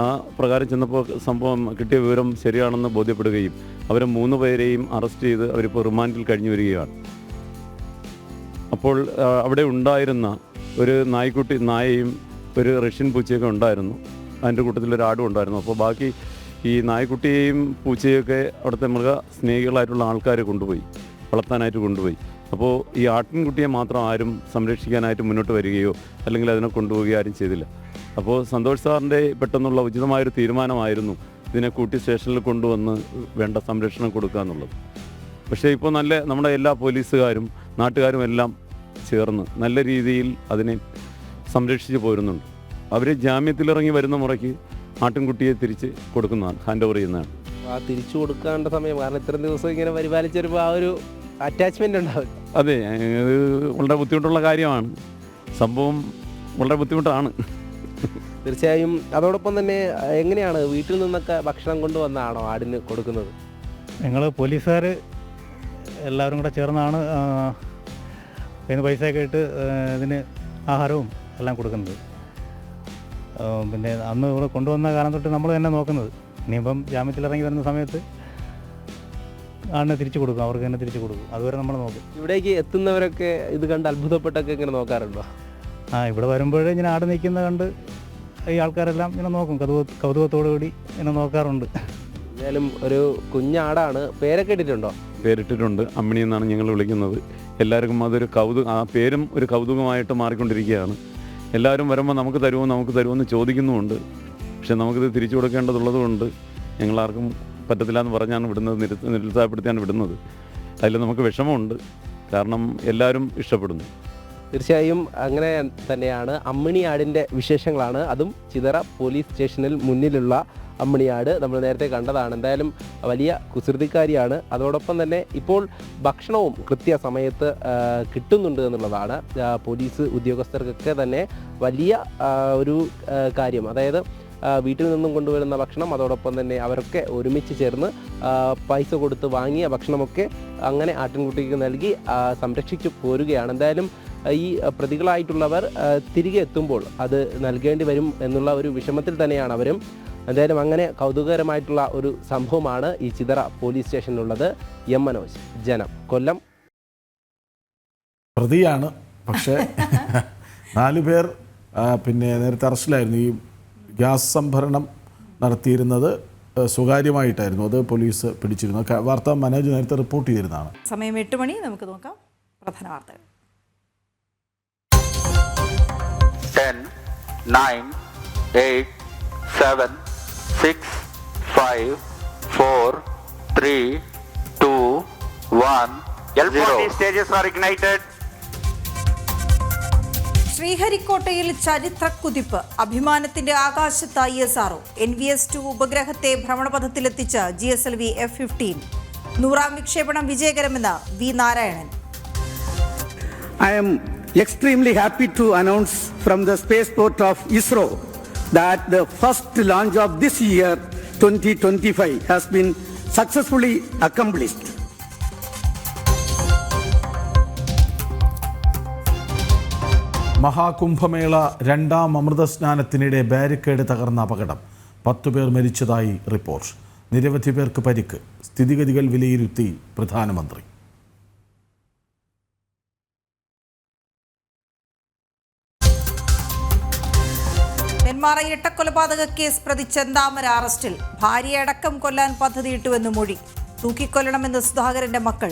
ആ പ്രകാരം ചെന്നപ്പോൾ സംഭവം കിട്ടിയ വിവരം ശരിയാണെന്ന് ബോധ്യപ്പെടുകയും അവരെ 3 പേരെയും അറസ്റ്റ് ചെയ്ത് അവരിപ്പോൾ റിമാൻഡിൽ കഴിഞ്ഞു വരികയാണ്. അപ്പോൾ അവിടെ ഉണ്ടായിരുന്ന ഒരു നായയും ഒരു റഷ്യൻ പൂച്ചയൊക്കെ ഉണ്ടായിരുന്നു. അതിൻ്റെ കൂട്ടത്തിൽ ഒരു ആടും ഉണ്ടായിരുന്നു. അപ്പോൾ ബാക്കി ഈ നായ്ക്കുട്ടിയെയും പൂച്ചയൊക്കെ അവിടുത്തെ മൃഗസ്നേഹികളായിട്ടുള്ള ആൾക്കാർ വളർത്താനായിട്ട് കൊണ്ടുപോയി. അപ്പോൾ ഈ ആട്ടിൻകുട്ടിയെ മാത്രം ആരും സംരക്ഷിക്കാനായിട്ട് മുന്നോട്ട് വരികയോ അല്ലെങ്കിൽ അതിനെ കൊണ്ടുപോവുകയോ ആരും ചെയ്തില്ല. അപ്പോൾ സന്തോഷ് സാറിൻ്റെ പെട്ടെന്നുള്ള ഉചിതമായൊരു തീരുമാനമായിരുന്നു ഇതിനെ കൂട്ടി സ്റ്റേഷനിൽ കൊണ്ടുവന്ന് വേണ്ട സംരക്ഷണം കൊടുക്കുക എന്നുള്ളത്. പക്ഷേ ഇപ്പോൾ നമ്മുടെ എല്ലാ പോലീസുകാരും നാട്ടുകാരും എല്ലാം ചേർന്ന് നല്ല രീതിയിൽ അതിനെ സംരക്ഷിച്ച് പോരുന്നുണ്ട്. അവർ ജാമ്യത്തിലിറങ്ങി വരുന്ന മുറയ്ക്ക് ആട്ടിൻകുട്ടിയെ തിരിച്ച് കൊടുക്കുന്നതാണ്, ഹാൻഡ് ഓവർ ചെയ്യുന്നതാണ്. തിരിച്ചു കൊടുക്കേണ്ട സമയം, കാരണം ഇത്രയും ദിവസം ഇങ്ങനെ പരിപാലിച്ച് വരുമ്പോൾ ആ ഒരു അറ്റാച്ച്മെൻ്റ് ഉണ്ടാവും. അതെ, വളരെ ബുദ്ധിമുട്ടുള്ള കാര്യമാണ്. സംഭവം വളരെ ബുദ്ധിമുട്ടാണ്. തീർച്ചയായും. അതോടൊപ്പം തന്നെ എങ്ങനെയാണ് വീട്ടിൽ നിന്നൊക്കെ ഭക്ഷണം കൊണ്ടുവന്നാണോ ആടിന് കൊടുക്കുന്നത്? ഞങ്ങൾ പോലീസുകാർ എല്ലാവരും കൂടെ ചേർന്നാണ് പൈസയൊക്കെ ഇട്ട് ഇതിന് ആഹാരവും എല്ലാം കൊടുക്കുന്നത്. പിന്നെ അന്ന് ഇവിടെ കൊണ്ടുവന്ന കാലം തൊട്ട് നമ്മൾ തന്നെ നോക്കുന്നത്. ഇനിയിപ്പം ജാമ്യത്തിലിറങ്ങി വരുന്ന സമയത്ത് ആടിനെ തിരിച്ചു കൊടുക്കും, അവർക്ക് തന്നെ തിരിച്ചു കൊടുക്കും. അതുവരെ നമ്മൾ നോക്കും. ഇവിടേക്ക് എത്തുന്നവരൊക്കെ ഇത് കണ്ട് അത്ഭുതപ്പെട്ടൊക്കെ ഇങ്ങനെ നോക്കാറുണ്ടോ? ഇവിടെ വരുമ്പോഴേ ഇങ്ങനെ ആട് നിൽക്കുന്നത് കണ്ട് ഈ ആൾക്കാരെല്ലാം ഇങ്ങനെ നോക്കും, കൗതുകത്തോടു കൂടി ഇങ്ങനെ നോക്കാറുണ്ട്. എന്തായാലും ഒരു കുഞ്ഞാടാണ്. പേരൊക്കെ ഇട്ടിട്ടുണ്ടോ? പേരിട്ടിട്ടുണ്ട്. അമ്മിണി എന്നാണ് ഞങ്ങൾ വിളിക്കുന്നത്. എല്ലാവർക്കും അതൊരു ആ പേരും ഒരു കൗതുകമായിട്ട് മാറിക്കൊണ്ടിരിക്കുകയാണ്. എല്ലാവരും വരുമ്പോൾ നമുക്ക് തരുമോ എന്ന് ചോദിക്കുന്നുമുണ്ട്. പക്ഷെ നമുക്കിത് തിരിച്ചു കൊടുക്കേണ്ടതുള്ളതുകൊണ്ട് ഞങ്ങളാർക്കും പറ്റത്തില്ല എന്ന് പറഞ്ഞാണ് വിടുന്നത്, നിരുത്സാഹപ്പെടുത്തിയാണ് വിടുന്നത്. അതിൽ നമുക്ക് വിഷമമുണ്ട്, കാരണം എല്ലാവരും ഇഷ്ടപ്പെടുന്നു. തീർച്ചയായും അങ്ങനെ തന്നെയാണ്. അമ്മിണിയാടിൻ്റെ വിശേഷങ്ങളാണ്, അതും ചിതറ പോലീസ് സ്റ്റേഷനിൽ മുന്നിലുള്ള അമ്മിണിയാട് നമ്മൾ നേരത്തെ കണ്ടതാണ്. എന്തായാലും വലിയ കുസൃതിക്കാരിയാണ്. അതോടൊപ്പം തന്നെ ഇപ്പോൾ ഭക്ഷണവും കൃത്യസമയത്ത് കിട്ടുന്നുണ്ട് എന്നുള്ളതാണ് പോലീസ് ഉദ്യോഗസ്ഥർക്കൊക്കെ തന്നെ വലിയ ഒരു കാര്യം. അതായത് വീട്ടിൽ നിന്നും കൊണ്ടുവരുന്ന ഭക്ഷണം, അതോടൊപ്പം തന്നെ അവരൊക്കെ ഒരുമിച്ച് ചേർന്ന് പൈസ കൊടുത്ത് വാങ്ങിയ ഭക്ഷണമൊക്കെ അങ്ങനെ ആട്ടിൻകുട്ടിക്ക് നൽകി സംരക്ഷിച്ചു പോരുകയാണ്. എന്തായാലും ഈ പ്രതികളായിട്ടുള്ളവർ തിരികെ എത്തുമ്പോൾ അത് നൽകേണ്ടി വരും എന്നുള്ള ഒരു വിഷമത്തിൽ തന്നെയാണ് അവരും. എന്തായാലും അങ്ങനെ കൗതുകകരമായിട്ടുള്ള ഒരു സംഭവമാണ് ഈ ചിതറ പോലീസ് സ്റ്റേഷനിലുള്ളത്. എം മനോജ്, ജനം, കൊല്ലം. പ്രതിയാണ്, പക്ഷേ 4 പേർ പിന്നെ നേരത്തെ അറസ്റ്റിലായിരുന്നു. ഈ ഗ്യാസ് സംഭരണം നടത്തിയിരുന്നത് സ്വകാര്യമായിട്ടായിരുന്നു, അത് പോലീസ് പിടിച്ചിരുന്നു. വാർത്ത മനോജ് നേരത്തെ റിപ്പോർട്ട് ചെയ്തിരുന്നതാണ്. സമയം 8 മണി. നമുക്ക് നോക്കാം പ്രധാന വാർത്തകൾ. 10, 9, 8, 7, 6, 5, 4, 3, 2, 1, L40 stages are ignited. ശ്രീഹരിക്കോട്ടയിൽ ചരിത്രക്കുതിപ്പ്. അഭിമാനത്തിന്റെ ആകാശത്ത് ISRO. NVS-2 ഉപഗ്രഹത്തെ ഭ്രമണപഥത്തിലെത്തിച്ച GSLV F-15. 100ാം വിക്ഷേപണം വിജയകരമെന്ന് V. Narayanan. I am extremely happy to announce from the spaceport of ISRO that the first launch of this year 2025 has been successfully accomplished. Mahakumbhamela 2ാം അമൃതസ്നാനത്തിനിടെ barricade തകർന്ന അപകടം. 10 പേർ മരിച്ചതായി report. നിരവധി പേർക്ക് പരിക്ക്. സ്ഥിതിഗതികൾ വിലയിരുത്തി പ്രധാനമന്ത്രി. നെന്മാറ ഇരട്ടക്കൊലപാതക കേസ് പ്രതി ചെന്താമര അറസ്റ്റിൽ. ഭാര്യയടക്കം കൊല്ലാൻ പദ്ധതിയിട്ടുവെന്ന് മൊഴി. തൂക്കിക്കൊല്ലണമെന്ന് സുധാകരന്റെ മക്കൾ.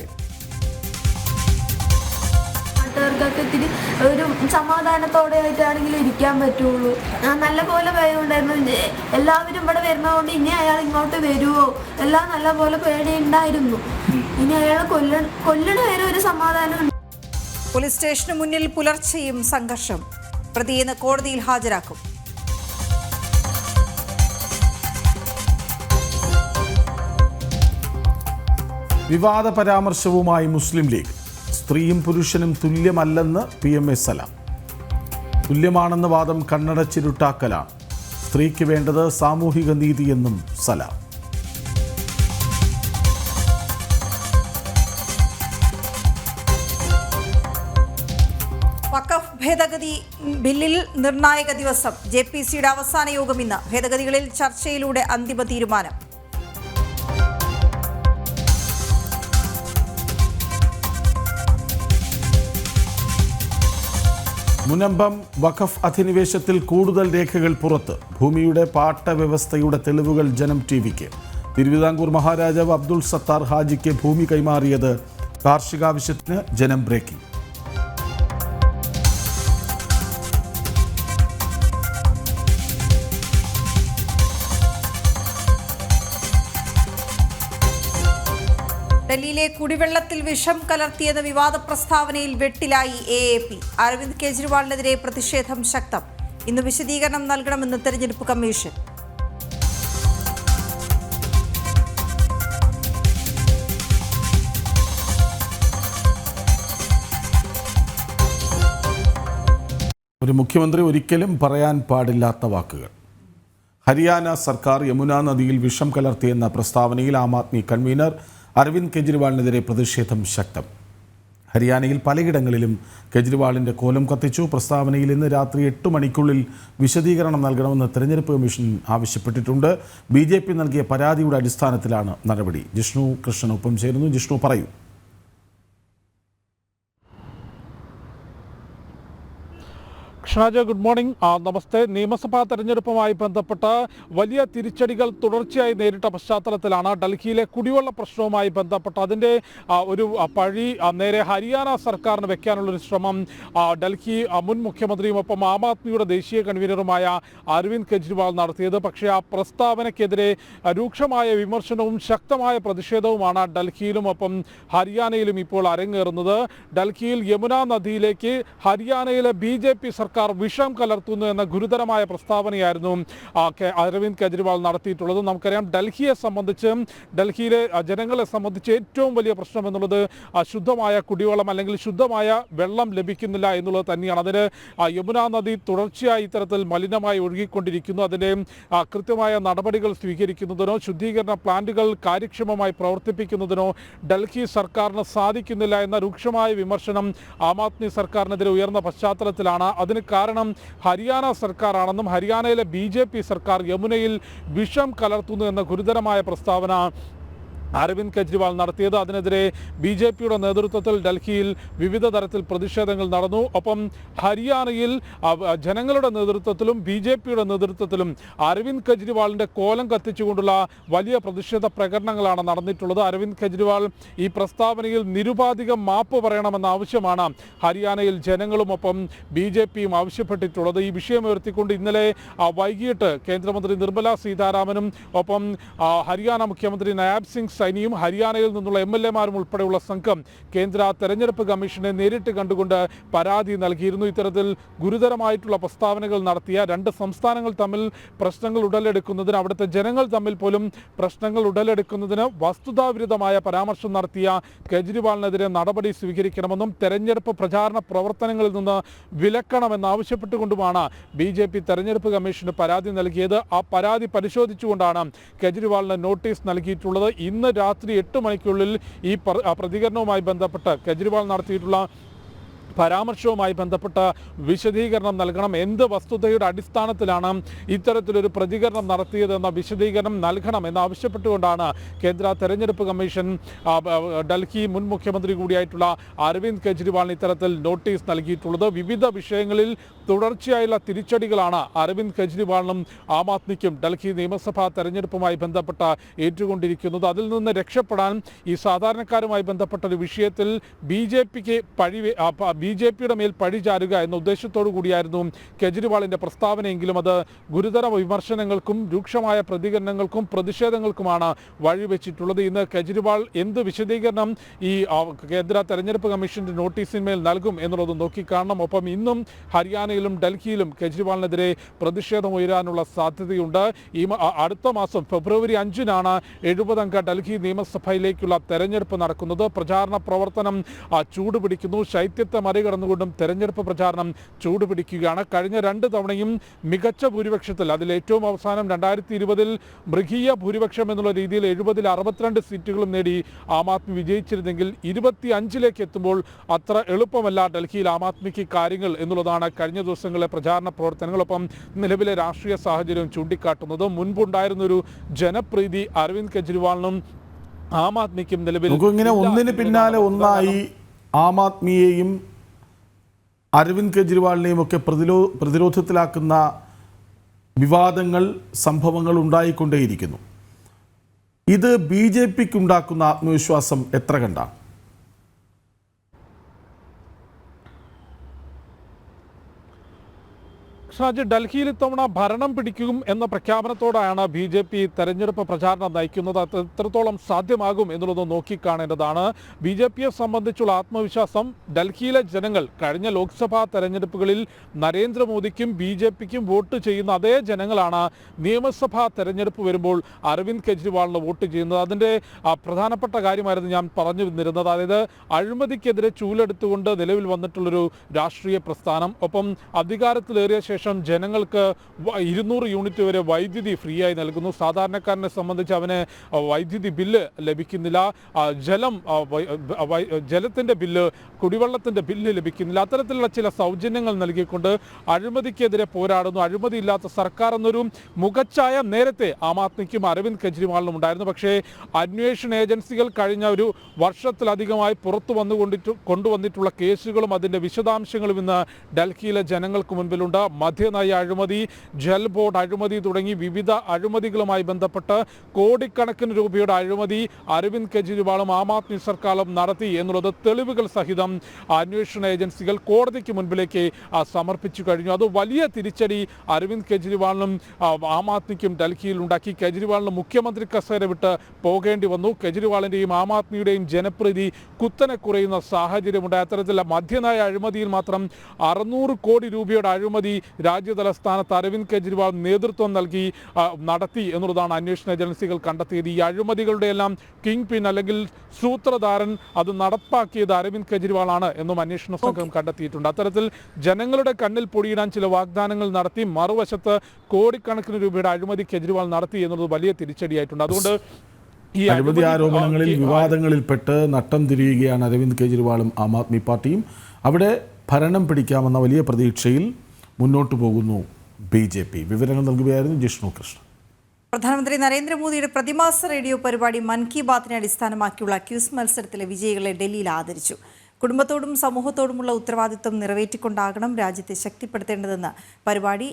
നാട്ടുകാർക്കൊക്കെ ഇത്തിരി ഒരു സമാധാനത്തോടെ ആയിട്ടാണെങ്കിലും ഇരിക്കാൻ പറ്റുള്ളൂ. നല്ല പോലെ പേടിയുണ്ടായിരുന്നു. എല്ലാവരും ഇവിടെ വരുന്നതുകൊണ്ട് ഇനി അയാൾ ഇങ്ങോട്ട് വരുമോ എല്ലാം നല്ല പോലെ പേടിയുണ്ടായിരുന്നു. ഇനി അയാൾ കൊല്ലണ വരെ ഒരു സമാധാനം. പോലീസ് സ്റ്റേഷന് മുന്നിൽ പുലർച്ചെയും സംഘർഷം. പ്രതിയെ കോടതിയിൽ ഹാജരാക്കും. വിവാദ പരാമർശവുമായി മുസ്ലിം ലീഗ്. സ്ത്രീയും പുരുഷനും തുല്യമല്ലെന്ന് PMA സലാം. തുല്യമാണെന്ന വാദം കണ്ണടച്ചിരുട്ടാക്കലാണ്. സ്ത്രീക്ക് വേണ്ടത് സാമൂഹിക നീതിയെന്നും സലാം. വഖഫ് ഭേദഗതി ബില്ലിൽ നിർണായക ദിവസം. JPCയുടെ അവസാന യോഗം ഇന്ന്. ഭേദഗതികളിൽ ചർച്ചയിലൂടെ അന്തിമ തീരുമാനം. മുനമ്പം വഖഫ് അധിനിവേശത്തിൽ കൂടുതൽ രേഖകൾ പുറത്ത്. ഭൂമിയുടെ പാട്ട വ്യവസ്ഥയുടെ തെളിവുകൾ ജനം TVക്ക്. തിരുവിതാംകൂർ മഹാരാജാവ് അബ്ദുൾ സത്താർ ഹാജിക്ക് ഭൂമി കൈമാറിയത് കാർഷികാവശ്യത്തിന്. ജനം ബ്രേക്കിംഗ്. ഡൽഹിയിലെ കുടിവെള്ളത്തിൽ വിഷം കലർത്തിയെന്ന വിവാദ പ്രസ്താവനയിൽ വെട്ടിലായി AAP. അരവിന്ദ് കെജ്രിവാളിനെതിരെ പ്രതിഷേധം ശക്തം. ഇന്ന് വിശദീകരണം നൽകണമെന്ന് തെരഞ്ഞെടുപ്പ് കമ്മീഷൻ. ഒരു മുഖ്യമന്ത്രി ഒരിക്കലും പറയാൻ പാടില്ലാത്ത വാക്കുകൾ. ഹരിയാന സർക്കാർ യമുന നദിയിൽ വിഷം കലർത്തിയെന്ന പ്രസ്താവനയിൽ ആം ആദ്മി കൺവീനർ അരവിന്ദ് കെജ്രിവാളിനെതിരെ പ്രതിഷേധം ശക്തം. ഹരിയാനയിൽ പലയിടങ്ങളിലും കെജ്രിവാളിൻ്റെ കോലം കത്തിച്ചു. പ്രസ്താവനയിൽ ഇന്ന് രാത്രി 8 മണിക്കുള്ളിൽ വിശദീകരണം നൽകണമെന്ന് തെരഞ്ഞെടുപ്പ് കമ്മീഷൻ ആവശ്യപ്പെട്ടിട്ടുണ്ട്. BJP നൽകിയ പരാതിയുടെ അടിസ്ഥാനത്തിലാണ് നടപടി. ജിഷ്ണു കൃഷ്ണൻ ഒപ്പം ചേരുന്നു. ജിഷ്ണു, പറയൂ. Shaja, good morning. നമസ്തേ. നിയമസഭാ തെരഞ്ഞെടുപ്പുമായി ബന്ധപ്പെട്ട വലിയ തിരിച്ചടികൾ തുടർച്ചയായി നേരിട്ട പശ്ചാത്തലത്തിലാണ് ഡൽഹിയിലെ കുടിവെള്ള പ്രശ്നവുമായി ബന്ധപ്പെട്ട അതിൻ്റെ ഒരു പഴി നേരെ ഹരിയാന സർക്കാരിന് വെക്കാനുള്ളൊരു ശ്രമം ഡൽഹി മുൻ മുഖ്യമന്ത്രിയും ഒപ്പം ആം ആദ്മിയുടെ ദേശീയ കൺവീനറുമായ അരവിന്ദ് കെജ്രിവാൾ നടത്തിയത്. പക്ഷേ ആ പ്രസ്താവനയ്ക്കെതിരെ രൂക്ഷമായ വിമർശനവും ശക്തമായ പ്രതിഷേധവുമാണ് ഡൽഹിയിലും ഒപ്പം ഹരിയാനയിലും ഇപ്പോൾ അരങ്ങേറുന്നത്. ഡൽഹിയിൽ യമുന നദിയിലേക്ക് ഹരിയാനയിലെ BJP സർക്കാർ വിഷം കലർത്തുന്നു എന്ന ഗുരുതരമായ പ്രസ്താവനയായിരുന്നു അരവിന്ദ് കെജ്രിവാൾ നടത്തിയിട്ടുള്ളത്. നമുക്കറിയാം, ഡൽഹിയെ സംബന്ധിച്ച്, ഡൽഹിയിലെ ജനങ്ങളെ സംബന്ധിച്ച് ഏറ്റവും വലിയ പ്രശ്നം എന്നുള്ളത് ശുദ്ധമായ കുടിവെള്ളം അല്ലെങ്കിൽ ശുദ്ധമായ വെള്ളം ലഭിക്കുന്നില്ല എന്നുള്ളത് തന്നെയാണ്. അതിന് യമുന നദി തുടർച്ചയായി ഇത്തരത്തിൽ മലിനമായി ഒഴുകിക്കൊണ്ടിരിക്കുന്നു. അതിൻ്റെ കൃത്യമായ നടപടികൾ സ്വീകരിക്കുന്നതിനോ ശുദ്ധീകരണ പ്ലാന്റുകൾ കാര്യക്ഷമമായി പ്രവർത്തിപ്പിക്കുന്നതിനോ ഡൽഹി സർക്കാരിന് സാധിക്കുന്നില്ല എന്ന രൂക്ഷമായ വിമർശനം ആം ആദ്മി സർക്കാരിനെതിരെ ഉയർന്ന പശ്ചാത്തലത്തിലാണ്. അതിന് കാരണം ഹരിയാന സർക്കാരാണെന്നും ഹരിയാനയിലെ BJP സർക്കാർ യമുനയിൽ വിഷം കലർത്തുന്നു എന്ന ഗുരുതരമായ പ്രസ്താവന അരവിന്ദ് കെജ്രിവാൾ നടത്തിയത്. അതിനെതിരെ BJPയുടെ നേതൃത്വത്തിൽ ഡൽഹിയിൽ വിവിധ തരത്തിൽ പ്രതിഷേധങ്ങൾ നടന്നു. ഒപ്പം ഹരിയാനയിൽ ജനങ്ങളുടെ നേതൃത്വത്തിലും BJPയുടെ നേതൃത്വത്തിലും അരവിന്ദ് കെജ്രിവാളിൻ്റെ കോലം കത്തിച്ചുകൊണ്ടുള്ള വലിയ പ്രതിഷേധ പ്രകടനങ്ങളാണ് നടന്നിട്ടുള്ളത്. അരവിന്ദ് കെജ്രിവാൾ ഈ പ്രസ്താവനയിൽ നിരുപാധികം മാപ്പ് പറയണമെന്ന ആവശ്യമാണ് ഹരിയാനയിൽ ജനങ്ങളും ഒപ്പം BJPയും ആവശ്യപ്പെട്ടിട്ടുള്ളത്. ഈ വിഷയം ഉയർത്തിക്കൊണ്ട് ഇന്നലെ വൈകിട്ട് കേന്ദ്രമന്ത്രി നിർമ്മല സീതാരാമനും ഒപ്പം ഹരിയാന മുഖ്യമന്ത്രി നയാബ് സിംഗ് സൈനിയും ഹരിയാനയിൽ നിന്നുള്ള MLA-മാരും ഉൾപ്പെടെയുള്ള സംഘം കേന്ദ്ര തെരഞ്ഞെടുപ്പ് കമ്മീഷനെ നേരിട്ട് കണ്ടുകൊണ്ട് പരാതി നൽകിയിരുന്നു. ഇത്തരത്തിൽ ഗുരുതരമായിട്ടുള്ള പ്രസ്താവനകൾ നടത്തിയ രണ്ട് സംസ്ഥാനങ്ങൾ തമ്മിൽ പ്രശ്നങ്ങൾ ഉടലെടുക്കുന്നതിന്, അവിടുത്തെ ജനങ്ങൾ തമ്മിൽ പോലും പ്രശ്നങ്ങൾ ഉടലെടുക്കുന്നതിന് വസ്തുതാവിരുദ്ധമായ പരാമർശം നടത്തിയ കെജ്രിവാളിനെതിരെ നടപടി സ്വീകരിക്കണമെന്നും തെരഞ്ഞെടുപ്പ് പ്രചാരണ പ്രവർത്തനങ്ങളിൽ നിന്ന് വിലക്കണമെന്നാവശ്യപ്പെട്ടുകൊണ്ടുമാണ് BJP തെരഞ്ഞെടുപ്പ് കമ്മീഷന് പരാതി നൽകിയത്. ആ പരാതി പരിശോധിച്ചുകൊണ്ടാണ് കെജ്രിവാളിന് നോട്ടീസ് നൽകിയിട്ടുള്ളത്. ഇന്ന് രാത്രി 8 മണിക്കുള്ളിൽ ഈ പ്രതികരണവുമായി ബന്ധപ്പെട്ട് കെജ്രിവാൾ നടത്തിയിട്ടുള്ള പരാമർശവുമായി ബന്ധപ്പെട്ട വിശദീകരണം നൽകണം. എന്ത് വസ്തുതയുടെ അടിസ്ഥാനത്തിലാണ് ഇത്തരത്തിലൊരു പ്രതികരണം നടത്തിയതെന്ന വിശദീകരണം നൽകണം എന്നാവശ്യപ്പെട്ടുകൊണ്ടാണ് കേന്ദ്ര തെരഞ്ഞെടുപ്പ് കമ്മീഷൻ ഡൽഹി മുൻ മുഖ്യമന്ത്രി കൂടിയായിട്ടുള്ള അരവിന്ദ് കെജ്രിവാളിന് ഇത്തരത്തിൽ നോട്ടീസ് നൽകിയിട്ടുള്ളത്. വിവിധ വിഷയങ്ങളിൽ തുടർച്ചയായുള്ള തിരിച്ചടികളാണ് അരവിന്ദ് കെജ്രിവാളിനും ആം ആദ്മിക്കും ഡൽഹി നിയമസഭാ തെരഞ്ഞെടുപ്പുമായി ബന്ധപ്പെട്ട ഏറ്റുകൊണ്ടിരിക്കുന്നത്. അതിൽ നിന്ന് രക്ഷപ്പെടാൻ ഈ സാധാരണക്കാരുമായി ബന്ധപ്പെട്ട ഒരു വിഷയത്തിൽ BJPയുടെ മേൽ പഴി ചാരുക എന്ന ഉദ്ദേശത്തോടു കൂടിയായിരുന്നു കെജ്രിവാളിൻ്റെ പ്രസ്താവനയെങ്കിലും അത് ഗുരുതര വിമർശനങ്ങൾക്കും രൂക്ഷമായ പ്രതികരണങ്ങൾക്കും പ്രതിഷേധങ്ങൾക്കുമാണ് വഴിവെച്ചിട്ടുള്ളത്. ഇന്ന് കെജ്രിവാൾ എന്ത് വിശദീകരണം ഈ കേന്ദ്ര തെരഞ്ഞെടുപ്പ് കമ്മീഷന്റെ നോട്ടീസിന്മേൽ നൽകും എന്നുള്ളത് നോക്കിക്കാണണം. ഒപ്പം ഇന്നും ഹരിയാനയിലും ഡൽഹിയിലും കെജ്രിവാളിനെതിരെ പ്രതിഷേധം ഉയരാനുള്ള സാധ്യതയുണ്ട്. അടുത്ത മാസം ഫെബ്രുവരി 5-നാണ് 70-അംഗ ഡൽഹി നിയമസഭയിലേക്കുള്ള തെരഞ്ഞെടുപ്പ് നടക്കുന്നത്. പ്രചാരണ പ്രവർത്തനം ചൂടുപിടിക്കുന്നു. ശൈത്യത്തെ മറികടന്നുകൊണ്ടും തെരഞ്ഞെടുപ്പ് പ്രചാരണം ചൂടുപിടിക്കുകയാണ്. കഴിഞ്ഞ 2 തവണയും മികച്ച ഭൂരിപക്ഷത്തിൽ, അതിൽ ഏറ്റവും അവസാനം 2020-ൽ മൃഗീയ ഭൂരിപക്ഷം എന്നുള്ള രീതിയിൽ 70-ൽ 62 സീറ്റുകളും നേടി ആം ആദ്മി വിജയിച്ചിരുന്നെങ്കിൽ 25-ലേക്ക് എത്തുമ്പോൾ അത്ര എളുപ്പമല്ല ഡൽഹിയിൽ ആം ആദ്മിക്ക് കാര്യങ്ങൾ എന്നുള്ളതാണ് കഴിഞ്ഞ ദിവസങ്ങളിലെ പ്രചാരണ പ്രവർത്തനങ്ങളൊപ്പം നിലവിലെ രാഷ്ട്രീയ സാഹചര്യം ചൂണ്ടിക്കാട്ടുന്നത്. മുൻപുണ്ടായിരുന്നൊരു ജനപ്രീതി അരവിന്ദ് കെജ്രിവാളിനും ആം ആദ്മിക്കും നിലവിൽ ഇങ്ങനെ ഒന്നിന് പിന്നാലെ ഒന്നായി ആം ആദ്മിയെയും അരവിന്ദ് കെജ്രിവാളിനെയും ഒക്കെ പ്രതിരോധത്തിലാക്കുന്ന വിവാദങ്ങൾ, സംഭവങ്ങൾ ഉണ്ടായിക്കൊണ്ടേയിരിക്കുന്നു. ഇത് BJPക്ക് ഉണ്ടാക്കുന്ന ആത്മവിശ്വാസം എത്ര കണ്ടാണ്? ഷാജി, ഡൽഹിയിൽ ഇത്തവണ ഭരണം പിടിക്കും എന്ന പ്രഖ്യാപനത്തോടെയാണ് BJP തെരഞ്ഞെടുപ്പ് പ്രചാരണം നയിക്കുന്നത്. അത് എത്രത്തോളം സാധ്യമാകും എന്നുള്ളത് നോക്കിക്കാണേണ്ടതാണ്. BJPയെ സംബന്ധിച്ചുള്ള ആത്മവിശ്വാസം ഡൽഹിയിലെ ജനങ്ങൾ കഴിഞ്ഞ ലോക്സഭാ തെരഞ്ഞെടുപ്പുകളിൽ നരേന്ദ്രമോദിക്കും BJPക്കും വോട്ട് ചെയ്യുന്ന അതേ ജനങ്ങളാണ് നിയമസഭാ തെരഞ്ഞെടുപ്പ് വരുമ്പോൾ അരവിന്ദ് കെജ്രിവാളിന് വോട്ട് ചെയ്യുന്നത്. അതിൻ്റെ പ്രധാനപ്പെട്ട കാര്യമായിരുന്നു ഞാൻ പറഞ്ഞു വന്നിരുന്നത്. അതായത് അഴിമതിക്കെതിരെ ചൂലെടുത്തുകൊണ്ട് നിലവിൽ വന്നിട്ടുള്ളൊരു രാഷ്ട്രീയ പ്രസ്ഥാനം, ഒപ്പം അധികാരത്തിലേറിയ ശേഷം ശേഷം ജനങ്ങൾക്ക് 200 യൂണിറ്റ് വരെ വൈദ്യുതി ഫ്രീ ആയി നൽകുന്നു. സാധാരണക്കാരനെ സംബന്ധിച്ച് അവന് വൈദ്യുതി ബില്ല് ലഭിക്കുന്നില്ല, ജലത്തിൻ്റെ ബില്ല്, കുടിവെള്ളത്തിൻ്റെ ബില്ല് ലഭിക്കുന്നില്ല. അത്തരത്തിലുള്ള ചില സൗജന്യങ്ങൾ നൽകിക്കൊണ്ട് അഴിമതിക്കെതിരെ പോരാടുന്നു. അഴിമതിയില്ലാത്ത സർക്കാർ എന്നൊരു മുഖച്ഛായ നേരത്തെ ആം ആദ്മിക്കും അരവിന്ദ് കെജ്രിവാളിനും ഉണ്ടായിരുന്നു. പക്ഷേ അന്വേഷണ ഏജൻസികൾ കഴിഞ്ഞ ഒരു വർഷത്തിലധികമായി പുറത്തു കൊണ്ടുവന്നിട്ടുള്ള കേസുകളും അതിൻ്റെ വിശദാംശങ്ങളും ഇന്ന് ഡൽഹിയിലെ ജനങ്ങൾക്ക് മുൻപിലുണ്ട്. മദ്യനയ അഴിമതി, ജൽ ബോർഡ് അഴിമതി തുടങ്ങി വിവിധ അഴിമതികളുമായി ബന്ധപ്പെട്ട് കോടിക്കണക്കിന് രൂപയുടെ അഴിമതി അരവിന്ദ് കെജ്രിവാളും ആം ആദ്മി സർക്കാരും നടത്തി എന്നുള്ളത് തെളിവുകൾ സഹിതം അന്വേഷണ ഏജൻസികൾ കോടതിക്ക് മുൻപിലേക്ക് സമർപ്പിച്ചു കഴിഞ്ഞു. അത് വലിയ തിരിച്ചടി അരവിന്ദ് കെജ്രിവാളിനും ആം ആദ്മിക്കും ഡൽഹിയിൽ ഉണ്ടാക്കി. കെജ്രിവാളിന് മുഖ്യമന്ത്രി കസേര വിട്ട് പോകേണ്ടി വന്നു. കെജ്രിവാളിൻ്റെയും ആം ആദ്മിയുടെയും ജനപ്രീതി കുത്തനെ കുറയുന്ന സാഹചര്യമുണ്ട്. അത്തരത്തിലുള്ള മദ്യനയ അഴിമതിയിൽ മാത്രം 600 കോടി രൂപയുടെ അഴിമതി രാജ്യതലസ്ഥാനത്ത് അരവിന്ദ് കെജ്രിവാൾ നേതൃത്വം നൽകി നടത്തി എന്നുള്ളതാണ് അന്വേഷണ ഏജൻസികൾ കണ്ടെത്തിയത്. ഈ അഴിമതികളുടെ എല്ലാം കിങ് പിൻ അല്ലെങ്കിൽ സൂത്രധാരൻ അത് നടപ്പാക്കിയത് അരവിന്ദ് കെജ്രിവാളാണ് എന്നും അന്വേഷണ സംഘം കണ്ടെത്തിയിട്ടുണ്ട്. അത്തരത്തിൽ ജനങ്ങളുടെ കണ്ണിൽ പൊടിയിടാൻ ചില വാഗ്ദാനങ്ങൾ നടത്തി മറുവശത്ത് കോടിക്കണക്കിന് രൂപയുടെ അഴിമതി കെജ്രിവാൾ നടത്തി എന്നുള്ളത് വലിയ തിരിച്ചടിയായിട്ടുണ്ട്. അതുകൊണ്ട് ഈ അഴിമതി ആരോപണങ്ങളിൽ വിവാദങ്ങളിൽപ്പെട്ട് നട്ടം തിരിയുകയാണ് അരവിന്ദ് കെജ്രിവാളും ആം ആദ്മി പാർട്ടിയും. അവിടെ ഭരണം പിടിക്കാമെന്ന വലിയ പ്രതീക്ഷയിൽ മുന്നോട്ട് പോകുന്നു BJP. വിവരങ്ങൾ നൽകുകയായിരുന്നു ജിഷ്ണു കൃഷ്ണ. പ്രധാനമന്ത്രി നരേന്ദ്രമോദിയുടെ പ്രതിമാസ റേഡിയോ പരിപാടി മൻ കി ബാത്തിനെ അടിസ്ഥാനമാക്കിയുള്ള ക്യൂസ് മത്സരത്തിലെ വിജയികളെ ഡൽഹിയിൽ ആദരിച്ചു. കുടുംബത്തോടും സമൂഹത്തോടുമുള്ള ഉത്തരവാദിത്വം നിറവേറ്റിക്കൊണ്ടാകണം രാജ്യത്തെ ശക്തിപ്പെടുത്തേണ്ടതെന്ന് പരിപാടി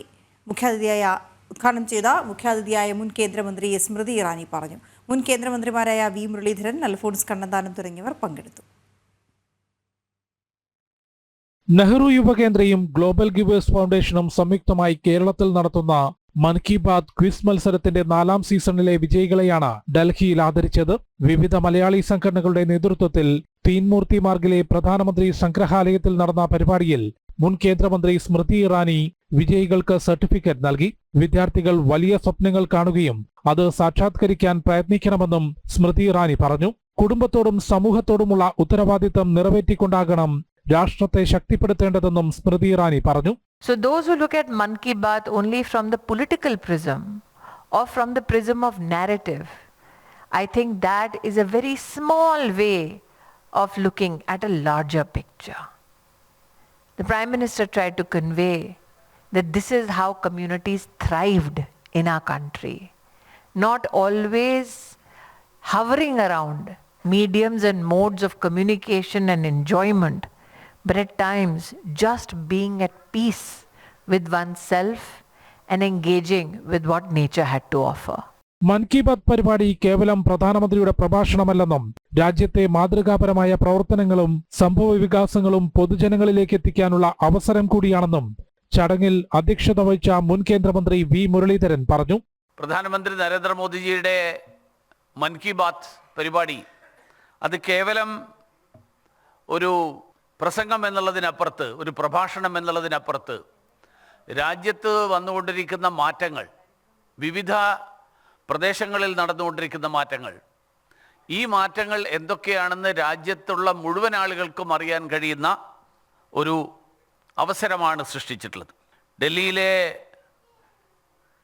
ഉദ്ഘാടനം ചെയ്ത മുഖ്യാതിഥിയായ മുൻ കേന്ദ്രമന്ത്രി സ്മൃതി ഇറാനി പറഞ്ഞു. മുൻ കേന്ദ്രമന്ത്രിമാരായ വി മുരളീധരൻ, അൽഫോൺസ് കണ്ണന്താനം തുടങ്ങിയവർ പങ്കെടുത്തു. നെഹ്റു യുവകേന്ദ്രയും ഗ്ലോബൽ ഗിവേഴ്സ് ഫൗണ്ടേഷനും സംയുക്തമായി കേരളത്തിൽ നടത്തുന്ന മൻ കി ബാത്ത് ക്വിസ് മത്സരത്തിന്റെ 4ാം സീസണിലെ വിജയികളെയാണ് ഡൽഹിയിൽ ആദരിച്ചത്. വിവിധ മലയാളി സംഘടനകളുടെ നേതൃത്വത്തിൽ തീൻമൂർത്തി മാർഗിലെ പ്രധാനമന്ത്രി സംഗ്രഹാലയത്തിൽ നടന്ന പരിപാടിയിൽ മുൻ കേന്ദ്രമന്ത്രി സ്മൃതി ഇറാനി വിജയികൾക്ക് സർട്ടിഫിക്കറ്റ് നൽകി. വിദ്യാർത്ഥികൾ വലിയ സ്വപ്നങ്ങൾ കാണുകയും അത് സാക്ഷാത്കരിക്കാൻ പ്രയത്നിക്കണമെന്നും സ്മൃതി ഇറാനി പറഞ്ഞു. കുടുംബത്തോടും സമൂഹത്തോടുമുള്ള ഉത്തരവാദിത്തം നിറവേറ്റിക്കൊണ്ടാകണം രാഷ്ട്രത്തെ ശക്തിപ്പെടുത്തേണ്ടതെന്നും സ്മൃതി ഇറാനി പറഞ്ഞു. So those who look at Mann Ki Baat only from the political prism or from the prism of narrative, I think that is a very small way of looking at a larger picture. The Prime Minister tried to convey that this is how communities thrived in our country, not always hovering around mediums and modes of communication and enjoyment, but at times just being at peace with oneself and engaging with what nature had to offer. മൻ കി ബാത്ത് പരിപാടി കേവലം പ്രധാനമന്ത്രിയുടെ പ്രഭാഷണമല്ലെന്നും രാജ്യത്തെ മാതൃകാപരമായ പ്രവർത്തനങ്ങളും സംഭവ വികാസങ്ങളും പൊതുജനങ്ങളിലേക്ക് എത്തിക്കാനുള്ള അവസരം കൂടിയാണെന്നും ചടങ്ങിൽ അധ്യക്ഷത വഹിച്ച മുൻ കേന്ദ്രമന്ത്രി വി മുരളീധരൻ പറഞ്ഞു. പ്രധാനമന്ത്രി നരേന്ദ്രമോദിജിയുടെ മൻ കി ബാത്ത് പരിപാടി അത് കേവലം ഒരു പ്രസംഗം എന്നുള്ളതിനപ്പുറത്ത്, ഒരു പ്രഭാഷണം എന്നുള്ളതിനപ്പുറത്ത് രാജ്യത്ത് വന്നുകൊണ്ടിരിക്കുന്ന മാറ്റങ്ങൾ, വിവിധ പ്രദേശങ്ങളിൽ നടന്നുകൊണ്ടിരിക്കുന്ന മാറ്റങ്ങൾ, ഈ മാറ്റങ്ങൾ എന്തൊക്കെയാണെന്ന് രാജ്യത്തുള്ള മുഴുവൻ ആളുകൾക്കും അറിയാൻ കഴിയുന്ന ഒരു അവസരമാണ് സൃഷ്ടിച്ചിട്ടുള്ളത്. ഡൽഹിയിലെ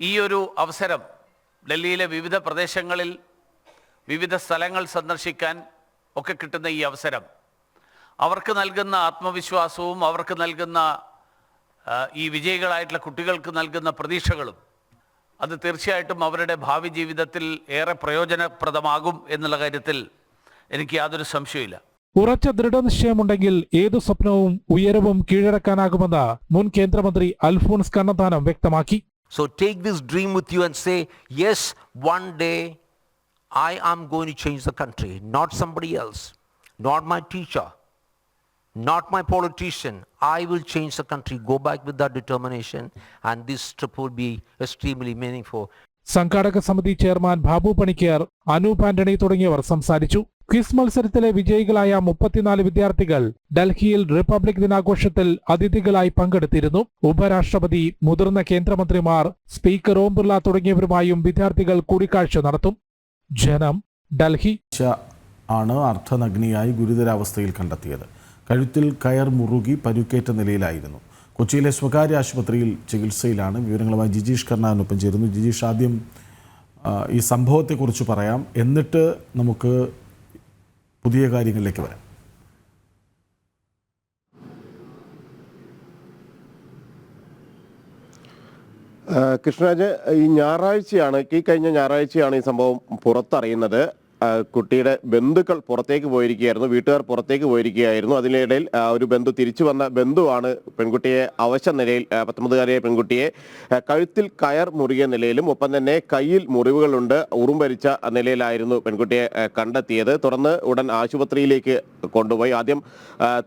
ഈ ഒരു അവസരം, ഡൽഹിയിലെ വിവിധ പ്രദേശങ്ങളിൽ വിവിധ സ്ഥലങ്ങൾ സന്ദർശിക്കാൻ ഒക്കെ കിട്ടുന്ന ഈ അവസരം അവർക്ക് നൽകുന്ന ആത്മവിശ്വാസവും അവർക്ക് നൽകുന്ന ഈ വിജയികളായിട്ടുള്ള കുട്ടികൾക്ക് നൽകുന്ന പ്രതീക്ഷകളും അത് തീർച്ചയായിട്ടും അവരുടെ ഭാവി ജീവിതത്തിൽ ഏറെ പ്രയോജനപ്രദമാകും എന്നുള്ള കാര്യത്തിൽ എനിക്ക് യാതൊരു സംശയമില്ല. ഉറച്ച ദൃഢനിശ്ചയമുണ്ടെങ്കിൽ ഏതു സ്വപ്നവും ഉയരവും കീഴടക്കാനാകുമെന്ന് മുൻ കേന്ദ്രമന്ത്രി അൽഫോൺസ് കണ്ണന്താനം വ്യക്തമാക്കി. So take this dream with you and say, yes, one day I am going to change the country, not somebody else, not my teacher, not my politician. I will change the country. Go back with that determination and this trip will be extremely meaningful. സംഘാടക സമിതി chairman Babu Panicker, Anoop Antony തുടങ്ങിയവർ സംസാരിച്ചു. Quiz മത്സരത്തിലെ വിജയികളായ 34 വിദ്യാർത്ഥികൾ ഡൽഹിയിൽ republic ദിനാഘോഷത്തിൽ അതിഥികളായി പങ്കെടുത്തിരുന്നു. ഉപരാഷ്ട്രപതി, മുതിർന്ന കേന്ദ്രമന്ത്രിമാർ, സ്പീക്കർ ഓം ബിർള തുടങ്ങിയവരുമായും വിദ്യാർത്ഥികൾ കൂടിക്കാഴ്ച നടത്തും. ജനം, ഡൽഹി. ആണ് അർദ്ധനഗ്നിയായി ഗുരുതരാവസ്ഥയിൽ കണ്ടെത്തിയത്. കഴുത്തിൽ കയർ മുറുകി പരുക്കേറ്റ നിലയിലായിരുന്നു. കൊച്ചിയിലെ സ്വകാര്യ ആശുപത്രിയിൽ ചികിത്സയിലാണ്. വിവരങ്ങളുമായി ജിജീഷ് കർണാകരനൊപ്പം ചേരുന്നു. ജിജീഷ്, ആദ്യം ഈ സംഭവത്തെക്കുറിച്ച് പറയാം, എന്നിട്ട് നമുക്ക് പുതിയ കാര്യങ്ങളിലേക്ക് വരാം. കൃഷ്ണരാജ്, ഈ കഴിഞ്ഞ ഞായറാഴ്ചയാണ് ഈ സംഭവം പുറത്തറിയുന്നത്. കുട്ടിയുടെ ബന്ധുക്കൾ പുറത്തേക്ക് പോയിരിക്കുകയായിരുന്നു, വീട്ടുകാർ പുറത്തേക്ക് പോയിരിക്കുകയായിരുന്നു. അതിനിടയിൽ ഒരു ബന്ധു തിരിച്ചു വന്ന ബന്ധുവാണ് പെൺകുട്ടിയെ അവശ നിലയിൽ, 19കാരിയായ പെൺകുട്ടിയെ കഴുത്തിൽ കയർ മുറുകിയ നിലയിലും ഒപ്പം തന്നെ കയ്യിൽ മുറിവുകളുണ്ട്, ഉറുമ്പരിച്ച നിലയിലായിരുന്നു പെൺകുട്ടിയെ കണ്ടെത്തിയത്. തുടർന്ന് ഉടൻ ആശുപത്രിയിലേക്ക് കൊണ്ടുപോയി. ആദ്യം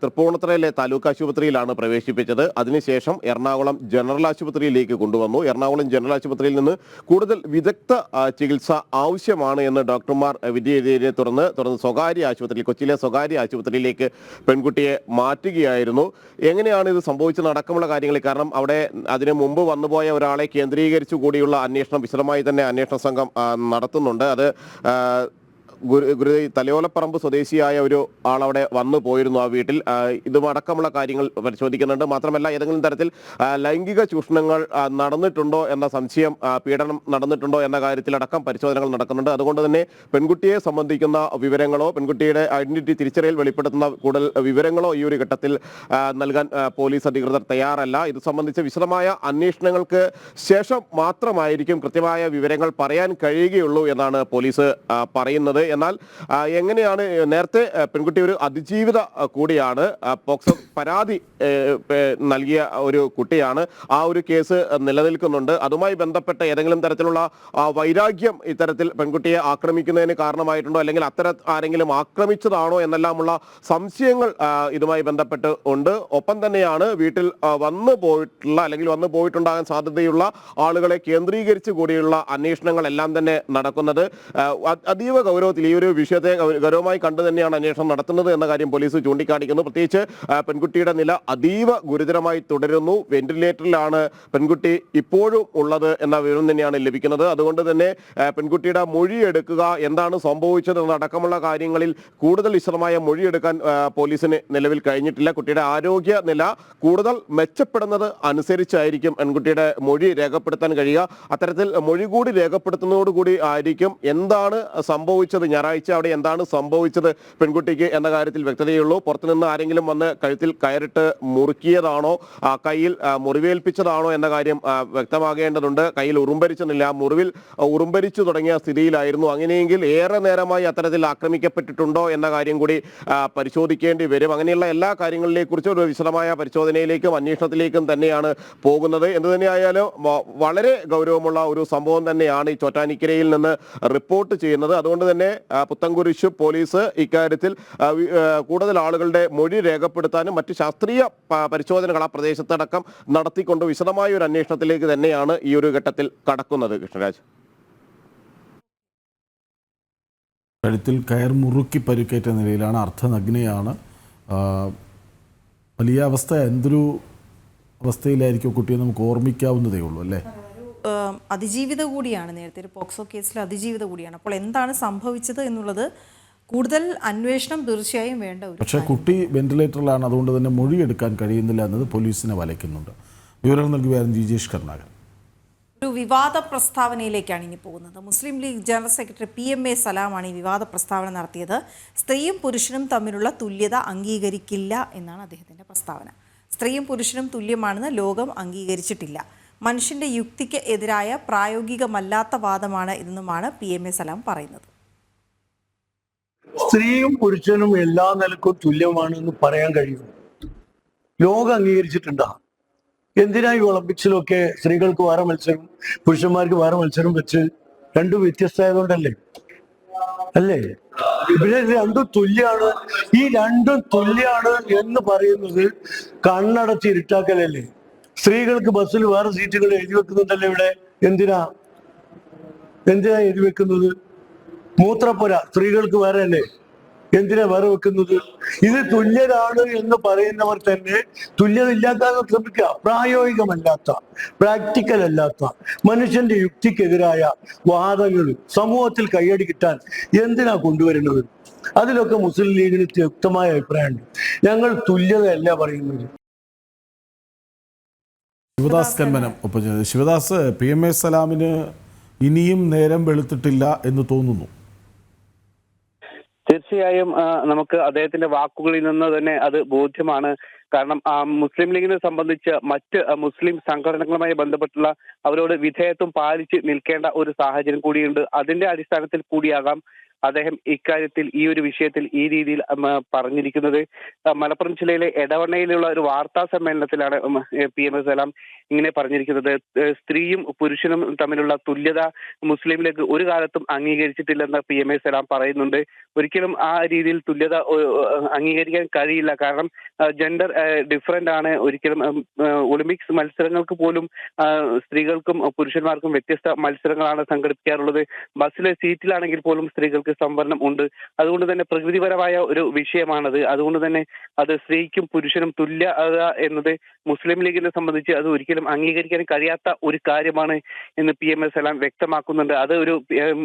തൃപ്പൂണിത്തുറയിലെ താലൂക്ക് ആശുപത്രിയിലാണ് പ്രവേശിപ്പിച്ചത്. അതിനുശേഷം എറണാകുളം ജനറൽ ആശുപത്രിയിലേക്ക് കൊണ്ടുവന്നു. എറണാകുളം ജനറൽ ആശുപത്രിയിൽ നിന്ന് കൂടുതൽ വിദഗ്ധ ചികിത്സ ആവശ്യമാണ് എന്ന് ഡോക്ടർമാർ വിധിയെഴുതിയതിനെ തുടർന്ന് സ്വകാര്യ ആശുപത്രി, കൊച്ചിയിലെ സ്വകാര്യ ആശുപത്രിയിലേക്ക് പെൺകുട്ടിയെ മാറ്റുകയായിരുന്നു. എങ്ങനെയാണ് ഇത് സംഭവിച്ചത് അടക്കമുള്ള കാര്യങ്ങൾ, കാരണം അവിടെ അതിനു മുമ്പ് വന്നുപോയ ഒരാളെ കേന്ദ്രീകരിച്ചു കൂടിയുള്ള അന്വേഷണം വിശദമായി തന്നെ അന്വേഷണ സംഘം നടത്തുന്നുണ്ട്. അത് തലയോലപ്പറമ്പ് സ്വദേശിയായ ഒരു ആളവിടെ വന്നു പോയിരുന്നു ആ വീട്ടിൽ. ഇതുമടക്കമുള്ള കാര്യങ്ങൾ പരിശോധിക്കുന്നുണ്ട്. മാത്രമല്ല ഏതെങ്കിലും തരത്തിൽ ലൈംഗിക ചൂഷണങ്ങൾ നടന്നിട്ടുണ്ടോ എന്ന സംശയം, പീഡനം നടന്നിട്ടുണ്ടോ എന്ന കാര്യത്തിലടക്കം പരിശോധനകൾ നടക്കുന്നുണ്ട്. അതുകൊണ്ട് തന്നെ പെൺകുട്ടിയെ സംബന്ധിക്കുന്ന വിവരങ്ങളോ പെൺകുട്ടിയുടെ ഐഡന്റിറ്റി തിരിച്ചറിയൽ വെളിപ്പെടുത്തുന്ന കൂടുതൽ വിവരങ്ങളോ ഈ ഒരു ഘട്ടത്തിൽ നൽകാൻ പോലീസ് അധികൃതർ തയ്യാറല്ല. ഇത് സംബന്ധിച്ച് വിശദമായ അന്വേഷണങ്ങൾക്ക് ശേഷം മാത്രമായിരിക്കും കൃത്യമായ വിവരങ്ങൾ പറയാൻ കഴിയുകയുള്ളൂ എന്നാണ് പോലീസ് പറയുന്നത്. എന്നാൽ എങ്ങനെയാണ്, നേരത്തെ പെൺകുട്ടി ഒരു അതിജീവിത കൂടിയാണ്, പോക്സോ പരാതി നൽകിയ ഒരു കുട്ടിയാണ്. ആ ഒരു കേസ് നിലനിൽക്കുന്നുണ്ട്. അതുമായി ബന്ധപ്പെട്ട ഏതെങ്കിലും തരത്തിലുള്ള വൈരാഗ്യം ഇത്തരത്തിൽ പെൺകുട്ടിയെ ആക്രമിക്കുന്നതിന് കാരണമായിട്ടുണ്ടോ, അല്ലെങ്കിൽ ആരെങ്കിലും ആക്രമിച്ചതാണോ എന്നെല്ലാമുള്ള സംശയങ്ങൾ ഇതുമായി ബന്ധപ്പെട്ട് ഉണ്ട്. ഒപ്പം തന്നെയാണ് വീട്ടിൽ വന്നു പോയിട്ടുണ്ടാകാൻ സാധ്യതയുള്ള ആളുകളെ കേന്ദ്രീകരിച്ച് കൂടിയുള്ള അന്വേഷണങ്ങളെല്ലാം തന്നെ നടക്കുന്നത്. അതീവ ഗൗരവത്തിൽ ഈ ഒരു വിഷയത്തെ ഗൗരവമായി കണ്ടു തന്നെയാണ് അന്വേഷണം നടത്തുന്നത് എന്ന കാര്യം പോലീസ് ചൂണ്ടിക്കാണിക്കുന്നു. പ്രത്യേകിച്ച് പെൺകുട്ടിയുടെ നില അതീവ ഗുരുതരമായി തുടരുന്നു. വെന്റിലേറ്ററിലാണ് പെൺകുട്ടി ഇപ്പോഴും ഉള്ളത് എന്ന വിവരം തന്നെയാണ് ലഭിക്കുന്നത്. അതുകൊണ്ട് തന്നെ പെൺകുട്ടിയുടെ മൊഴിയെടുക്കുക, എന്താണ് സംഭവിച്ചത് എന്നടക്കമുള്ള കാര്യങ്ങളിൽ കൂടുതൽ വിശദമായ മൊഴിയെടുക്കാൻ പോലീസിന് നിലവിൽ കഴിഞ്ഞിട്ടില്ല. കുട്ടിയുടെ ആരോഗ്യ നില കൂടുതൽ മെച്ചപ്പെടുന്നത് അനുസരിച്ചായിരിക്കും പെൺകുട്ടിയുടെ മൊഴി രേഖപ്പെടുത്താൻ കഴിയുക. അത്തരത്തിൽ മൊഴി കൂടി രേഖപ്പെടുത്തുന്നതോടുകൂടി ആയിരിക്കും എന്താണ് സംഭവിച്ചത്, ഞായറാഴ്ച അവിടെ എന്താണ് സംഭവിച്ചത് പെൺകുട്ടിക്ക് എന്ന കാര്യത്തിൽ വ്യക്തതയുള്ളൂ. പുറത്തുനിന്ന് ആരെങ്കിലും വന്ന് കഴുത്തിൽ കയറിട്ട് മുറുക്കിയതാണോ, കയ്യിൽ മുറിവേൽപ്പിച്ചതാണോ എന്ന കാര്യം വ്യക്തമാകേണ്ടതുണ്ട്. കയ്യിൽ ഉറുമ്പരിച്ചെന്നില്ല, മുറിവിൽ ഉറുമ്പരിച്ചു തുടങ്ങിയ സ്ഥിതിയിലായിരുന്നു. അങ്ങനെയെങ്കിൽ ഏറെ നേരമായി അത്തരത്തിൽ ആക്രമിക്കപ്പെട്ടിട്ടുണ്ടോ എന്ന കാര്യം കൂടി പരിശോധിക്കേണ്ടി വരും. അങ്ങനെയുള്ള എല്ലാ കാര്യങ്ങളിലെക്കുറിച്ചും ഒരു വിശദമായ പരിശോധനയിലേക്കും അന്വേഷണത്തിലേക്കും തന്നെയാണ് പോകുന്നത്. എന്തു തന്നെയായാലും വളരെ ഗൗരവമുള്ള ഒരു സംഭവം തന്നെയാണ് ഈ ചോറ്റാനിക്കരയിൽ നിന്ന് റിപ്പോർട്ട് ചെയ്യുന്നത്. അതുകൊണ്ട് തന്നെ പുത്തൻകുരിശ് പോലീസ് ഇക്കാര്യത്തിൽ കൂടുതൽ ആളുകളുടെ മൊഴി രേഖപ്പെടുത്താനും മറ്റ് ശാസ്ത്രീയ പരിശോധനകൾ ആ പ്രദേശത്തടക്കം നടത്തിക്കൊണ്ട് വിശദമായ ഒരു അന്വേഷണത്തിലേക്ക് തന്നെയാണ് ഈ ഒരു ഘട്ടത്തിൽ കടക്കുന്നത്. കൃഷ്ണരാജ്, കഴുത്തിൽ കയർ മുറുക്കി പരിക്കേറ്റ നിലയിലാണ്, അർദ്ധനഗ്നയാണ്. വലിയ അവസ്ഥ, എന്തൊരു അവസ്ഥയിലായിരിക്കും കുട്ടിയെ നമുക്ക് ഓർമ്മിക്കാവുന്നതേ ഉള്ളൂ അല്ലേ? അതിജീവിത കൂടിയാണ്, നേരത്തെ ഒരു പോക്സോ കേസിൽ അതിജീവിത കൂടിയാണ്. അപ്പോൾ എന്താണ് സംഭവിച്ചത് എന്നുള്ളത് കൂടുതൽ അന്വേഷണം തീർച്ചയായും വേണ്ട ഒരു. പക്ഷേ കുട്ടി വെന്റിലേറ്ററിലാണ്, അതുകൊണ്ട് തന്നെ മൊഴിയെടുക്കാൻ കഴിയുന്നില്ല എന്നത് പോലീസിനെ വലയ്ക്കുന്നുണ്ട്. വിവരങ്ങൾ നൽകുകയായിരുന്നു ജിജീഷ് കർണാകരൻ. ഒരു വിവാദ പ്രസ്താവനയിലേക്കാണ് ഇനി പോകുന്നത്. മുസ്ലിം ലീഗ് ജനറൽ സെക്രട്ടറി PMA സലാമാണ് ഈ വിവാദ പ്രസ്താവന നടത്തിയത്. സ്ത്രീയും പുരുഷനും തമ്മിലുള്ള തുല്യത അംഗീകരിക്കില്ല എന്നാണ് അദ്ദേഹത്തിൻ്റെ പ്രസ്താവന. സ്ത്രീയും പുരുഷനും തുല്യമാണെന്ന് ലോകം അംഗീകരിച്ചിട്ടില്ല. മനുഷ്യന്റെ യുക്തിക്ക് എതിരായ പ്രായോഗികമല്ലാത്ത വാദമാണ് ഇതെന്നുമാണ് PMA സലാം പറയുന്നത്. സ്ത്രീയും പുരുഷനും എല്ലാ നിലക്കും തുല്യമാണെന്ന് പറയാൻ കഴിയും. ലോകം അംഗീകരിച്ചിട്ടുണ്ടാ? എന്തിനാ ഈ ഒളിമ്പിക്സിലൊക്കെ സ്ത്രീകൾക്ക് വേറെ മത്സരം പുരുഷന്മാർക്ക് വേറെ മത്സരം വെച്ച് രണ്ടും വ്യത്യസ്തമായതുകൊണ്ടല്ലേ? അല്ലേ? ഇവിടെ രണ്ടും തുല്യാണ്. ഈ രണ്ടും തുല്യാണ് എന്ന് പറയുന്നത് കണ്ണടച്ച് ഇരുട്ടാക്കലല്ലേ? സ്ത്രീകൾക്ക് ബസ്സിൽ വേറെ സീറ്റുകൾ എഴുതി വെക്കുന്നുണ്ടല്ലോ ഇവിടെ. എന്തിനാ എഴുതി വെക്കുന്നത്? മൂത്രപ്പുര സ്ത്രീകൾക്ക് വേറെ അല്ലേ? എന്തിനാ വേറെ വെക്കുന്നത്? ഇത് തുല്യരാണ് എന്ന് പറയുന്നവർ തന്നെ തുല്യത ഇല്ലാത്ത ശ്രമിക്കുക. പ്രായോഗികമല്ലാത്ത, പ്രാക്ടിക്കൽ അല്ലാത്ത, മനുഷ്യന്റെ യുക്തിക്കെതിരായ വാദങ്ങൾ സമൂഹത്തിൽ കയ്യടി കിട്ടാൻ എന്തിനാ കൊണ്ടുവരുന്നത്? അതിലൊക്കെ മുസ്ലിം ലീഗിന് വ്യക്തമായ അഭിപ്രായമുണ്ട്. ഞങ്ങൾ തുല്യതയല്ല പറയുന്നത്. ശിവദാസ് കന്മനം ഒപ്പം ചെയ്തത്. ശിവദാസ്, PMA സലാമിന് ഇനിയും നേരം വെളുത്തിട്ടില്ല എന്ന് തോന്നുന്നു. തീർച്ചയായും നമുക്ക് അദ്ദേഹത്തിന്റെ വാക്കുകളിൽ നിന്ന് തന്നെ അത് ബോധ്യമാണ്. കാരണം മുസ്ലിം ലീഗിനെ സംബന്ധിച്ച് മറ്റ് മുസ്ലിം സംഘടനകളുമായി ബന്ധപ്പെട്ടുള്ള അവരോട് വിധേയത്വം പാലിച്ച് നിൽക്കേണ്ട ഒരു സാഹചര്യം കൂടിയുണ്ട്. അതിന്റെ അടിസ്ഥാനത്തിൽ കൂടിയാകാം അദ്ദേഹം ഇക്കാര്യത്തിൽ ഈ ഒരു വിഷയത്തിൽ ഈ രീതിയിൽ പറഞ്ഞിരിക്കുന്നത്. മലപ്പുറം ജില്ലയിലെ എടവണ്ണയിലുള്ള ഒരു വാർത്താ സമ്മേളനത്തിലാണ് PMA സലാം ഇങ്ങനെ പറഞ്ഞിരിക്കുന്നത്. സ്ത്രീയും പുരുഷനും തമ്മിലുള്ള തുല്യത മുസ്ലിം ലീഗ് ഒരു കാലത്തും അംഗീകരിച്ചിട്ടില്ലെന്ന് PMA സലാം പറയുന്നുണ്ട്. ഒരിക്കലും ആ രീതിയിൽ തുല്യത അംഗീകരിക്കാൻ കഴിയില്ല. കാരണം ജെൻഡർ ഡിഫറൻ്റ് ആണ്. ഒരിക്കലും ഒളിമ്പിക്സ് മത്സരങ്ങൾക്ക് പോലും സ്ത്രീകൾക്കും പുരുഷന്മാർക്കും വ്യത്യസ്ത മത്സരങ്ങളാണ് സംഘടിപ്പിക്കാറുള്ളത്. ബസ്സിലെ സീറ്റിലാണെങ്കിൽ പോലും സ്ത്രീകൾക്ക് സംവരണം ഉണ്ട്. അതുകൊണ്ട് തന്നെ പ്രകൃതിപരമായ ഒരു വിഷയമാണത്. അതുകൊണ്ട് തന്നെ അത് സ്ത്രീക്കും പുരുഷനും തുല്യത എന്നത് മുസ്ലിം ലീഗിനെ സംബന്ധിച്ച് അത് ഒരിക്കലും അംഗീകരിക്കാൻ കഴിയാത്ത ഒരു കാര്യമാണ് എന്ന് PMA സലാം വ്യക്തമാക്കുന്നുണ്ട്. അത് ഒരു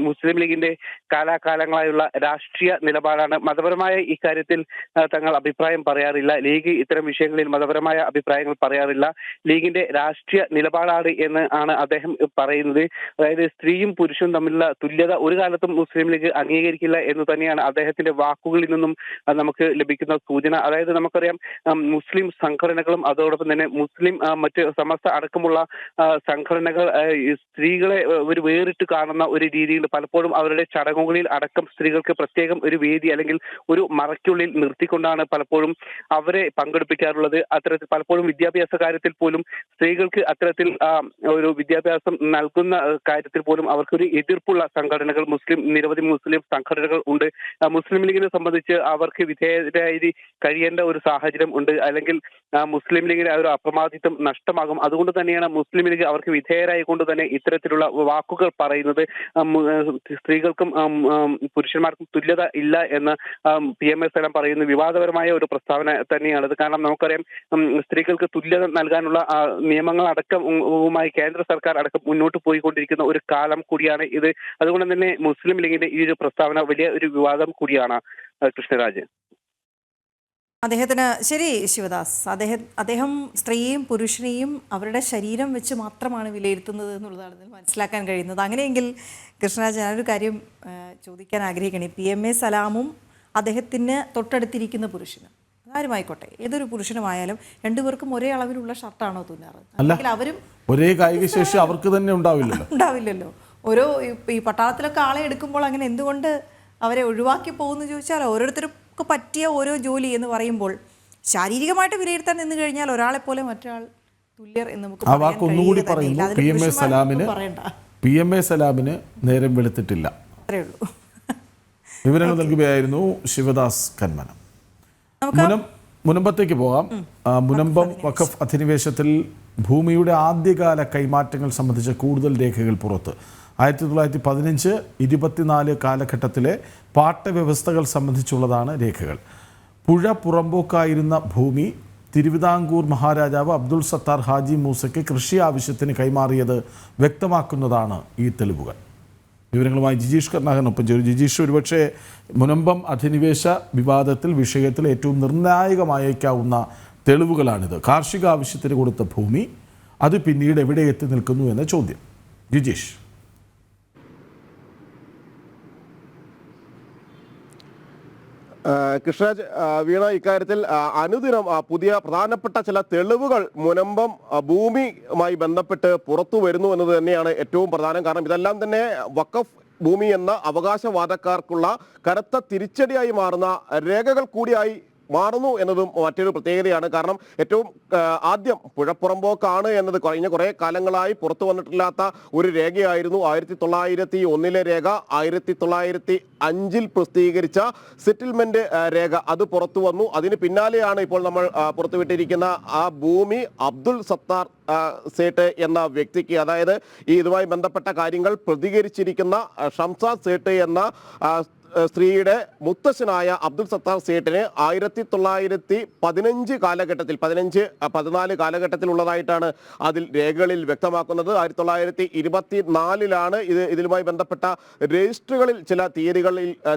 മുസ്ലിം ലീഗിന്റെ കാലാകാലങ്ങളായുള്ള രാഷ്ട്രീയ നിലപാടാണ്. മതപരമായ ഇക്കാര്യത്തിൽ തങ്ങൾ അഭിപ്രായം പറയാറില്ല. ലീഗ് ഇത്തരം വിഷയങ്ങളിൽ മതപരമായ അഭിപ്രായങ്ങൾ പറയാറില്ല. ലീഗിന്റെ രാഷ്ട്രീയ നിലപാടാണ് എന്ന് ആണ് അദ്ദേഹം പറയുന്നത്. അതായത് സ്ത്രീയും പുരുഷനും തമ്മിലുള്ള തുല്യത ഒരു കാലത്തും മുസ്ലിം ലീഗ് അംഗീകരിക്കില്ല എന്ന് തന്നെയാണ് അദ്ദേഹത്തിന്റെ വാക്കുകളിൽ നിന്നും നമുക്ക് ലഭിക്കുന്ന സൂചന. അതായത് നമുക്കറിയാം മുസ്ലിം സംഘടനകളും അതോടൊപ്പം തന്നെ മുസ്ലിം മറ്റ് സമസ്ത അടക്കമുള്ള സംഘടനകൾ സ്ത്രീകളെ ഒരു വേറിട്ട് കാണുന്ന ഒരു രീതിയിൽ പലപ്പോഴും അവരുടെ ചടങ്ങുകളിൽ അടക്കം സ്ത്രീകൾക്ക് പ്രത്യേകം ഒരു വേദി അല്ലെങ്കിൽ ഒരു മറയ്ക്കുള്ളിൽ നിർത്തിക്കൊണ്ടാണ് പലപ്പോഴും അവരെ പങ്കെടുപ്പിക്കാറുള്ളത്. അത്തരത്തിൽ പലപ്പോഴും വിദ്യാഭ്യാസ കാര്യത്തിൽ പോലും സ്ത്രീകൾക്ക് അത്തരത്തിൽ ഒരു വിദ്യാഭ്യാസം നൽകുന്ന കാര്യത്തിൽ പോലും അവർക്കൊരു എതിർപ്പുള്ള സംഘടനകൾ നിരവധി മുസ്ലിം സംഘടനകൾ ഉണ്ട്. മുസ്ലിം ലീഗിനെ സംബന്ധിച്ച് അവർക്ക് വിധേയരായി കഴിയേണ്ട ഒരു സാഹചര്യം ഉണ്ട്. അല്ലെങ്കിൽ മുസ്ലിം ലീഗിന് ഒരു അപ്രമാദിത്വം നഷ്ടമാകും. അതുകൊണ്ട് തന്നെയാണ് മുസ്ലിം ലീഗ് അവർക്ക് വിധേയരായി കൊണ്ട് തന്നെ ഇത്തരത്തിലുള്ള വാക്കുകൾ പറയുന്നത്. സ്ത്രീകൾക്കും പുരുഷന്മാർക്കും തുല്യത ഇല്ല എന്ന് PMA സലാം പറയുന്ന വിവാദപരമായ ഒരു പ്രസ്താവന തന്നെയാണത്. കാരണം നമുക്കറിയാം സ്ത്രീകൾക്ക് തുല്യത നൽകാനുള്ള നിയമങ്ങൾ അടക്കവുമായി കേന്ദ്ര സർക്കാർ അടക്കം മുന്നോട്ട് പോയിക്കൊണ്ടിരിക്കുന്ന ഒരു കാലം കൂടിയാണ് ഇത്. അതുകൊണ്ട് തന്നെ മുസ്ലിം ലീഗിന്റെ ഈ ഒരു പ്രസ്താവന വലിയ ഒരു വിവാദം കൂടിയാണ്. കൃഷ്ണരാജ്, അദ്ദേഹത്തിന് ശരി ശിവദാസ്, അദ്ദേഹം സ്ത്രീയെയും പുരുഷനെയും അവരുടെ ശരീരം വെച്ച് മാത്രമാണ് വിലയിരുത്തുന്നത് എന്നുള്ളതാണ് ഇതിൽ മനസ്സിലാക്കാൻ കഴിയുന്നത്. അങ്ങനെയെങ്കിൽ കൃഷ്ണരാജ്, ഞാനൊരു കാര്യം ചോദിക്കാൻ ആഗ്രഹിക്കണേ. PMA സലാമും അദ്ദേഹത്തിന് തൊട്ടടുത്തിരിക്കുന്ന പുരുഷനും, ആരുമായിക്കോട്ടെ, ഏതൊരു പുരുഷനുമായാലും രണ്ടുപേർക്കും ഒരേ അളവിലുള്ള ഷർട്ടാണോ തുന്നാറ്? അല്ലെങ്കിൽ അവരും ഒരേ കായിക ശേഷി അവർക്ക് തന്നെ ഉണ്ടാവില്ലല്ലോ. ഓരോ ഈ പട്ടാളത്തിലൊക്കെ ആളെ എടുക്കുമ്പോൾ അങ്ങനെ എന്തുകൊണ്ട് അവരെ ഒഴിവാക്കി പോകുന്നു ചോദിച്ചാൽ, ഓരോരുത്തർക്ക് പറ്റിയ ഓരോ ജോലി എന്ന് പറയുമ്പോൾ ശാരീരികമായിട്ട് വിലയിരുത്താൻ നിന്ന് കഴിഞ്ഞാൽ ഒരാളെ പോലെ മറ്റൊരാൾ തുല്യർ എന്ന് നമുക്ക് ഒന്നുകൂടി പറയുന്നു. PMA സലാമിന് നേരം വെളുത്തിട്ടില്ല. അത്രേ ഉള്ളൂ. വിവരങ്ങൾ നൽകുകയായിരുന്നു ശിവദാസ് കന്മനം. മുനമ്പത്തേക്ക് പോകാം. മുനമ്പം വഖഫ് അധിനിവേശത്തിൽ ഭൂമിയുടെ ആദ്യകാല കൈമാറ്റങ്ങൾ സംബന്ധിച്ച കൂടുതൽ രേഖകൾ പുറത്ത്. 1915, 24 കാലഘട്ടത്തിലെ പാട്ടവ്യവസ്ഥകൾ സംബന്ധിച്ചുള്ളതാണ് രേഖകൾ. പുഴ പുറമ്പോക്കായിരുന്ന ഭൂമി തിരുവിതാംകൂർ മഹാരാജാവ് അബ്ദുൾ സത്താർ ഹാജി മൂസയ്ക്ക് കൃഷി ആവശ്യത്തിന് കൈമാറിയത് വ്യക്തമാക്കുന്നതാണ് ഈ തെളിവുകൾ. വിവരങ്ങളുമായി ജിജീഷ് കർണാകനൊപ്പം ചേരും. ജിജീഷ്, ഒരുപക്ഷെ മുനമ്പം അധിനിവേശ വിവാദത്തിൽ വിഷയത്തിൽ ഏറ്റവും നിർണായകമായേക്കാവുന്ന തെളിവുകളാണിത്. കാർഷിക ആവശ്യത്തിന് കൊടുത്ത ഭൂമി അത് പിന്നീട് എവിടെ എത്തി നിൽക്കുന്നു എന്ന ചോദ്യം. ജിജീഷ്. കൃഷ്ണരാജ്, വീണ, ഇക്കാര്യത്തിൽ അനുദിനം പുതിയ പ്രധാനപ്പെട്ട ചില തെളിവുകൾ മുനമ്പം ഭൂമിയുമായി ബന്ധപ്പെട്ട് പുറത്തു വരുന്നു എന്നത് തന്നെയാണ് ഏറ്റവും പ്രധാനം. കാരണം ഇതെല്ലാം തന്നെ വഖഫ് ഭൂമി എന്ന അവകാശവാദക്കാർക്കുള്ള കനത്ത തിരിച്ചടിയായി മാറുന്ന രേഖകൾ കൂടിയായി മാറുന്നു എന്നതും മറ്റൊരു പ്രത്യേകതയാണ്. കാരണം ഏറ്റവും ആദ്യം പുഴപ്പുറമ്പോക്കാണ് എന്നത് കഴിഞ്ഞ കുറേ കാലങ്ങളായി പുറത്തു വന്നിട്ടില്ലാത്ത ഒരു രേഖയായിരുന്നു 1901 രേഖ. 1905 പ്രസിദ്ധീകരിച്ച സെറ്റിൽമെന്റ് രേഖ അത് പുറത്തു വന്നു. അതിന് പിന്നാലെയാണ് ഇപ്പോൾ നമ്മൾ പുറത്തുവിട്ടിരിക്കുന്ന ആ ഭൂമി അബ്ദുൾ സത്താർ സേട്ട് എന്ന വ്യക്തിക്ക്, അതായത് ഈ ഇതുമായി ബന്ധപ്പെട്ട കാര്യങ്ങൾ പ്രതികരിച്ചിരിക്കുന്ന ഷംസാദ് സേട്ട് എന്ന സ്ത്രീയുടെ മുത്തശ്ശനായ അബ്ദുൽ സത്താർ സേഠിന് 1915 കാലഘട്ടത്തിൽ 14 കാലഘട്ടത്തിലുള്ളതായിട്ടാണ് അതിൽ രേഖകളിൽ വ്യക്തമാക്കുന്നത്. 1924 ഇതിലുമായി ബന്ധപ്പെട്ട രജിസ്റ്ററുകളിൽ ചില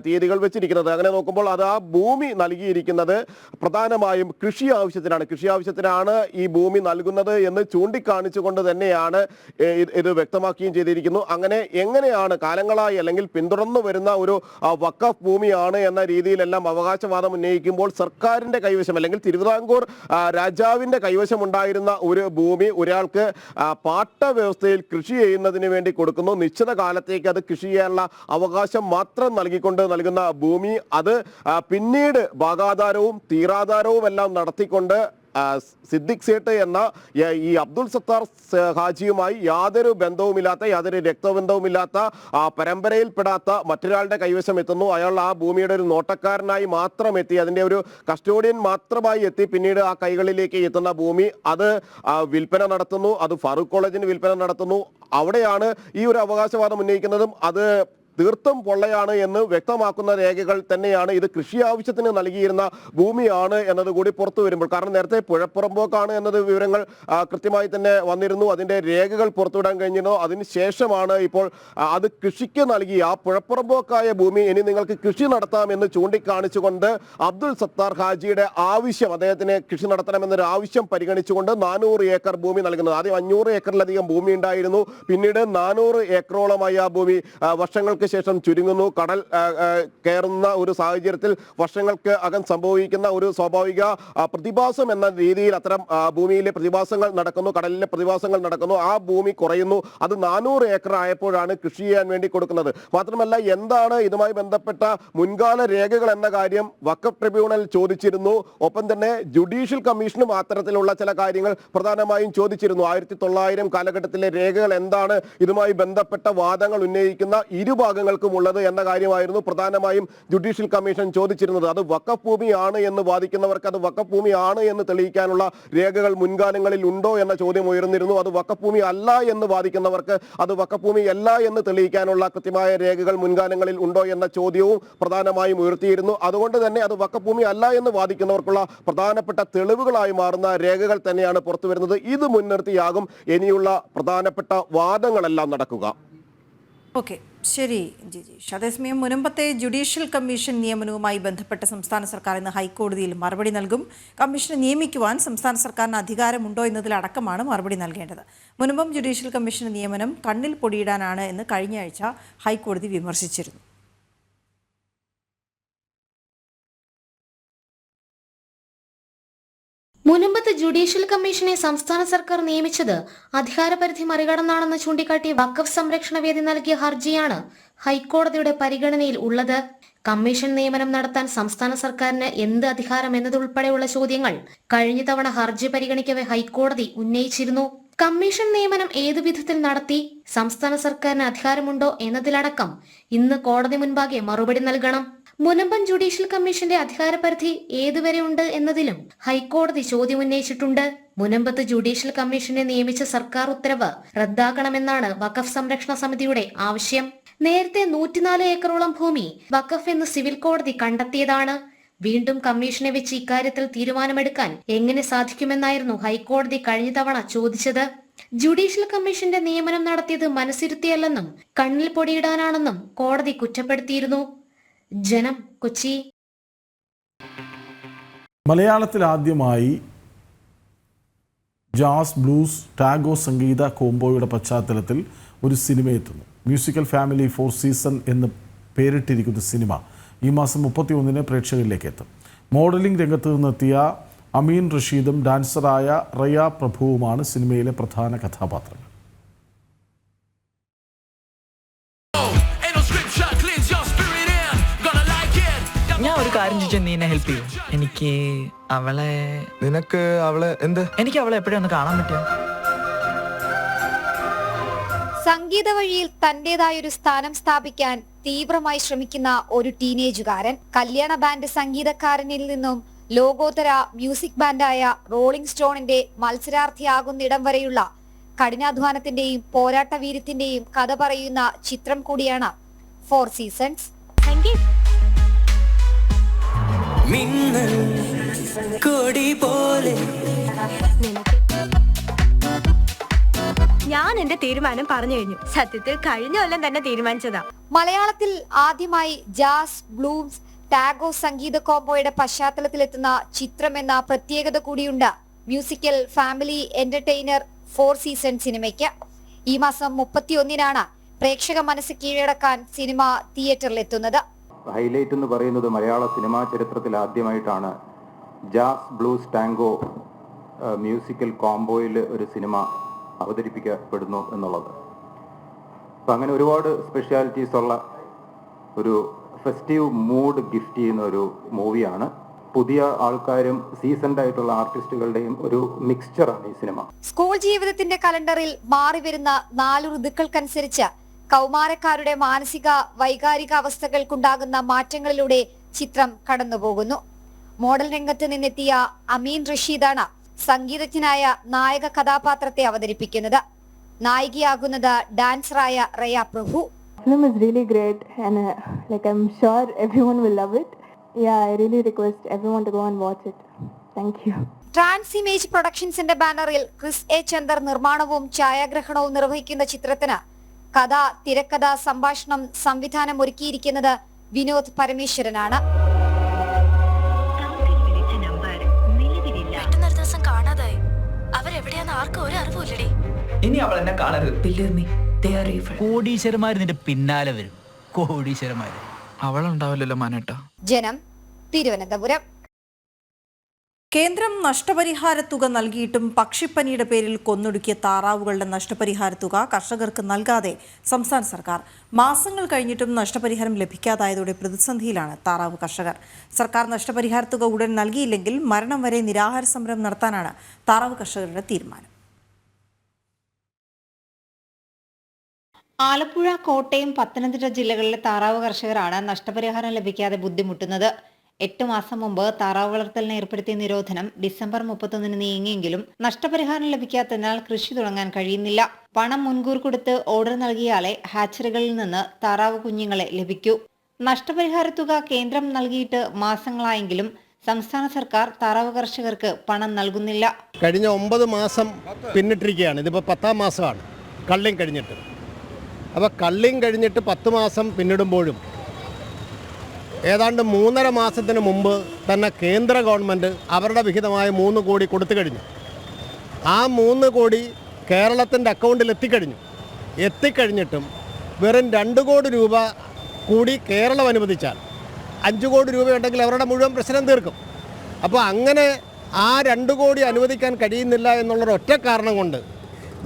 തീയതികൾ വെച്ചിരിക്കുന്നത്. അങ്ങനെ നോക്കുമ്പോൾ അത് ആ ഭൂമി നൽകിയിരിക്കുന്നത് പ്രധാനമായും കൃഷി ആവശ്യത്തിനാണ് ഈ ഭൂമി നൽകുന്നത് എന്ന് ചൂണ്ടിക്കാണിച്ചുകൊണ്ട് തന്നെയാണ് ഇത് വ്യക്തമാക്കുകയും ചെയ്തിരിക്കുന്നു. അങ്ങനെ എങ്ങനെയാണ് കാലങ്ങളായി അല്ലെങ്കിൽ പിന്തുടർന്നു വരുന്ന ഒരു വഖഫ് ഭൂമിയാണ് എന്ന രീതിയിലെല്ലാം അവകാശവാദം ഉന്നയിക്കുമ്പോൾ സർക്കാരിന്റെ കൈവശം അല്ലെങ്കിൽ തിരുവിതാംകൂർ രാജാവിന്റെ കൈവശം ഉണ്ടായിരുന്ന ഒരു ഭൂമി ഒരാൾക്ക് പാട്ട വ്യവസ്ഥയിൽ കൃഷി ചെയ്യുന്നതിന് വേണ്ടി കൊടുക്കുന്നു. നിശ്ചിത കാലത്തേക്ക് അത് കൃഷി ചെയ്യാനുള്ള അവകാശം മാത്രം നൽകിക്കൊണ്ട് നൽകുന്ന ഭൂമി അത് പിന്നീട് ഭാഗാധാരവും തീരാധാരവും എല്ലാം നടത്തിക്കൊണ്ട് സിദ്ദിഖ് സേട്ട് എന്ന ഈ അബ്ദുൽ സത്താർ ഹാജിയുമായി യാതൊരു ബന്ധവുമില്ലാത്ത യാതൊരു രക്തബന്ധവുമില്ലാത്ത പരമ്പരയിൽപ്പെടാത്ത മറ്റൊരാളുടെ കൈവശം എത്തുന്നു. അയാൾ ആ ഭൂമിയുടെ ഒരു നോട്ടക്കാരനായി മാത്രം എത്തി, അതിൻ്റെ ഒരു കസ്റ്റോഡിയൻ മാത്രമായി എത്തി. പിന്നീട് ആ കൈകളിലേക്ക് എത്തുന്ന ഭൂമി അത് വിൽപ്പന നടത്തുന്നു, അത് ഫാറൂഖ് കോളേജിന് വിൽപ്പന നടത്തുന്നു. അവിടെയാണ് ഈ ഒരു അവകാശവാദം ഉന്നയിക്കുന്നതും അത് തീർത്തും പൊള്ളയാണ് എന്ന് വ്യക്തമാക്കുന്ന രേഖകൾ തന്നെയാണ്. ഇത് കൃഷി ആവശ്യത്തിന് നൽകിയിരുന്ന ഭൂമിയാണ് എന്നതുകൂടി പുറത്തു വരുമ്പോൾ, കാരണം നേരത്തെ പുഴപ്പുറമ്പോക്കാണ് എന്നത് വിവരങ്ങൾ കൃത്യമായി തന്നെ വന്നിരുന്നു, അതിൻ്റെ രേഖകൾ പുറത്തുവിടാൻ കഴിഞ്ഞിരുന്നു. അതിനുശേഷമാണ് ഇപ്പോൾ അത് കൃഷിക്ക് നൽകി ആ പുഴപ്പുറമ്പോക്കായ ഭൂമി ഇനി നിങ്ങൾക്ക് കൃഷി നടത്താം എന്ന് ചൂണ്ടിക്കാണിച്ചുകൊണ്ട് അബ്ദുൽ സത്താർ ഹാജിയുടെ ആവശ്യം, അദ്ദേഹത്തിന് കൃഷി നടത്തണമെന്നൊരു ആവശ്യം പരിഗണിച്ചുകൊണ്ട് 400 ഏക്കർ ഭൂമി നൽകുന്നത്. ആദ്യം 500 ഏക്കറിലധികം ഭൂമി ഉണ്ടായിരുന്നു, പിന്നീട് 400 ഏക്കറോളമായി ആ ഭൂമി വർഷങ്ങൾക്ക് ശേഷം ചുരുങ്ങുന്നു. കടൽ കയറുന്ന ഒരു സാഹചര്യത്തിൽ വർഷങ്ങൾക്ക് അകം സംഭവിക്കുന്ന ഒരു സ്വാഭാവിക പ്രതിഭാസം എന്ന രീതിയിൽ അത്തരം ഭൂമിയിലെ പ്രതിഭാസങ്ങൾ നടക്കുന്നു, കടലിലെ പ്രതിഭാസങ്ങൾ നടക്കുന്നു. ആ ഭൂമി കുറയുന്നു. അത് 400 ഏക്കർ ആയപ്പോഴാണ് കൃഷി ചെയ്യാൻ വേണ്ടി കൊടുക്കുന്നത്. മാത്രമല്ല, എന്താണ് ഇതുമായി ബന്ധപ്പെട്ട മുൻകാല രേഖകൾ എന്ന കാര്യം വഖഫ് ട്രിബ്യൂണൽ ചോദിച്ചിരുന്നു. ഒപ്പം തന്നെ ജുഡീഷ്യൽ കമ്മീഷനും അത്തരത്തിലുള്ള ചില കാര്യങ്ങൾ പ്രധാനമായും ചോദിച്ചിരുന്നു. 1900 കാലഘട്ടത്തിലെ രേഖകൾ എന്താണ്, ഇതുമായി ബന്ധപ്പെട്ട വാദങ്ങൾ ഉന്നയിക്കുന്ന ഇരുഭാഗങ്ങൾക്കും ഉള്ളത് എന്ന കാര്യമായിരുന്നു പ്രധാനമായും ജുഡീഷ്യൽ കമ്മീഷൻ ചോദിച്ചിരുന്നത്. അത് വഖഫ് ഭൂമിയാണ് എന്ന് വാദിക്കുന്നവർക്ക് അത് വഖഫ് ഭൂമിയാണ് എന്ന് തെളിയിക്കാനുള്ള രേഖകൾ മുൻകാലങ്ങളിൽ ഉണ്ടോ എന്ന ചോദ്യം ഉയർന്നിരുന്നു. അത് വഖഫ് ഭൂമി അല്ല എന്ന് വാദിക്കുന്നവർക്ക് അത് വഖഫ് ഭൂമി അല്ല എന്ന് തെളിയിക്കാനുള്ള കൃത്യമായ രേഖകൾ മുൻകാലങ്ങളിൽ ഉണ്ടോ എന്ന ചോദ്യവും പ്രധാനമായും ഉയർത്തിയിരുന്നു. അതുകൊണ്ട് തന്നെ അത് വഖഫ് ഭൂമി അല്ല എന്ന് വാദിക്കുന്നവർക്കുള്ള പ്രധാനപ്പെട്ട തെളിവുകളായി മാറുന്ന രേഖകൾ തന്നെയാണ് പുറത്തു വരുന്നത്. ഇത് മുൻനിർത്തിയാകും ഇനിയുള്ള പ്രധാനപ്പെട്ട വാദങ്ങളെല്ലാം നടക്കുക. ഓക്കെ, ശരി ജിജീഷ്. അതേസമയം മുൻപത്തെ ജുഡീഷ്യൽ കമ്മീഷൻ നിയമനവുമായി ബന്ധപ്പെട്ട് സംസ്ഥാന സർക്കാർ ഇന്ന് ഹൈക്കോടതിയിൽ മറുപടി നൽകും. കമ്മീഷനെ നിയമിക്കുവാൻ സംസ്ഥാന സർക്കാരിന് അധികാരമുണ്ടോ എന്നതിലടക്കമാണ് മറുപടി നൽകേണ്ടത്. മുൻപും ജുഡീഷ്യൽ കമ്മീഷൻ നിയമനം കണ്ണിൽ പൊടിയിടാനാണ് എന്ന് കഴിഞ്ഞ ആഴ്ച ഹൈക്കോടതി വിമർശിച്ചിരുന്നു. മുൻപത്തെ ജുഡീഷ്യൽ കമ്മീഷനെ സംസ്ഥാന സർക്കാർ നിയമിച്ചത് അധികാരപരിധി മറികടന്നാണെന്ന് ചൂണ്ടിക്കാട്ടി വഖഫ് സംരക്ഷണ വേദി നൽകിയ ഹർജിയാണ് ഹൈക്കോടതിയുടെ പരിഗണനയിൽ ഉള്ളത്. കമ്മീഷൻ നിയമനം നടത്താൻ സംസ്ഥാന സർക്കാരിന് എന്ത് അധികാരം എന്നതുൾപ്പെടെയുള്ള ചോദ്യങ്ങൾ കഴിഞ്ഞ തവണ ഹർജി പരിഗണിക്കവെ ഹൈക്കോടതി ഉന്നയിച്ചിരുന്നു. കമ്മീഷൻ നിയമനം ഏതു വിധത്തിൽ നടത്തി, സംസ്ഥാന സർക്കാരിന് അധികാരമുണ്ടോ എന്നതിലടക്കം ഇന്ന് കോടതി മുൻപാകെ മറുപടി നൽകണം. മുനമ്പം ജുഡീഷ്യൽ കമ്മീഷന്റെ അധികാരപരിധി ഏതുവരെ ഉണ്ട് എന്നതിലും ഹൈക്കോടതി ചോദ്യമുന്നയിച്ചിട്ടുണ്ട്. മുനമ്പത്ത് ജുഡീഷ്യൽ കമ്മീഷനെ നിയമിച്ച സർക്കാർ ഉത്തരവ് റദ്ദാക്കണമെന്നാണ് വഖഫ് സംരക്ഷണ സമിതിയുടെ ആവശ്യം. നേരത്തെ 104 ഏക്കറോളം ഭൂമി വഖഫ് എന്ന് സിവിൽ കോടതി കണ്ടെത്തിയതാണ്. വീണ്ടും കമ്മീഷനെ വെച്ച് ഇക്കാര്യത്തിൽ തീരുമാനമെടുക്കാൻ എങ്ങനെ സാധിക്കുമെന്നായിരുന്നു ഹൈക്കോടതി കഴിഞ്ഞ തവണ ചോദിച്ചത്. ജുഡീഷ്യൽ കമ്മീഷന്റെ നിയമനം നടത്തിയത് മനസ്സിരുത്തിയല്ലെന്നും കണ്ണിൽ പൊടിയിടാനാണെന്നും കോടതി കുറ്റപ്പെടുത്തിയിരുന്നു. ജനം, കൊച്ചി. മലയാളത്തിൽ ആദ്യമായി ജാസ്, ബ്ലൂസ്, ടാഗോ സംഗീത കോംബോയുടെ പശ്ചാത്തലത്തിൽ ഒരു സിനിമ എത്തുന്നു. മ്യൂസിക്കൽ ഫാമിലി 4 സീസൺ എന്ന് പേരിട്ടിരിക്കുന്ന സിനിമ ഈ മാസം 31 പ്രേക്ഷകരിലേക്ക് എത്തും. മോഡലിംഗ് രംഗത്ത് നിന്നെത്തിയ അമീൻ റഷീദും ഡാൻസറായ റയ പ്രഭുവുമാണ് സിനിമയിലെ പ്രധാന കഥാപാത്രങ്ങൾ. ഞാൻ ഒരു കാര്യം ചോദിച്ചാൽ നീ എന്നെ ഹെൽപ്പ് ചെയ്യും? എനിക്ക് അവളെ എനിക്ക് അവളെ എപ്പോഴും ഒന്ന് കാണാൻ പറ്റുമോ? സംഗീത വഴിയിൽ തന്റേതായൊരു സ്ഥാനം സ്ഥാപിക്കാൻ തീവ്രമായി ശ്രമിക്കുന്ന ഒരു ടീനേജുകാരൻ കല്യാണ ബാൻഡ് സംഗീതക്കാരനിൽ നിന്നും ലോകോത്തര മ്യൂസിക് ബാൻഡായ റോളിംഗ് സ്റ്റോണിന്റെ മത്സരാർത്ഥിയാകുന്നിടം വരെയുള്ള കഠിനാധ്വാനത്തിന്റെയും പോരാട്ട വീര്യത്തിന്റെയും കഥ പറയുന്ന ചിത്രം കൂടിയാണ് 4 സീസൺസ്. മിന്നൽ കൊടി പോലെ. ഞാൻ എന്റെ തീരുമാനം പറഞ്ഞു കഴിഞ്ഞു. സത്യത്തിൽ കഴിഞ്ഞ കൊല്ലം തന്നെ തീരുമാനിച്ചതാ. മലയാളത്തിൽ ആദ്യമായി ജാസ്, ബ്ലൂംസ്, ടാഗോ സംഗീത കോംബോയുടെ പശ്ചാത്തലത്തിലെത്തുന്ന ചിത്രം എന്ന പ്രത്യേകത കൂടിയുണ്ട് മ്യൂസിക്കൽ ഫാമിലി എന്റർടൈനർ 4 സീസൺ സിനിമയ്ക്ക്. ഈ മാസം 31-നാണ് പ്രേക്ഷക മനസ്സ് കീഴടക്കാൻ സിനിമ തിയേറ്ററിലെത്തുന്നത്. ഹൈലൈറ്റ് എന്ന് പറയുന്നത് മലയാള സിനിമാ ചരിത്രത്തിൽ ആദ്യമായിട്ടാണ് ജാസ്, ബ്ലൂസ്, ടാങ്കോ മ്യൂസിക്കൽ കോംബോയിൽ ഒരു സിനിമ അവതരിപ്പിക്കപ്പെടുന്നു എന്നുള്ളത്. അപ്പം അങ്ങനെ ഒരുപാട് സ്പെഷ്യാലിറ്റീസ് ഉള്ള ഒരു ഫെസ്റ്റീവ് മൂഡ് ഗിഫ്റ്റ് ചെയ്യുന്ന ഒരു മൂവിയാണ്. പുതിയ ആൾക്കാരും സീസൺഡ് ആയിട്ടുള്ള ആർട്ടിസ്റ്റുകളുടെയും ഒരു മിക്സ്ചറാണ് ഈ സിനിമ. സ്കൂൾ ജീവിതത്തിന്റെ കലണ്ടറിൽ മാറിവരുന്ന 4 ഋതുക്കൾക്കനുസരിച്ച് കൗമാരക്കാരുടെ മാനസിക വൈകാരിക അവസ്ഥകൾക്കുണ്ടാകുന്ന മാറ്റങ്ങളിലൂടെ ചിത്രം കടന്നുപോകുന്നു. മോഡൽ രംഗത്ത് നിന്നെത്തിയ അമീൻ റഷീദാണ് സംഗീതജ്ഞനായ നായക കഥാപാത്രത്തെ അവതരിപ്പിക്കുന്നത്. നായികയാകുന്നത് ഡാൻസറായ റയ പ്രഭു. Film is really great and I'm sure everyone will love it. Yeah, I really request everyone to go and watch it. Thank you. Trans image പ്രൊഡക്ഷൻസിന്റെ ബാനറിൽ ക്രിസ് എ ചന്ദർ നിർമ്മാണവും ഛായാഗ്രഹണവും നിർവഹിക്കുന്ന ചിത്രത്തിന് കഥ, തിരക്കഥ, സംഭാഷണം, സംവിധാനം ഒരുക്കിയിരിക്കുന്നത് വിനോദ് പരമേശ്വരനാണ്. ഇനി അവൾ എന്നെ കാണരുത്. കോടീശ്വരന്മാർ നിന്റെ പിന്നാലെ വരും. കോടീശ്വരന്മാര് അവളുണ്ടാവില്ലല്ലോ മാനേട്ട. ജനം, തിരുവനന്തപുരം. കേന്ദ്രം നഷ്ടപരിഹാര തുക നൽകിയിട്ടും പക്ഷിപ്പനിയുടെ പേരിൽ കൊന്നൊടുക്കിയ താറാവുകളുടെ നഷ്ടപരിഹാര തുക കർഷകർക്ക് നൽകാതെ സംസ്ഥാന സർക്കാർ. മാസങ്ങൾ കഴിഞ്ഞിട്ടും നഷ്ടപരിഹാരം ലഭിക്കാതായതോടെ പ്രതിസന്ധിയിലാണ് താറാവ് കർഷകർ. സർക്കാർ നഷ്ടപരിഹാര തുക ഉടൻ നൽകിയില്ലെങ്കിൽ മരണം വരെ നിരാഹാര സമരം നടത്താനാണ് താറാവ് കർഷകരുടെ തീരുമാനം. ആലപ്പുഴ, കോട്ടയം, പത്തനംതിട്ട ജില്ലകളിലെ താറാവ് കർഷകരാണ് നഷ്ടപരിഹാരം ലഭിക്കാതെ ബുദ്ധിമുട്ടുന്നത്. 8 മാസം മുമ്പ് താറാവ് വളർത്തലിന് ഏർപ്പെടുത്തിയ നിരോധനം ഡിസംബർ 31 നീങ്ങിയെങ്കിലും നഷ്ടപരിഹാരം ലഭിക്കാത്തതിനാൽ കൃഷി തുടങ്ങാൻ കഴിയുന്നില്ല. പണം മുൻകൂർ കൊടുത്ത് ഓർഡർ നൽകിയാലേ ഹാച്ചറികളിൽ നിന്ന് താറാവ് കുഞ്ഞുങ്ങളെ ലഭിക്കൂ. നഷ്ടപരിഹാര തുക കേന്ദ്രം നൽകിയിട്ട് മാസങ്ങളായെങ്കിലും സംസ്ഥാന സർക്കാർ താറാവ് കർഷകർക്ക് പണം നൽകുന്നില്ല. കഴിഞ്ഞ 9 മാസം പിന്നിട്ടിരിക്കുകയാണ്. ഇതിപ്പോൾ 10ാം മാസമാണ് കള്ളിങ് കഴിഞ്ഞിട്ട്. അപ്പോൾ കള്ളിങ് കഴിഞ്ഞിട്ട് 10 മാസം പിന്നിടുമ്പോഴും ഏതാണ്ട് 3.5 മാസത്തിന് മുമ്പ് തന്നെ കേന്ദ്ര ഗവൺമെൻറ് അവരുടെ വിഹിതമായ 3 കോടി കൊടുത്തു കഴിഞ്ഞു. ആ 3 കോടി കേരളത്തിൻ്റെ അക്കൗണ്ടിൽ എത്തിക്കഴിഞ്ഞിട്ടും വെറും 2 കോടി രൂപ കൂടി കേരളം അനുവദിച്ചാൽ 5 കോടി രൂപയുണ്ടെങ്കിൽ അവരുടെ മുഴുവൻ പ്രശ്നം തീർക്കും. അപ്പോൾ അങ്ങനെ ആ 2 കോടി അനുവദിക്കാൻ കഴിയുന്നില്ല എന്നുള്ളൊരൊറ്റ കാരണം കൊണ്ട്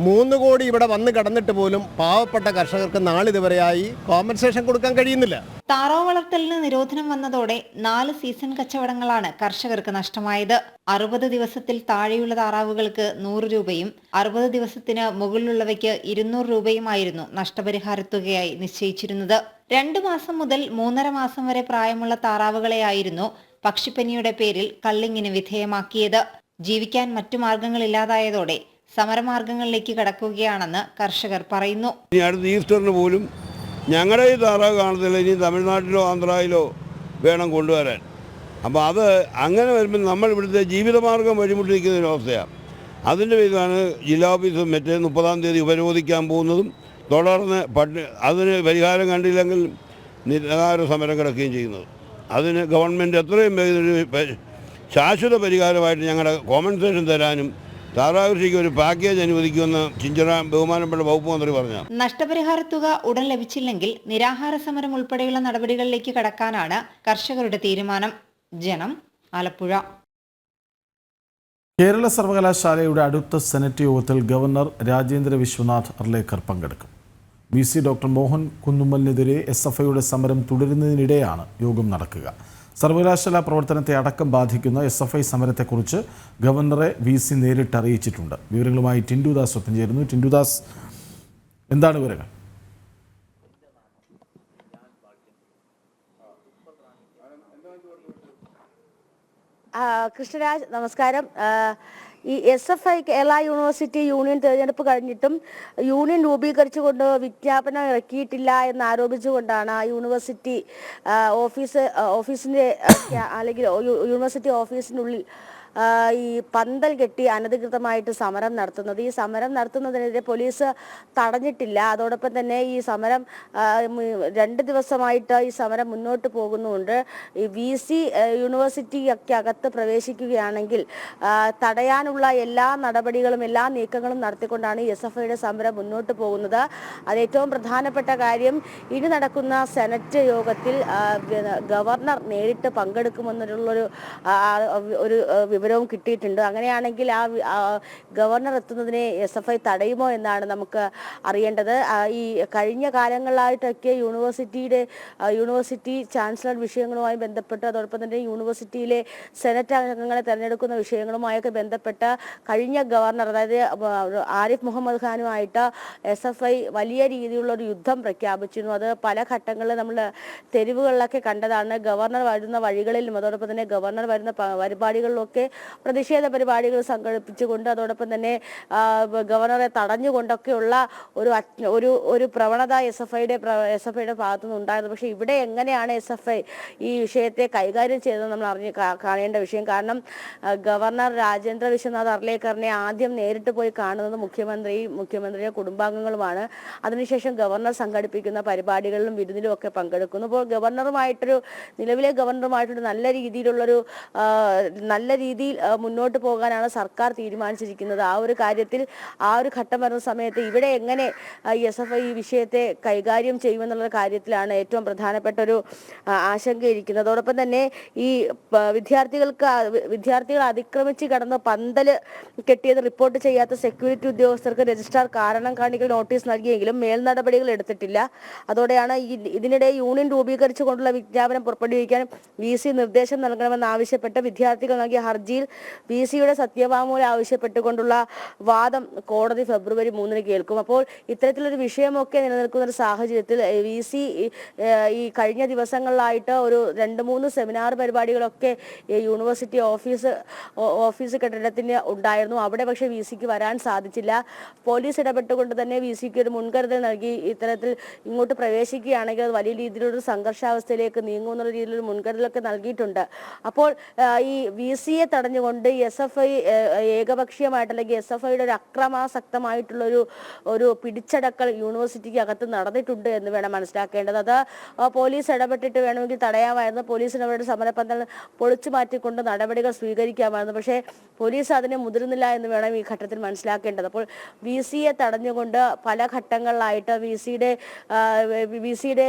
3 കോടി ഇവിടെ വന്ന് കടന്നിട്ട് പോലും പാവപ്പെട്ട കർഷകർക്ക് നാളിതുവരെയായി കോമ്പൻസേഷൻ കൊടുക്കാൻ കഴിയുന്നില്ല. താറാവ് വളർത്തലിന് നിരോധനം വന്നതോടെ 4 സീസൺ കച്ചവടങ്ങളാണ് കർഷകർക്ക് നഷ്ടമായത്. 60 ദിവസത്തിൽ താഴെയുള്ള താറാവുകൾക്ക് 100 രൂപയും 60 ദിവസത്തിന് മുകളിലുള്ളവയ്ക്ക് 200 രൂപയുമായിരുന്നു നഷ്ടപരിഹാര തുകയായി നിശ്ചയിച്ചിരുന്നത്. 2 മാസം മുതൽ 3.5 മാസം വരെ പ്രായമുള്ള താറാവുകളെയായിരുന്നു പക്ഷിപ്പനിയുടെ പേരിൽ കള്ളിങ്ങിന് വിധേയമാക്കിയത്. ജീവിക്കാൻ മറ്റു മാർഗങ്ങളില്ലാതായതോടെ സമരമാർഗങ്ങളിലേക്ക് കടക്കുകയാണെന്ന് കർഷകർ പറയുന്നു. ഇനി അടുത്ത ഈസ്റ്ററിന് പോലും ഞങ്ങളുടെ ഈ താറാവ് കാണത്തില്ല, ഇനി തമിഴ്നാട്ടിലോ ആന്ധ്രയിലോ വേണം കൊണ്ടുവരാൻ. അപ്പോൾ അത് അങ്ങനെ വരുമ്പോൾ നമ്മൾ ഇവിടുത്തെ ജീവിതമാർഗം വഴിമുട്ടിരിക്കുന്ന ഒരു അവസ്ഥയാണ്. അതിൻ്റെ പേരിലാണ് ജില്ലാ ഓഫീസും മറ്റേ 30-ാം തീയതി ഉപരോധിക്കാൻ പോകുന്നതും തുടർന്ന് അതിന് പരിഹാരം കണ്ടില്ലെങ്കിൽ നിരാഹാര സമരം കിടക്കുകയും ചെയ്യുന്നത്. അതിന് ഗവൺമെൻറ് എത്രയും വേഗം ശാശ്വത പരിഹാരമായിട്ട് ഞങ്ങളുടെ കോമ്പൻസേഷൻ തരാനും താറാവ് കൃഷിക്ക് ഒരു പാക്കേജ് അനുവദിക്കുമെന്ന് ചിഞ്ചറ ബഹുമാനപ്പെട്ട വകുപ്പ് മന്ത്രി പറഞ്ഞു. നഷ്ടപരിഹാര തുക ഉടൻ ലഭിച്ചില്ലെങ്കിൽ നിരാഹാര സമരം ഉൾപ്പെടെയുള്ള നടപടികളിലേക്ക് കടക്കാനാണ് കർഷകരുടെ തീരുമാനം. ജനം, ആലപ്പുഴ. കേരള സർവകലാശാലയുടെ അടുത്ത സെനറ്റ് യോഗത്തിൽ ഗവർണർ രാജേന്ദ്ര വിശ്വനാഥ് അർലേക്കർ പങ്കെടുക്കും. VC ഡോക്ടർ മോഹൻ കുന്നുമ്മലിനെതിരെ SFIയുടെ സമരം തുടരുന്നതിനിടെയാണ് യോഗം നടക്കുക. സർവകലാശാല പ്രവർത്തനത്തെ അടക്കം ബാധിക്കുന്ന SFI സമരത്തെക്കുറിച്ച് ഗവർണറെ VC നേരിട്ട് അറിയിച്ചിട്ടുണ്ട്. വിവരങ്ങളുമായി ടിൻഡുദാസ് ഒപ്പം ചേരുന്നു. ടിൻഡുദാസ്, എന്താണ് വിവരങ്ങൾ? കൃഷ്ണരാജ്, നമസ്കാരം. ഈ SFI കേരള യൂണിവേഴ്സിറ്റി യൂണിയൻ തെരഞ്ഞെടുപ്പ് കഴിഞ്ഞിട്ടും യൂണിയൻ രൂപീകരിച്ചുകൊണ്ട് വിജ്ഞാപനം ഇറക്കിയിട്ടില്ല എന്നാരോപിച്ചുകൊണ്ടാണ് യൂണിവേഴ്സിറ്റി ഓഫീസിൻ്റെ അല്ലെങ്കിൽ യൂണിവേഴ്സിറ്റി ഓഫീസിനുള്ളിൽ ഈ പന്തൽ കെട്ടി അനധികൃതമായിട്ട് സമരം നടത്തുന്നത്. ഈ സമരം നടത്തുന്നതിനെതിരെ പോലീസ് തടഞ്ഞിട്ടില്ല. അതോടൊപ്പം തന്നെ ഈ സമരം 2 ദിവസമായിട്ട് ഈ സമരം മുന്നോട്ട് പോകുന്നുണ്ട്. ഈ VC യൂണിവേഴ്സിറ്റിക്ക് അകത്ത് പ്രവേശിക്കുകയാണെങ്കിൽ തടയാനുള്ള എല്ലാ നടപടികളും എല്ലാ നീക്കങ്ങളും നടത്തിക്കൊണ്ടാണ് ഈ SFIയുടെ സമരം മുന്നോട്ട് പോകുന്നത്. അതേറ്റവും പ്രധാനപ്പെട്ട കാര്യം, ഇനി നടക്കുന്ന സെനറ്റ് യോഗത്തിൽ ഗവർണർ നേരിട്ട് പങ്കെടുക്കുമെന്നുള്ളൊരു വിവരവും കിട്ടിയിട്ടുണ്ട്. അങ്ങനെയാണെങ്കിൽ ആ ഗവർണർ എത്തുന്നതിനെ SFI തടയുമോ എന്നാണ് നമുക്ക് അറിയേണ്ടത്. ഈ കഴിഞ്ഞ കാലങ്ങളിലായിട്ടൊക്കെ യൂണിവേഴ്സിറ്റി ചാൻസലർ വിഷയങ്ങളുമായി ബന്ധപ്പെട്ട്, അതോടൊപ്പം തന്നെ യൂണിവേഴ്സിറ്റിയിലെ സെനറ്റ് അംഗങ്ങളെ തെരഞ്ഞെടുക്കുന്ന വിഷയങ്ങളുമായൊക്കെ ബന്ധപ്പെട്ട് കഴിഞ്ഞ ഗവർണർ, അതായത് ആരിഫ് മുഹമ്മദ് ഖാനുമായിട്ട് SFI വലിയ രീതിയിലുള്ള ഒരു യുദ്ധം പ്രഖ്യാപിച്ചിരുന്നു. അത് പല ഘട്ടങ്ങളിൽ നമ്മൾ തെരുവുകളിലൊക്കെ കണ്ടതാണ്. ഗവർണർ വരുന്ന വഴികളിലും അതോടൊപ്പം തന്നെ ഗവർണർ വരുന്ന പരിപാടികളിലൊക്കെ പ്രതിഷേധ പരിപാടികൾ സംഘടിപ്പിച്ചുകൊണ്ട്, അതോടൊപ്പം തന്നെ ഗവർണറെ തടഞ്ഞുകൊണ്ടൊക്കെയുള്ള ഒരു പ്രവണത SFIയുടെ ഭാഗത്തുനിന്ന് ഉണ്ടായിരുന്നു. പക്ഷേ ഇവിടെ എങ്ങനെയാണ് SFI ഈ വിഷയത്തെ കൈകാര്യം ചെയ്തതെന്ന് നമ്മൾ കാണേണ്ട വിഷയം. കാരണം ഗവർണർ രാജേന്ദ്ര വിശ്വനാഥ് അർലേക്കറിനെ ആദ്യം നേരിട്ട് പോയി കാണുന്നത് മുഖ്യമന്ത്രിയുടെ കുടുംബാംഗങ്ങളുമാണ്. അതിനുശേഷം ഗവർണർ സംഘടിപ്പിക്കുന്ന പരിപാടികളിലും വിരുന്നിലും ഒക്കെ പങ്കെടുക്കുന്നു. അപ്പോൾ നിലവിലെ ഗവർണറുമായിട്ടൊരു നല്ല രീതിയിൽ മുന്നോട്ട് പോകാനാണ് സർക്കാർ തീരുമാനിച്ചിരിക്കുന്നത്. ആ ഒരു കാര്യത്തിൽ ആ ഒരു ഘട്ടം വരുന്ന സമയത്ത് ഇവിടെ എങ്ങനെ SFI ഈ വിഷയത്തെ കൈകാര്യം ചെയ്യുമെന്നുള്ള കാര്യത്തിലാണ് ഏറ്റവും പ്രധാനപ്പെട്ട ഒരു ആശങ്കയിരിക്കുന്നത്. അതോടൊപ്പം തന്നെ ഈ വിദ്യാർത്ഥികൾ അതിക്രമിച്ച് കടന്ന് പന്തല് കെട്ടിയത് റിപ്പോർട്ട് ചെയ്യാത്ത സെക്യൂരിറ്റി ഉദ്യോഗസ്ഥർക്ക് രജിസ്ട്രാർ കാരണം കാണിക്കൽ നോട്ടീസ് നൽകിയെങ്കിലും മേൽനടപടികൾ എടുത്തിട്ടില്ല. അതോടെയാണ് ഇതിനിടെ യൂണിയൻ രൂപീകരിച്ചുകൊണ്ടുള്ള വിജ്ഞാപനം പുറപ്പെടുവിക്കാൻ VC നിർദ്ദേശം നൽകണമെന്നാവശ്യപ്പെട്ട് വിദ്യാർത്ഥികൾ നൽകിയ ഹർജിയിൽ VCയുടെ സത്യവാങ്മൂലം ആവശ്യപ്പെട്ടുകൊണ്ടുള്ള വാദം കോടതി ഫെബ്രുവരി 3 കേൾക്കും. അപ്പോൾ ഇത്തരത്തിലൊരു വിഷയമൊക്കെ നിലനിൽക്കുന്ന ഒരു സാഹചര്യത്തിൽ VC ഈ കഴിഞ്ഞ ദിവസങ്ങളിലായിട്ട് ഒരു 2-3 സെമിനാർ പരിപാടികളൊക്കെ യൂണിവേഴ്സിറ്റി ഓഫീസ് കെട്ടിടത്തിന് ഉണ്ടായിരുന്നു. അവിടെ പക്ഷേ VCക്ക് വരാൻ സാധിച്ചില്ല. പോലീസ് ഇടപെട്ടുകൊണ്ട് തന്നെ VCക്ക് ഒരു മുൻകരുതൽ നൽകി. ഇത്തരത്തിൽ ഇങ്ങോട്ട് പ്രവേശിക്കുകയാണെങ്കിൽ അത് വലിയ രീതിയിലൊരു സംഘർഷാവസ്ഥയിലേക്ക് നീങ്ങുമെന്നുള്ള രീതിയിലൊരു മുൻകരുതലൊക്കെ നൽകിയിട്ടുണ്ട്. അപ്പോൾ ഈ VCയെ തടഞ്ഞുകൊണ്ട് SFI ഏകപക്ഷീയമായിട്ട്, അല്ലെങ്കിൽ SFIയുടെ ഒരു അക്രമാസക്തമായിട്ടുള്ള ഒരു പിടിച്ചടക്കൽ യൂണിവേഴ്സിറ്റിക്ക് അകത്ത് നടന്നിട്ടുണ്ട് എന്ന് വേണം മനസ്സിലാക്കേണ്ടത്. അത് പോലീസ് ഇടപെട്ടിട്ട് വേണമെങ്കിൽ തടയാമായിരുന്നു. പോലീസിന് അവരുടെ സമരപന്തൽ പൊളിച്ചു മാറ്റിക്കൊണ്ട് നടപടികൾ സ്വീകരിക്കാമായിരുന്നു. പക്ഷേ പോലീസ് അതിനെ മുതിരുന്നില്ല എന്ന് വേണം ഈ ഘട്ടത്തിൽ മനസ്സിലാക്കേണ്ടത്. അപ്പോൾ VCയെ തടഞ്ഞുകൊണ്ട് പല ഘട്ടങ്ങളിലായിട്ട് VCയുടെ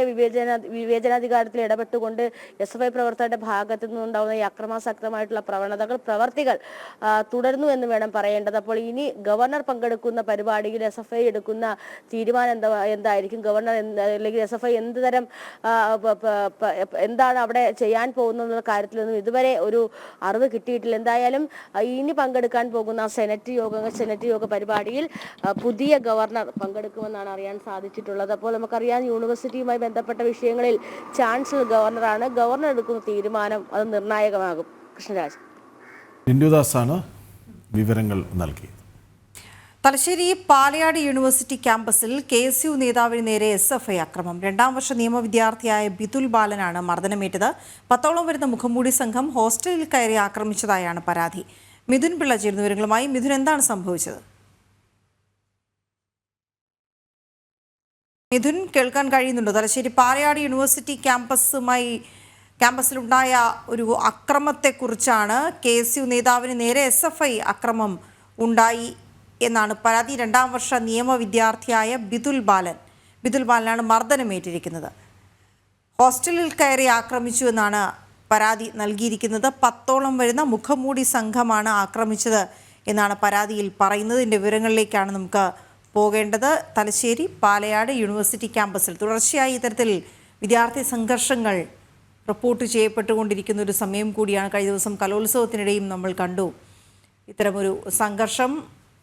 വിവേചനാധികാരത്തിൽ ഇടപെട്ടുകൊണ്ട് SFI പ്രവർത്തകരുടെ ഭാഗത്തു നിന്നുണ്ടാകുന്ന ഈ അക്രമാസക്തമായിട്ടുള്ള പ്രവർത്തികൾ തുടരുന്നു എന്ന് വേണം പറയേണ്ടത്. അപ്പോൾ ഇനി ഗവർണർ പങ്കെടുക്കുന്ന പരിപാടിയിൽ SFI എടുക്കുന്ന തീരുമാനം എന്തായിരിക്കും, ഗവർണർ അല്ലെങ്കിൽ SFI എന്ത് തരം എന്താണ് അവിടെ ചെയ്യാൻ പോകുന്ന കാര്യത്തിലൊന്നും ഇതുവരെ ഒരു അറിവ് കിട്ടിയിട്ടില്ല. എന്തായാലും ഇനി പങ്കെടുക്കാൻ പോകുന്ന സെനറ്റ് യോഗ പരിപാടിയിൽ പുതിയ ഗവർണർ പങ്കെടുക്കുമെന്നാണ് അറിയാൻ സാധിച്ചിട്ടുള്ളത്. അപ്പോൾ നമുക്കറിയാം, യൂണിവേഴ്സിറ്റിയുമായി ബന്ധപ്പെട്ട വിഷയങ്ങളിൽ ചാൻസലർ ഗവർണറാണ്. ഗവർണർ എടുക്കുന്ന തീരുമാനം അത് നിർണായകമാകും. കൃഷ്ണരാജ്, ബിന്ദുദാസാണ് വിവരങ്ങൾ നൽകിയത്. തലശ്ശേരി പാലയാട് യൂണിവേഴ്സിറ്റി ക്യാമ്പസിൽ KSU നേതാവിന് നേരെ SFI അക്രമം. 2ാം വർഷ നിയമ വിദ്യാർത്ഥിയായ ബിതുൽ ബാലനാണ് മർദ്ദനമേറ്റത്. 10ഓളം വരുന്ന മുഖംമൂടി സംഘം ഹോസ്റ്റലിൽ കയറി ആക്രമിച്ചതായാണ് പരാതി. മിഥുൻ പിള്ള ചേരുന്ന വിവരങ്ങളുമായി. മിഥുൻ, എന്താണ് സംഭവിച്ചത്? മിഥുൻ, കേൾക്കാൻ കഴിയുന്നുണ്ടോ? തലശ്ശേരി പാലയാട് യൂണിവേഴ്സിറ്റി ക്യാമ്പസിലുണ്ടായ ഒരു അക്രമത്തെക്കുറിച്ചാണ്. KSU നേതാവിന് നേരെ SFI അക്രമം ഉണ്ടായി എന്നാണ് പരാതി. 2ാം വർഷ നിയമ വിദ്യാർത്ഥിയായ ബിതുൽ ബാലനാണ് മർദ്ദനമേറ്റിരിക്കുന്നത്. ഹോസ്റ്റലിൽ കയറി ആക്രമിച്ചു എന്നാണ് പരാതി നൽകിയിരിക്കുന്നത്. 10ഓളം വരുന്ന മുഖംമൂടി സംഘമാണ് ആക്രമിച്ചത് എന്നാണ് പരാതിയിൽ പറയുന്നത്. ഇതിൻ്റെ വിവരങ്ങളിലേക്കാണ് നമുക്ക് പോകേണ്ടത്. തലശ്ശേരി പാലയാട് യൂണിവേഴ്സിറ്റി ക്യാമ്പസിൽ തുടർച്ചയായി ഇത്തരത്തിൽ വിദ്യാർത്ഥി സംഘർഷങ്ങൾ റിപ്പോർട്ട് ചെയ്യപ്പെട്ടുകൊണ്ടിരിക്കുന്ന ഒരു സമയം കൂടിയാണ്. കഴിഞ്ഞ ദിവസം കലോത്സവത്തിനിടെയും നമ്മൾ കണ്ടു ഇത്തരമൊരു സംഘർഷം.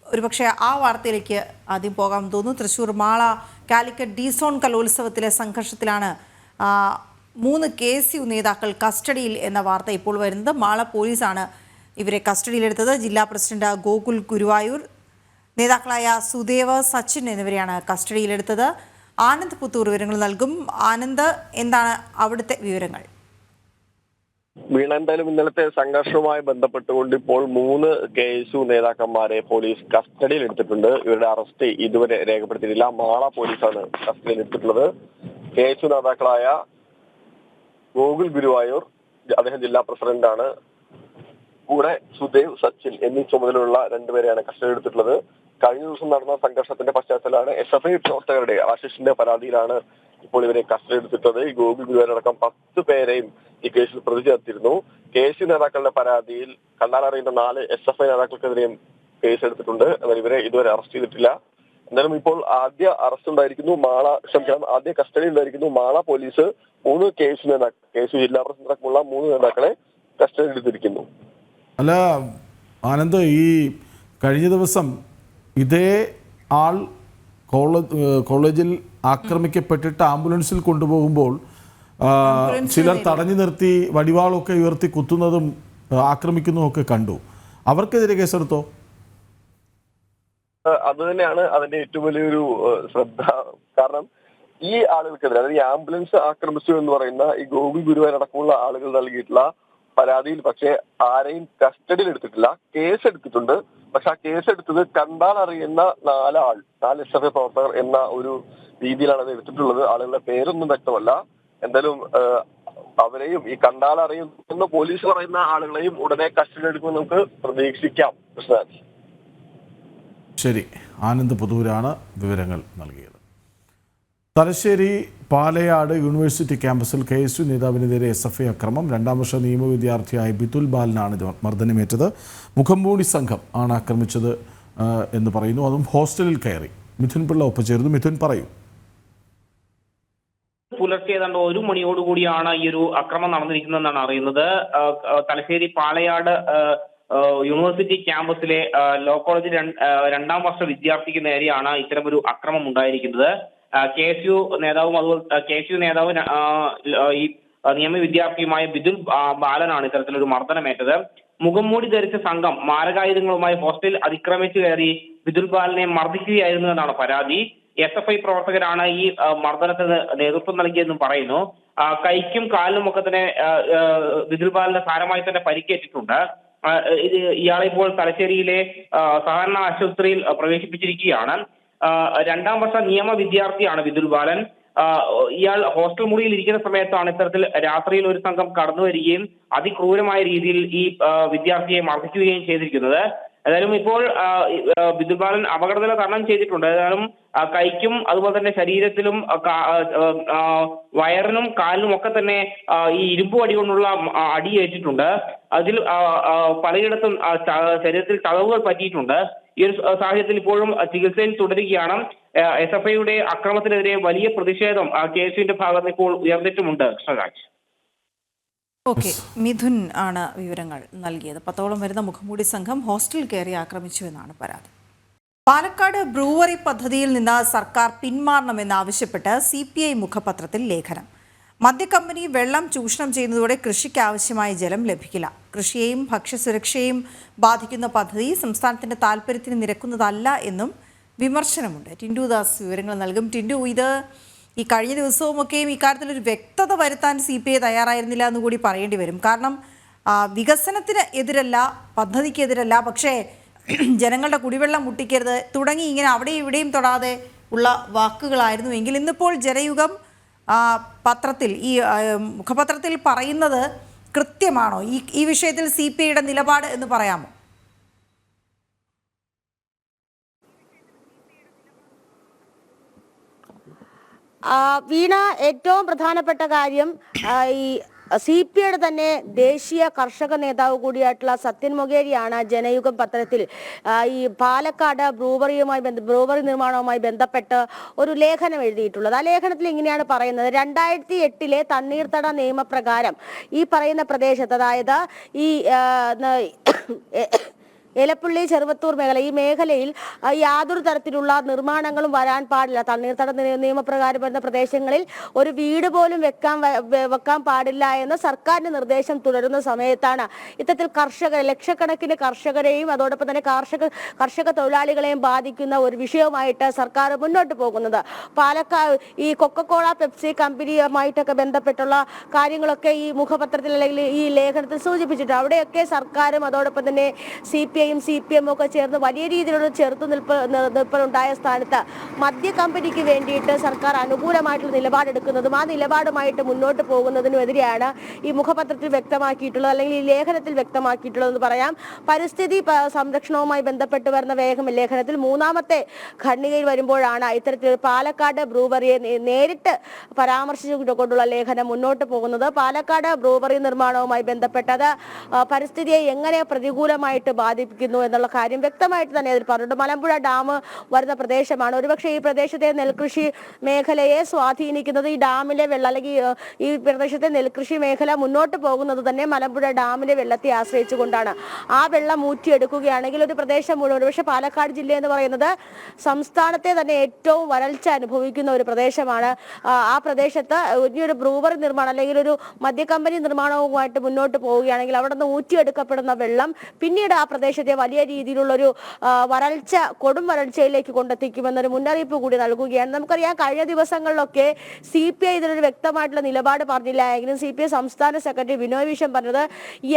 ഒരുപക്ഷെ ആ വാർത്തയിലേക്ക് ആദ്യം പോകാൻ തോന്നുന്നു. തൃശ്ശൂർ മാള കാലിക്കറ്റ് D-സോൺ കലോത്സവത്തിലെ സംഘർഷത്തിലാണ് 3 KSU നേതാക്കൾ കസ്റ്റഡിയിൽ എന്ന വാർത്ത ഇപ്പോൾ വരുന്നത്. മാള പോലീസാണ് ഇവരെ കസ്റ്റഡിയിലെടുത്തത്. ജില്ലാ പ്രസിഡന്റ് ഗോകുൽ ഗുരുവായൂർ, നേതാക്കളായ സുദേവ്, സച്ചിൻ എന്നിവരെയാണ് കസ്റ്റഡിയിലെടുത്തത്. ആനന്ദ് പുത്തൂർ വിവരങ്ങൾ നൽകും. ആനന്ദ്, എന്താണ് അവിടുത്തെ വിവരങ്ങൾ? വീണ, എന്തായാലും ഇന്നലത്തെ സംഘർഷവുമായി ബന്ധപ്പെട്ടുകൊണ്ട് ഇപ്പോൾ 3 KSU നേതാക്കന്മാരെ പോലീസ് കസ്റ്റഡിയിൽ എടുത്തിട്ടുണ്ട്. ഇവരുടെ അറസ്റ്റ് ഇതുവരെ രേഖപ്പെടുത്തിയിട്ടില്ല. മാള പോലീസാണ് കസ്റ്റഡിയിൽ എടുത്തിട്ടുള്ളത്. KSU നേതാക്കളായ ഗോകുൽ ഗുരുവായൂർ, അദ്ദേഹം ജില്ലാ പ്രസിഡന്റാണ്, കൂടെ സുദേവ്, സച്ചിൻ എന്നീ ചുമതലയുള്ള 2 പേരെയാണ് കസ്റ്റഡി എടുത്തിട്ടുള്ളത്. കഴിഞ്ഞ ദിവസം നടന്ന സംഘർഷത്തിന്റെ പശ്ചാത്തലത്തിലാണ് SFI പ്രവർത്തകരുടെ ആശിഷിന്റെ പരാതിയിലാണ് ഇപ്പോൾ ഇവരെ കസ്റ്റഡി എടുത്തിട്ടുള്ളത്. ഈ ഗോകുൽ ഗുരുവായൂരടക്കം 10 പേരെയും ഈ കേസിൽ പ്രതി ചേർത്തിരുന്നു. KSU നേതാക്കളുടെ പരാതിയിൽ കണ്ടാലറിയുന്ന 4 SFI നേതാക്കൾക്കെതിരെയും കേസ് എടുത്തിട്ടുണ്ട്. എന്നാൽ ഇവരെ ഇതുവരെ അറസ്റ്റ് ചെയ്തിട്ടില്ല. എന്തായാലും ഇപ്പോൾ ആദ്യ അറസ്റ്റ് ഉണ്ടായിരിക്കുന്നു ആദ്യ കസ്റ്റഡി ഉണ്ടായിരിക്കുന്നു മാള പോലീസ്. 3 KSU ജില്ലാ പ്രസിഡന്റടക്കമുള്ള 3 നേതാക്കളെ കസ്റ്റഡി എടുത്തിരിക്കുന്നു. അല്ല ആനന്ദ്, ഈ കഴിഞ്ഞ ദിവസം ഇതേ ആൾ കോളേജിൽ ആക്രമിക്കപ്പെട്ടിട്ട് ആംബുലൻസിൽ കൊണ്ടുപോകുമ്പോൾ ചിലർ തടഞ്ഞു നിർത്തി വടിവാളൊക്കെ ഉയർത്തി കുത്തുന്നതും ആക്രമിക്കുന്നതും കണ്ടു. അവർക്കെതിരെ കേസെടുത്തോ? അത് തന്നെയാണ് അതിന്റെ ഏറ്റവും വലിയൊരു ശ്രദ്ധ. കാരണം ഈ ആളുകൾക്കെതിരെ, അതായത് ഈ ആംബുലൻസ് ആക്രമിച്ചു എന്ന് പറയുന്ന ഈ ഗോകുൽ ഗുരുവായൂരടക്കമുള്ള ആളുകൾ നൽകിയിട്ടുള്ള പരാതിയിൽ പക്ഷേ ആരെയും കസ്റ്റഡിയിൽ എടുത്തിട്ടില്ല. കേസ് എടുത്തിട്ടുണ്ട്. പക്ഷെ ആ കേസ് എടുത്തത് കണ്ടാൽ അറിയുന്ന 4 SFI പ്രവർത്തകർ എന്ന ഒരു രീതിയിലാണ് അത് എടുത്തിട്ടുള്ളത്. ആളുകളുടെ പേരൊന്നും വ്യക്തമല്ല. എന്തായാലും അവരെയും ഈ കണ്ടാൽ അറിയുന്ന പോലീസ് പറയുന്ന ആളുകളെയും ഉടനെ കസ്റ്റഡി എടുക്കുമെന്ന് നമുക്ക് പ്രതീക്ഷിക്കാം. കൃഷ്ണരാജ്. ശരി, ആനന്ദ് പുതൂരാണ് വിവരങ്ങൾ നൽകിയത്. തലശ്ശേരി പാലയാട് യൂണിവേഴ്സിറ്റി ക്യാമ്പസിൽ KSU നേതാവിനെതിരെ SFI അക്രമം. 2ാം വർഷ നിയമ വിദ്യാർത്ഥിയായ ബിതുൽ ബാലനാണ് മർദ്ദനമേറ്റത്. മുഖംമൂടി സംഘം ആണ് ആക്രമിച്ചത് എന്ന് പറയുന്നു. അതും ഹോസ്റ്റലിൽ കയറി. മിഥുൻ പിള്ള ഒപ്പുചേർന്നു. മിഥുൻ, പറയൂ. പുലർച്ചെ ഏതാണ്ട് 1 മണിയോടുകൂടിയാണ് ഈ ഒരു അക്രമം നടന്നിരിക്കുന്നതെന്നാണ് അറിയുന്നത്. തലശ്ശേരി പാലയാട് യൂണിവേഴ്സിറ്റി ക്യാമ്പസിലെ ലോ കോളേജ് 2ാം വർഷ വിദ്യാർത്ഥിക്ക് നേരെയാണ് ഇത്തരമൊരു അക്രമം ഉണ്ടായിരിക്കുന്നത്. KSU നേതാവും ഈ നിയമ വിദ്യാർത്ഥിയുമായ ബിതുൽ ബാലനാണ് ഇത്തരത്തിലൊരു മർദ്ദനമേറ്റത്. മുഖംമൂടി ധരിച്ച സംഘം മാരകായുധങ്ങളുമായി ഹോസ്റ്റലിൽ അതിക്രമിച്ചു കയറി ബിതുൽ ബാലനെ മർദ്ദിക്കുകയായിരുന്നു എന്നാണ് പരാതി. SFI പ്രവർത്തകരാണ് ഈ മർദ്ദനത്തിന് നേതൃത്വം നൽകിയെന്നും പറയുന്നു. കൈക്കും കാലിനും ഒക്കെ തന്നെ ബിതുൽ ബാലന് സാരമായി തന്നെ പരിക്കേറ്റിട്ടുണ്ട്. ഇയാളെ ഇപ്പോൾ തലശ്ശേരിയിലെ സഹകരണ ആശുപത്രിയിൽ പ്രവേശിപ്പിച്ചിരിക്കുകയാണ്. 2ാം വർഷ നിയമ വിദ്യാർത്ഥിയാണ് ബിതുൽ ബാലൻ. ഇയാൾ ഹോസ്റ്റൽ മുറിയിൽ ഇരിക്കുന്ന സമയത്താണ് ഇത്തരത്തിൽ രാത്രിയിൽ ഒരു സംഘം കടന്നു വരികയും അതിക്രൂരമായ രീതിയിൽ ഈ വിദ്യാർത്ഥിയെ മർദ്ദിക്കുകയും ചെയ്തിരിക്കുന്നത്. ഏതായാലും ഇപ്പോൾ ബിതുൽ ബാലൻ അപകടനില തരണം ചെയ്തിട്ടുണ്ട്. ഏതായാലും കൈക്കും അതുപോലെ തന്നെ ശരീരത്തിലും വയറിനും കാലിനും ഒക്കെ തന്നെ ഈ ഇരുമ്പ് വടി കൊണ്ടുള്ള അടിയേറ്റിട്ടുണ്ട്. അതിൽ പലയിടത്തും ശരീരത്തിൽ ചതവുകൾ പറ്റിയിട്ടുണ്ട്. ഈ ഒരു സാഹചര്യത്തിൽ ഇപ്പോഴും ചികിത്സയിൽ തുടരുകയാണ്. SFIയുടെ അക്രമത്തിനെതിരെ വലിയ പ്രതിഷേധം KSUവിന്റെ ഭാഗത്ത് ഇപ്പോൾ ഉയർന്നിട്ടുമുണ്ട്. കൃഷ്ണരാജ്. ഓക്കെ, മിഥുൻ ആണ് വിവരങ്ങൾ നൽകിയത്. 10ഓളം വരുന്ന മുഖംമൂടി സംഘം ഹോസ്റ്റലിൽ കയറി ആക്രമിച്ചു എന്നാണ് പരാതി. പാലക്കാട് ബ്രൂവറി പദ്ധതിയിൽ നിന്ന് സർക്കാർ പിന്മാറണമെന്നാവശ്യപ്പെട്ട് CPI മുഖപത്രത്തിൽ ലേഖനം. മദ്യക്കമ്പനി വെള്ളം ചൂഷണം ചെയ്യുന്നതോടെ കൃഷിക്ക് ആവശ്യമായ ജലം ലഭിക്കില്ല. കൃഷിയെയും ഭക്ഷ്യസുരക്ഷയെയും ബാധിക്കുന്ന പദ്ധതി സംസ്ഥാനത്തിന്റെ താല്പര്യത്തിന് നിരക്കുന്നതല്ല എന്നും വിമർശനമുണ്ട്. ടിൻഡു ദാസ് വിവരങ്ങൾ നൽകും. ടിൻഡു, ഇത് ഈ കഴിഞ്ഞ ദിവസവുമൊക്കെയും ഇക്കാര്യത്തിലൊരു വ്യക്തത വരുത്താൻ CPI തയ്യാറായിരുന്നില്ല എന്നുകൂടി പറയേണ്ടി വരും. കാരണം വികസനത്തിന് എതിരല്ല, പദ്ധതിക്കെതിരല്ല, പക്ഷേ ജനങ്ങളുടെ കുടിവെള്ളം മുട്ടിക്കരുത് തുടങ്ങി ഇങ്ങനെ അവിടെയും ഇവിടെയും തൊടാതെ ഉള്ള വാക്കുകളായിരുന്നുവെങ്കിൽ ഇന്നിപ്പോൾ ജനയുഗം പത്രത്തിൽ ഈ മുഖപത്രത്തിൽ പറയുന്നത് കൃത്യമാണോ? ഈ വിഷയത്തിൽ CPIയുടെ നിലപാട് എന്ന് പറയാമോ? വീണ, ഏറ്റവും പ്രധാനപ്പെട്ട കാര്യം ഈ CPIയുടെ തന്നെ ദേശീയ കർഷക നേതാവ് കൂടിയായിട്ടുള്ള സത്യൻ മൊകേരിയാണ് ജനയുഗം പത്രത്തിൽ ഈ പാലക്കാട് ബ്രൂവറി നിർമ്മാണവുമായി ബന്ധപ്പെട്ട് ഒരു ലേഖനം എഴുതിയിട്ടുള്ളത്. ആ ലേഖനത്തിൽ ഇങ്ങനെയാണ് പറയുന്നത്: 2008 തണ്ണീർത്തട നിയമപ്രകാരം ഈ പറയുന്ന പ്രദേശത്ത്, അതായത് ഈ എലപ്പുള്ളി ചെറുവത്തൂർ മേഖല, ഈ മേഖലയിൽ യാതൊരു തരത്തിലുള്ള നിർമ്മാണങ്ങളും വരാൻ പാടില്ല. തണ്ണീർത്തട നിയമപ്രകാരം വരുന്ന പ്രദേശങ്ങളിൽ ഒരു വീട് പോലും വെക്കാൻ പാടില്ല എന്ന സർക്കാരിന്റെ നിർദ്ദേശം തുടരുന്ന സമയത്താണ് ഇത്തരത്തിൽ ലക്ഷക്കണക്കിന് കർഷകരെയും അതോടൊപ്പം തന്നെ കർഷക തൊഴിലാളികളെയും ബാധിക്കുന്ന ഒരു വിഷയവുമായിട്ട് സർക്കാർ മുന്നോട്ട് പോകുന്നത്. പാലക്കാട് ഈ കൊക്കക്കോള പെപ്സി കമ്പനിയുമായിട്ടൊക്കെ ബന്ധപ്പെട്ടുള്ള കാര്യങ്ങളൊക്കെ ഈ മുഖപത്രത്തിൽ അല്ലെങ്കിൽ ഈ ലേഖനത്തിൽ സൂചിപ്പിച്ചിട്ടുണ്ട്. അവിടെയൊക്കെ സർക്കാരും അതോടൊപ്പം തന്നെ CPM ഒക്കെ ചേർന്ന് വലിയ രീതിയിലുള്ള ചെറുത്തുനിൽപ്പുണ്ടായ സ്ഥാനത്ത് മദ്യ കമ്പനിക്ക് വേണ്ടിയിട്ട് സർക്കാർ അനുകൂലമായിട്ടുള്ള നിലപാടെടുക്കുന്നതും ആ നിലപാടുമായിട്ട് മുന്നോട്ട് പോകുന്നതിനുമെതിരെയാണ് ഈ മുഖപത്രത്തിൽ വ്യക്തമാക്കിയിട്ടുള്ളത് അല്ലെങ്കിൽ ഈ ലേഖനത്തിൽ വ്യക്തമാക്കിയിട്ടുള്ളതെന്ന് പറയാം. പരിസ്ഥിതി സംരക്ഷണവുമായി ബന്ധപ്പെട്ട് വരുന്ന ലേഖനത്തിൽ മൂന്നാമത്തെ ഖണ്ഡികയിൽ വരുമ്പോഴാണ് ഇത്തരത്തിൽ പാലക്കാട് ബ്രൂവറിയെ നേരിട്ട് പരാമർശിച്ചുകൊണ്ടുള്ള ലേഖനം മുന്നോട്ട് പോകുന്നത്. പാലക്കാട് ബ്രൂവറി നിർമ്മാണവുമായി ബന്ധപ്പെട്ടത് പരിസ്ഥിതിയെ എങ്ങനെ പ്രതികൂലമായിട്ട് ബാധിപ്പിക്കുന്നു എന്നുള്ള കാര്യം വ്യക്തമായിട്ട് തന്നെ അതിൽ പറഞ്ഞിട്ടുണ്ട്. മലമ്പുഴ ഡാം വരുന്ന പ്രദേശമാണ്. ഒരുപക്ഷെ ഈ പ്രദേശത്തെ നെൽകൃഷി മേഖലയെ സ്വാധീനിക്കുന്നത് ഈ ഡാമിലെ വെള്ളം അല്ലെങ്കിൽ ഈ പ്രദേശത്തെ നെൽകൃഷി മേഖല മുന്നോട്ട് പോകുന്നത് തന്നെ മലമ്പുഴ ഡാമിലെ വെള്ളത്തെ ആശ്രയിച്ചുകൊണ്ടാണ്. ആ വെള്ളം ഊറ്റിയെടുക്കുകയാണെങ്കിൽ ഒരു പ്രദേശം മുഴുവൻ, ഒരുപക്ഷെ പാലക്കാട് ജില്ല എന്ന് പറയുന്നത് സംസ്ഥാനത്തെ തന്നെ ഏറ്റവും വരൾച്ച അനുഭവിക്കുന്ന ഒരു പ്രദേശമാണ്. ആ പ്രദേശത്ത് ഇനിയൊരു ബ്രൂവറി നിർമ്മാണം അല്ലെങ്കിൽ ഒരു മദ്യക്കമ്പനി നിർമ്മാണവുമായിട്ട് മുന്നോട്ട് പോവുകയാണെങ്കിൽ അവിടെ നിന്ന് ഊറ്റിയെടുക്കപ്പെടുന്ന വെള്ളം പിന്നീട് ആ പ്രദേശത്തെ വലിയ രീതിയിലുള്ളൊരു കൊടും വരൾച്ചയിലേക്ക് കൊണ്ടെത്തിക്കുമെന്നൊരു മുന്നറിയിപ്പ് കൂടി നൽകുകയാണ്. നമുക്കറിയാം കഴിഞ്ഞ ദിവസങ്ങളിലൊക്കെ CPI ഇതിനൊരു വ്യക്തമായിട്ടുള്ള നിലപാട് പറഞ്ഞില്ല എങ്കിലും CPI സംസ്ഥാന സെക്രട്ടറി ബിനോയ് വിശ്വം പറഞ്ഞത്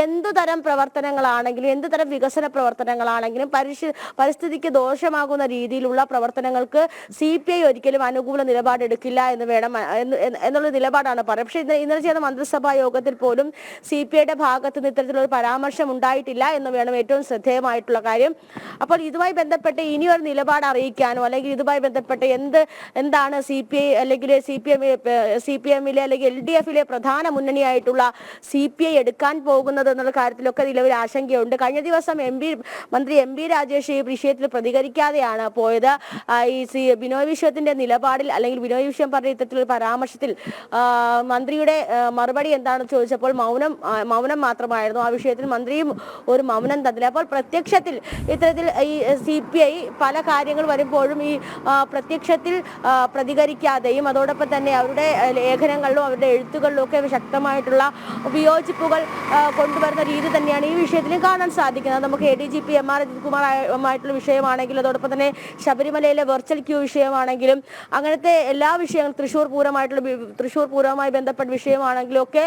എന്തുതരം പ്രവർത്തനങ്ങളാണെങ്കിലും എന്തുതരം വികസന പ്രവർത്തനങ്ങളാണെങ്കിലും പരിസ്ഥിതിക്ക് ദോഷമാകുന്ന രീതിയിലുള്ള പ്രവർത്തനങ്ങൾക്ക് CPI ഒരിക്കലും അനുകൂല നിലപാടെടുക്കില്ല എന്നുള്ള നിലപാടാണ് പറയുന്നത്. പക്ഷേ ഇന്നലെ ചേർന്ന മന്ത്രിസഭാ യോഗത്തിൽ പോലും CPIയുടെ ഭാഗത്ത് നിന്ന് ഇത്തരത്തിലൊരു പരാമർശം ഉണ്ടായിട്ടില്ല എന്ന് വേണം ഏറ്റവും ശ്രദ്ധേയമായിട്ടുള്ള കാര്യം. അപ്പോൾ ഇതുമായി ബന്ധപ്പെട്ട് ഇനിയൊരു നിലപാട് അറിയിക്കാനോ അല്ലെങ്കിൽ ഇതുമായി ബന്ധപ്പെട്ട് എന്താണ് CPI അല്ലെങ്കിൽ CPM-ലെ അല്ലെങ്കിൽ LDF-ലെ പ്രധാന മുന്നണിയായിട്ടുള്ള CPI എടുക്കാൻ പോകുന്നത് എന്നുള്ള കാര്യത്തിലൊക്കെ നിലവിൽ ആശങ്കയുണ്ട്. കഴിഞ്ഞ ദിവസം മന്ത്രി MP രാജേഷ് ഈ വിഷയത്തിൽ പ്രതികരിക്കാതെയാണ് പോയത്. ഈ ബിനോയ് വിശ്വത്തിന്റെ നിലപാടിൽ അല്ലെങ്കിൽ ബിനോയ് വിശ്വം പറഞ്ഞ ഇത്തരത്തിലൊരു പരാമർശത്തിൽ മന്ത്രിയുടെ മറുപടി എന്താണെന്ന് ചോദിച്ചപ്പോൾ മൗനം മാത്രമായിരുന്നു. ആ വിഷയത്തിൽ മന്ത്രിയും ഒരു മൗനം തന്നില്ല. അപ്പോൾ പ്രത്യക്ഷത്തിൽ ഇത്തരത്തിൽ ഈ CPI പല കാര്യങ്ങൾ വരുമ്പോഴും ഈ പ്രത്യക്ഷത്തിൽ പ്രതികരിക്കാതെയും അതോടൊപ്പം തന്നെ അവരുടെ ലേഖനങ്ങളിലും അവരുടെ എഴുത്തുകളിലും ഒക്കെ ശക്തമായിട്ടുള്ള വിയോജിപ്പുകൾ കൊണ്ടുവരുന്ന രീതി തന്നെയാണ് ഈ വിഷയത്തിലും കാണാൻ സാധിക്കുന്നത്. നമുക്ക് ADGP MR അജിത് കുമാറുമായിട്ടുള്ള വിഷയമാണെങ്കിലും അതോടൊപ്പം തന്നെ ശബരിമലയിലെ വെർച്വൽ ക്യൂ വിഷയമാണെങ്കിലും അങ്ങനത്തെ എല്ലാ വിഷയങ്ങളും തൃശ്ശൂർ പൂരവുമായി ബന്ധപ്പെട്ട വിഷയമാണെങ്കിലും ഒക്കെ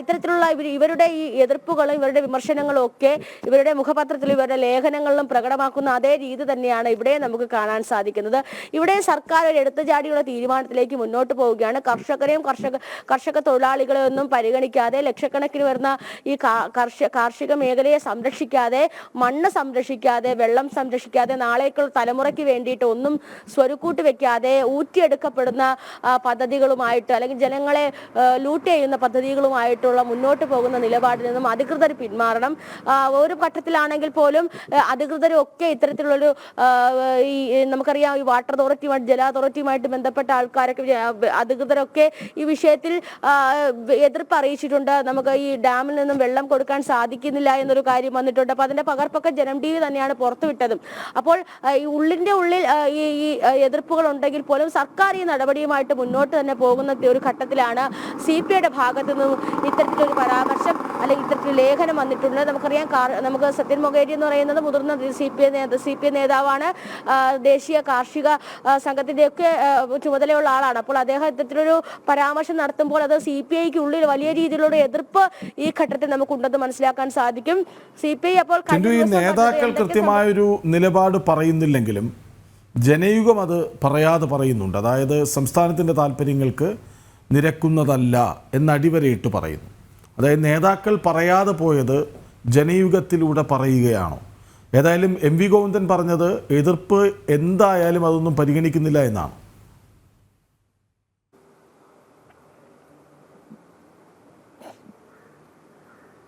ഇത്തരത്തിലുള്ള ഇവരുടെ ഈ എതിർപ്പുകളും ഇവരുടെ വിമർശനങ്ങളും ഒക്കെ ഇവരുടെ മുഖപത്രത്തിലും ഇവരുടെ ലേഖനങ്ങളിലും പ്രകടമാക്കുന്ന അതേ രീതി തന്നെയാണ് ഇവിടെ നമുക്ക് കാണാൻ സാധിക്കുന്നത്. ഇവിടെ സർക്കാർ ഒരു എടുത്തുചാടിയുള്ള തീരുമാനത്തിലേക്ക് മുന്നോട്ട് പോവുകയാണ്. കർഷകരെയും കർഷക തൊഴിലാളികളെ ഒന്നും പരിഗണിക്കാതെ ലക്ഷക്കണക്കിന് വരുന്ന ഈ കാർഷിക മേഖലയെ സംരക്ഷിക്കാതെ മണ്ണ് സംരക്ഷിക്കാതെ വെള്ളം സംരക്ഷിക്കാതെ നാളേക്കുള്ള തലമുറയ്ക്ക് വേണ്ടിയിട്ട് ഒന്നും സ്വരുക്കൂട്ടി വെക്കാതെ ഊറ്റിയെടുക്കപ്പെടുന്ന പദ്ധതികളുമായിട്ട് അല്ലെങ്കിൽ ജനങ്ങളെ ലൂട്ട് ചെയ്യുന്ന പദ്ധതികളുമായിട്ടുള്ള മുന്നോട്ട് പോകുന്ന നിലപാടിൽ നിന്നും അധികൃതർ പിന്മാറണം. ഒരു ഘട്ടത്തിലാണെങ്കിൽ പോലും അധികൃതരൊക്കെ ഇത്തരത്തിലുള്ളൊരു ഈ നമുക്കറിയാം ഈ വാട്ടർ അതോറിറ്റിയുമായിട്ട് ജല അതോറിറ്റിയുമായിട്ട് ബന്ധപ്പെട്ട ആൾക്കാരൊക്കെ അധികൃതരൊക്കെ ഈ വിഷയത്തിൽ എതിർപ്പ് അറിയിച്ചിട്ടുണ്ട്. നമുക്ക് ഈ ഡാമിൽ നിന്നും വെള്ളം കൊടുക്കാൻ സാധിക്കുന്നില്ല എന്നൊരു കാര്യം വന്നിട്ടുണ്ട്. അപ്പൊ അതിന്റെ പകർപ്പൊക്കെ ജനം TV തന്നെയാണ് പുറത്തുവിട്ടതും. അപ്പോൾ ഈ ഉള്ളിൽ ഈ എതിർപ്പുകൾ ഉണ്ടെങ്കിൽ പോലും സർക്കാർ ഈ നടപടിയുമായിട്ട് മുന്നോട്ട് തന്നെ പോകുന്ന ഒരു ഘട്ടത്തിലാണ് CPIയുടെ ഭാഗത്തു നിന്നും ഇത്തരത്തിലൊരു പരാമർശം അല്ലെങ്കിൽ ഇത്തരത്തിൽ ലേഖനം വന്നിട്ടുണ്ട്. നമുക്കറിയാം നമുക്ക് സത്യൻ മൊകേരി എന്ന് പറയുന്നത് മുതിർന്ന CPI നേതാവാണ്. ദേശീയ കാർഷിക സംഘത്തിന്റെയൊക്കെ ചുമതലയുള്ള ആളാണ്. അപ്പോൾ അദ്ദേഹം ഇത്തരത്തിലൊരു പരാമർശം നടത്തുമ്പോൾ അത് CPIക്ക് ഉള്ളിൽ വലിയ രീതിയിലുള്ള എതിർപ്പ് ഈ ഘട്ടത്തിൽ നമുക്കുണ്ടെന്ന് മനസ്സിലാക്കാൻ സാധിക്കും. CPI അപ്പോൾ നേതാക്കൾ കൃത്യമായൊരു നിലപാട് പറയുന്നില്ലെങ്കിലും ജനയുഗം അത് പറയാതെ പറയുന്നുണ്ട്. അതായത് സംസ്ഥാനത്തിൻ്റെ താല്പര്യങ്ങൾക്ക് നിരക്കുന്നതല്ല എന്ന് അടിവരയിട്ട് പറയുന്നു. അതായത് നേതാക്കൾ പറയാതെ പോയത് ജനയുഗത്തിലൂടെ പറയുകയാണോ? ഏതായാലും MV ഗോവിന്ദൻ പറഞ്ഞത് എതിർപ്പ് എന്തായാലും അതൊന്നും പരിഗണിക്കുന്നില്ല എന്നാണ്.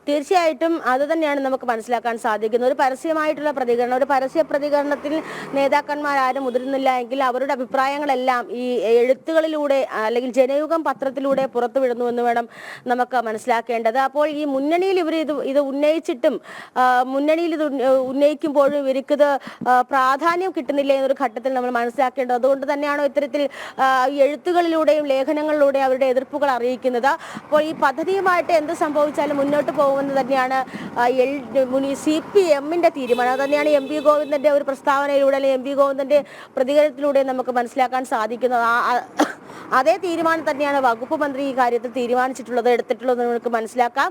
തീർച്ചയായിട്ടും അത് തന്നെയാണ് നമുക്ക് മനസ്സിലാക്കാൻ സാധിക്കുന്നത്. ഒരു പരസ്യമായിട്ടുള്ള പ്രതികരണം, ഒരു പരസ്യ പ്രതികരണത്തിൽ നേതാക്കന്മാരാരും മുതിരുന്നില്ല എങ്കിൽ അവരുടെ അഭിപ്രായങ്ങളെല്ലാം ഈ എഴുത്തുകളിലൂടെ അല്ലെങ്കിൽ ജനയുഗം പത്രത്തിലൂടെ പുറത്തുവിടുന്നു എന്ന് വേണം നമുക്ക് മനസ്സിലാക്കേണ്ടത്. അപ്പോൾ ഈ മുന്നണിയിൽ ഇവർ ഇത് ഉന്നയിച്ചിട്ടും മുന്നണിയിൽ ഇത് ഉന്നയിക്കുമ്പോഴും ഇവർക്കിത് പ്രാധാന്യം കിട്ടുന്നില്ല എന്നൊരു ഘട്ടത്തിൽ നമ്മൾ മനസ്സിലാക്കേണ്ടത്. അതുകൊണ്ട് തന്നെയാണോ ഇത്തരത്തിൽ എഴുത്തുകളിലൂടെയും ലേഖനങ്ങളിലൂടെയും അവരുടെ എതിർപ്പുകൾ അറിയിക്കുന്നത്. അപ്പോൾ ഈ പദ്ധതിയുമായിട്ട് എന്ത് സംഭവിച്ചാലും മുന്നോട്ട് പോകുമെന്ന് തന്നെയാണ് CPMന്റെ തീരുമാനം. അത് തന്നെയാണ് MP ഗോവിന്ദന്റെ ഒരു പ്രസ്താവനയിലൂടെ അല്ലെങ്കിൽ MP ഗോവിന്ദന്റെ പ്രതികരണത്തിലൂടെ നമുക്ക് മനസ്സിലാക്കാൻ സാധിക്കുന്നത്. അതേ തീരുമാനം തന്നെയാണ് വകുപ്പ് മന്ത്രി ഈ കാര്യത്തിൽ തീരുമാനിച്ചിട്ടുള്ളത്, എടുത്തിട്ടുള്ളത് നമുക്ക് മനസ്സിലാക്കാം.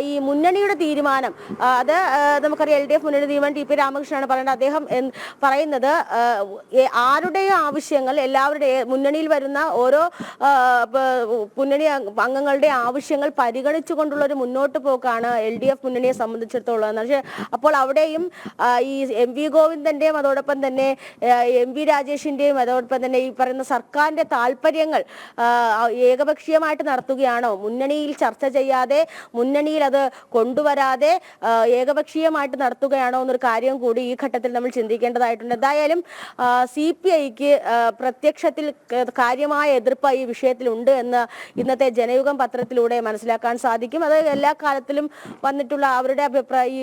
ഈ മുന്നണിയുടെ തീരുമാനം അത് നമുക്കറിയാം. LDF മുന്നണി തീരുമാനം TP രാമകൃഷ്ണനാണ് പറയുന്നത്. അദ്ദേഹം പറയുന്നത് ആരുടെയും ആവശ്യങ്ങൾ, എല്ലാവരുടെയും മുന്നണിയിൽ വരുന്ന ഓരോ മുന്നണി അംഗങ്ങളുടെ ആവശ്യങ്ങൾ പരിഗണിച്ചുകൊണ്ടുള്ള ഒരു മുന്നോട്ട് പോക്കാണ് LDF മുന്നണിയെ സംബന്ധിച്ചിടത്തോളം. പക്ഷേ അപ്പോൾ അവിടെയും ഈ MP ഗോവിന്ദന്റെയും അതോടൊപ്പം തന്നെ MP രാജേഷിന്റെയും അതോടൊപ്പം തന്നെ ഈ പറയുന്ന സർക്കാരിന്റെ താല്പര്യങ്ങൾ ഏകപക്ഷീയമായിട്ട് നടത്തുകയാണോ, മുന്നണിയിൽ ചർച്ച ചെയ്യാതെ മുന്നണിയിൽ അത് കൊണ്ടുവരാതെ ഏകപക്ഷീയമായിട്ട് നടത്തുകയാണോ എന്നൊരു കാര്യം കൂടി ഈ ഘട്ടത്തിൽ നമ്മൾ ചിന്തിക്കേണ്ടതായിട്ടുണ്ട്. എന്തായാലും CPIക്ക് പ്രത്യക്ഷത്തിൽ കാര്യമായ എതിർപ്പ് ഈ വിഷയത്തിലുണ്ട് എന്ന് ഇന്നത്തെ ജനയുഗം പത്രത്തിലൂടെ മനസ്സിലാക്കാൻ സാധിക്കും. അത് എല്ലാ കാലത്തിലും വന്നിട്ടുള്ള അവരുടെ ഈ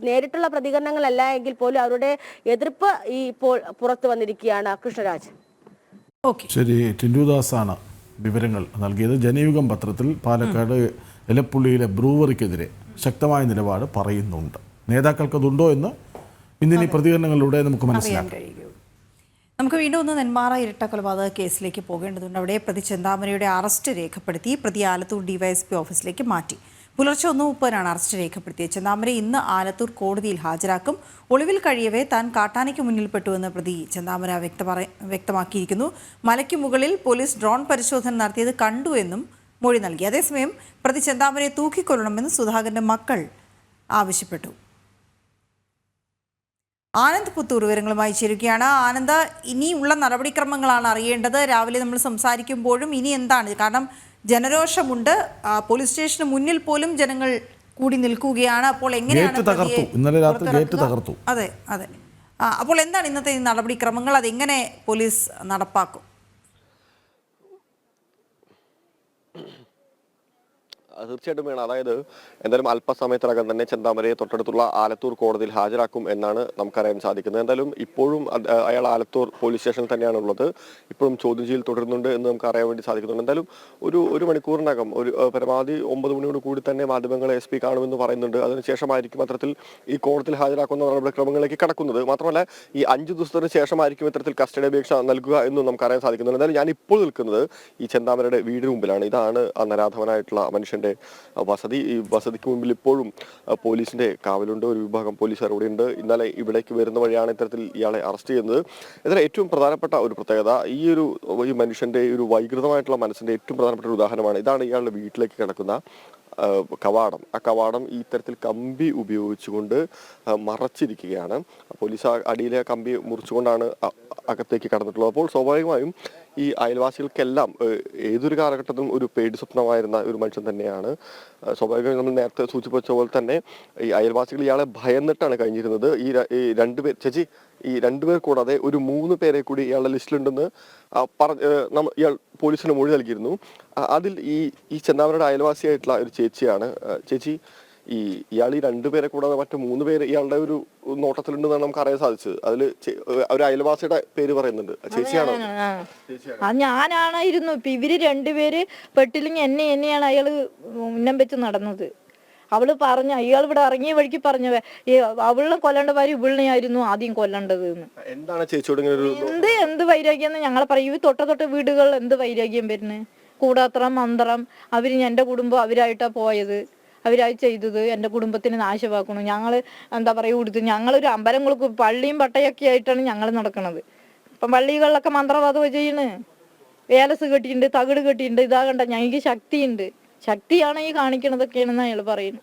നേരിട്ടുള്ള പ്രതികരണങ്ങളല്ല എങ്കിൽ പോലും അവരുടെ എതിർപ്പ് ഇപ്പോൾ പുറത്തു വന്നിരിക്കുകയാണ്. കൃഷ്ണരാജ്. ശരി, ടിൻഡുദാസാണ് വിവരങ്ങൾ നൽകിയത്. ജനയുഗം പത്രത്തിൽ പാലക്കാട് എലപ്പുള്ളിയിലെ ബ്രൂവറിക്കെതിരെ ശക്തമായ നിലപാട് പറയുന്നുണ്ട്. നേതാക്കൾക്ക് അതുണ്ടോ എന്ന് ഇന്നിനി പ്രതികരണങ്ങളിലൂടെ നമുക്ക് മനസ്സിലാക്കാം. നമുക്ക് വീണ്ടും ഒന്ന് നെന്മാറ ഇരട്ട കൊലപാതക കേസിലേക്ക് പോകേണ്ടതുണ്ട്. അവിടെ പ്രതി ചെന്താമരയുടെ അറസ്റ്റ് രേഖപ്പെടുത്തി പ്രതി ആലത്തൂർ DYSP ഓഫീസിലേക്ക് മാറ്റി. പുലർച്ചെ 1:30 അറസ്റ്റ് രേഖപ്പെടുത്തിയത്. ചെന്താമരെ ഇന്ന് ആലത്തൂർ കോടതിയിൽ ഹാജരാക്കും. ഒളിവിൽ കഴിയവേ താൻ കാട്ടാനയ്ക്ക് മുന്നിൽപ്പെട്ടുവെന്ന് പ്രതി ചെന്താമര വ്യക്തമാക്കിയിരിക്കുന്നു. മലയ്ക്ക് മുകളിൽ പോലീസ് ഡ്രോൺ പരിശോധന നടത്തിയത് കണ്ടുവെന്നും മൊഴി നൽകി. അതേസമയം പ്രതി ചെന്താമരയെ തൂക്കിക്കൊല്ലണമെന്ന് സുധാകരന്റെ മക്കൾ ആവശ്യപ്പെട്ടു. ആനന്ദ് പുത്തൂർ വിവരങ്ങളുമായി ചേരുകയാണ്. ആനന്ദ്, ഇനിയുള്ള നടപടിക്രമങ്ങളാണ് അറിയേണ്ടത്. രാവിലെ നമ്മൾ സംസാരിക്കുമ്പോഴും ഇനി എന്താണ്? കാരണം ജനരോഷമുണ്ട്. പോലീസ് സ്റ്റേഷന് മുന്നിൽ പോലും ജനങ്ങൾ കൂടി നിൽക്കുകയാണ്. അപ്പോൾ എങ്ങനെയാണ് ഇന്നലെ രാത്രി ഗേറ്റ് തകർത്തു? അതെ അതെ. അപ്പോൾ എന്താണ് ഇന്നത്തെ നടപടിക്രമങ്ങൾ? അതെങ്ങനെ പോലീസ് നടപ്പാക്കും? തീർച്ചയായിട്ടും വേണം. അതായത് എന്തായാലും അല്പസമയത്തിനകം തന്നെ ചെന്താമരയെ തൊട്ടടുത്തുള്ള ആലത്തൂർ കോടതിയിൽ ഹാജരാക്കും എന്നാണ് നമുക്കറിയാൻ സാധിക്കുന്നത്. എന്തായാലും ഇപ്പോഴും അയാൾ ആലത്തൂർ പോലീസ് സ്റ്റേഷനിൽ തന്നെയാണ് ഉള്ളത്. ഇപ്പോഴും ചോദ്യം ചെയ്യൽ തുടരുന്നുണ്ട് എന്ന് നമുക്ക് അറിയാൻ വേണ്ടി സാധിക്കുന്നുണ്ട്. എന്തായാലും ഒരു മണിക്കൂറിനകം ഒരു പരമാവധി 9 മണിയോട് കൂടി തന്നെ മാധ്യമങ്ങളെ SP കാണുമെന്ന് പറയുന്നുണ്ട്. അതിനുശേഷമായിരിക്കും അത്തരത്തിൽ ഈ കോടതിയിൽ ഹാജരാക്കുന്ന നടപടിക്രമങ്ങളിലേക്ക് കടക്കുന്നത്. മാത്രമല്ല ഈ 5 ദിവസത്തിന് ശേഷമായിരിക്കും ഇത്തരത്തിൽ കസ്റ്റഡി അപേക്ഷ നൽകുക എന്നും നമുക്ക് അറിയാൻ സാധിക്കുന്നുണ്ട്. എന്തായാലും ഞാൻ ഇപ്പോൾ നിൽക്കുന്നത് ഈ ചെന്താമരയുടെ വീടിന് മുമ്പിലാണ്. ഇതാണ് ആ നരാധവനായിട്ടുള്ള മനുഷ്യന്റെ വസതി. ഈ വസതിക്ക് മുമ്പിൽ ഇപ്പോഴും പോലീസിന്റെ കാവലുണ്ട്. ഒരു വിഭാഗം പോലീസുകാർ ഇവിടെയുണ്ട്. ഇന്നലെ ഇവിടേക്ക് വരുന്ന വഴിയാണ് ഇത്തരത്തിൽ ഇയാളെ അറസ്റ്റ് ചെയ്യുന്നത്. ഇതിൽ ഏറ്റവും പ്രധാനപ്പെട്ട ഒരു പ്രത്യേകത ഈ മനുഷ്യന്റെ ഒരു വൈകൃതമായിട്ടുള്ള മനസ്സിന്റെ ഏറ്റവും പ്രധാനപ്പെട്ട ഒരു ഉദാഹരണമാണ്. ഇതാണ് ഇയാളുടെ വീട്ടിലേക്ക് കിടക്കുന്ന കവാടം. ആ കവാടം ഈ തരത്തിൽ കമ്പി ഉപയോഗിച്ചുകൊണ്ട് മറച്ചിരിക്കുകയാണ്. പോലീസ് അടിയിലെ കമ്പി മുറിച്ചുകൊണ്ടാണ് അകത്തേക്ക് കടന്നിട്ടുള്ളത്. അപ്പോൾ സ്വാഭാവികമായും ഈ അയൽവാസികൾക്കെല്ലാം ഏതൊരു കാലഘട്ടത്തിലും ഒരു പേടി സ്വപ്നമായിരുന്ന ഒരു മനുഷ്യൻ തന്നെയാണ്. സ്വാഭാവികമായും നമ്മൾ നേരത്തെ സൂചിപ്പിച്ച പോലെ തന്നെ ഈ അയൽവാസികൾ ഇയാളെ ഭയന്നിട്ടാണ് കഴിഞ്ഞിരുന്നത്. ഈ 2 പേർ ഈ 2 പേർ കൂടാതെ ഒരു 3 പേരെ കൂടി ഇയാളുടെ ലിസ്റ്റിലുണ്ടെന്ന് ഇയാൾ പോലീസിന് മൊഴി നൽകിയിരുന്നു. അതിൽ ഈ ചെന്താമരയുടെ അയൽവാസിയായിട്ടുള്ള ഒരു ചേച്ചിയാണ്. ചേച്ചി, ഇയാൾ ഈ 2 പേരെ കൂടാതെ മറ്റു 3 പേര് ഇയാളുടെ ഒരു നോട്ടത്തിലുണ്ടെന്നാണ് നമുക്ക് അറിയാൻ സാധിച്ചത്. അതിൽ ഒരു അയൽവാസിയുടെ പേര് പറയുന്നുണ്ട്. ചേച്ചിയാണോ? ഞാനാണായിരുന്നു. ഇപ്പൊ ഇവര് 2 പേര് പെട്ടില്ലെങ്കിൽ എന്നെയാണ് അയാള് ഉന്നം വെച്ച് നടന്നത്. അവള് പറഞ്ഞ ഇയാൾ ഇവിടെ ഇറങ്ങിയ വഴിക്ക് പറഞ്ഞു അവളിനെ കൊല്ലേണ്ട കാര്യം ഇവളിനെയായിരുന്നു ആദ്യം കൊല്ലേണ്ടത് എന്ന്. എന്താണ് ചേച്ചിയോട് എന്ത് വൈരാഗ്യം ഞങ്ങളെ പറയും. ഈ തൊട്ട വീടുകൾ എന്ത് വൈരാഗ്യം വരുന്നത്? കൂടാത്രം മന്ത്രം. അവര് എന്റെ കുടുംബം അവരായിട്ടാ പോയത്, അവരായി ചെയ്തത്. എൻ്റെ കുടുംബത്തിന് നാശമാക്കണം. ഞങ്ങൾ എന്താ പറയുക കൊടുത്ത് ഞങ്ങളൊരു അമ്പലങ്ങൾക്ക് പള്ളിയും പട്ടയൊക്കെ ആയിട്ടാണ് ഞങ്ങൾ നടക്കുന്നത്. ഇപ്പം പള്ളികളിലൊക്കെ മന്ത്രവാദം ചെയ്യണ്. വേലസ് കെട്ടിയിട്ടുണ്ട്, തകിട് കെട്ടിയിട്ടുണ്ട്. ഇതാ കണ്ട ഞങ്ങൾക്ക് ശക്തിയുണ്ട്. ശക്തിയാണ് ഈ കാണിക്കണതൊക്കെയാണെന്ന് അയാൾ പറയുന്നു.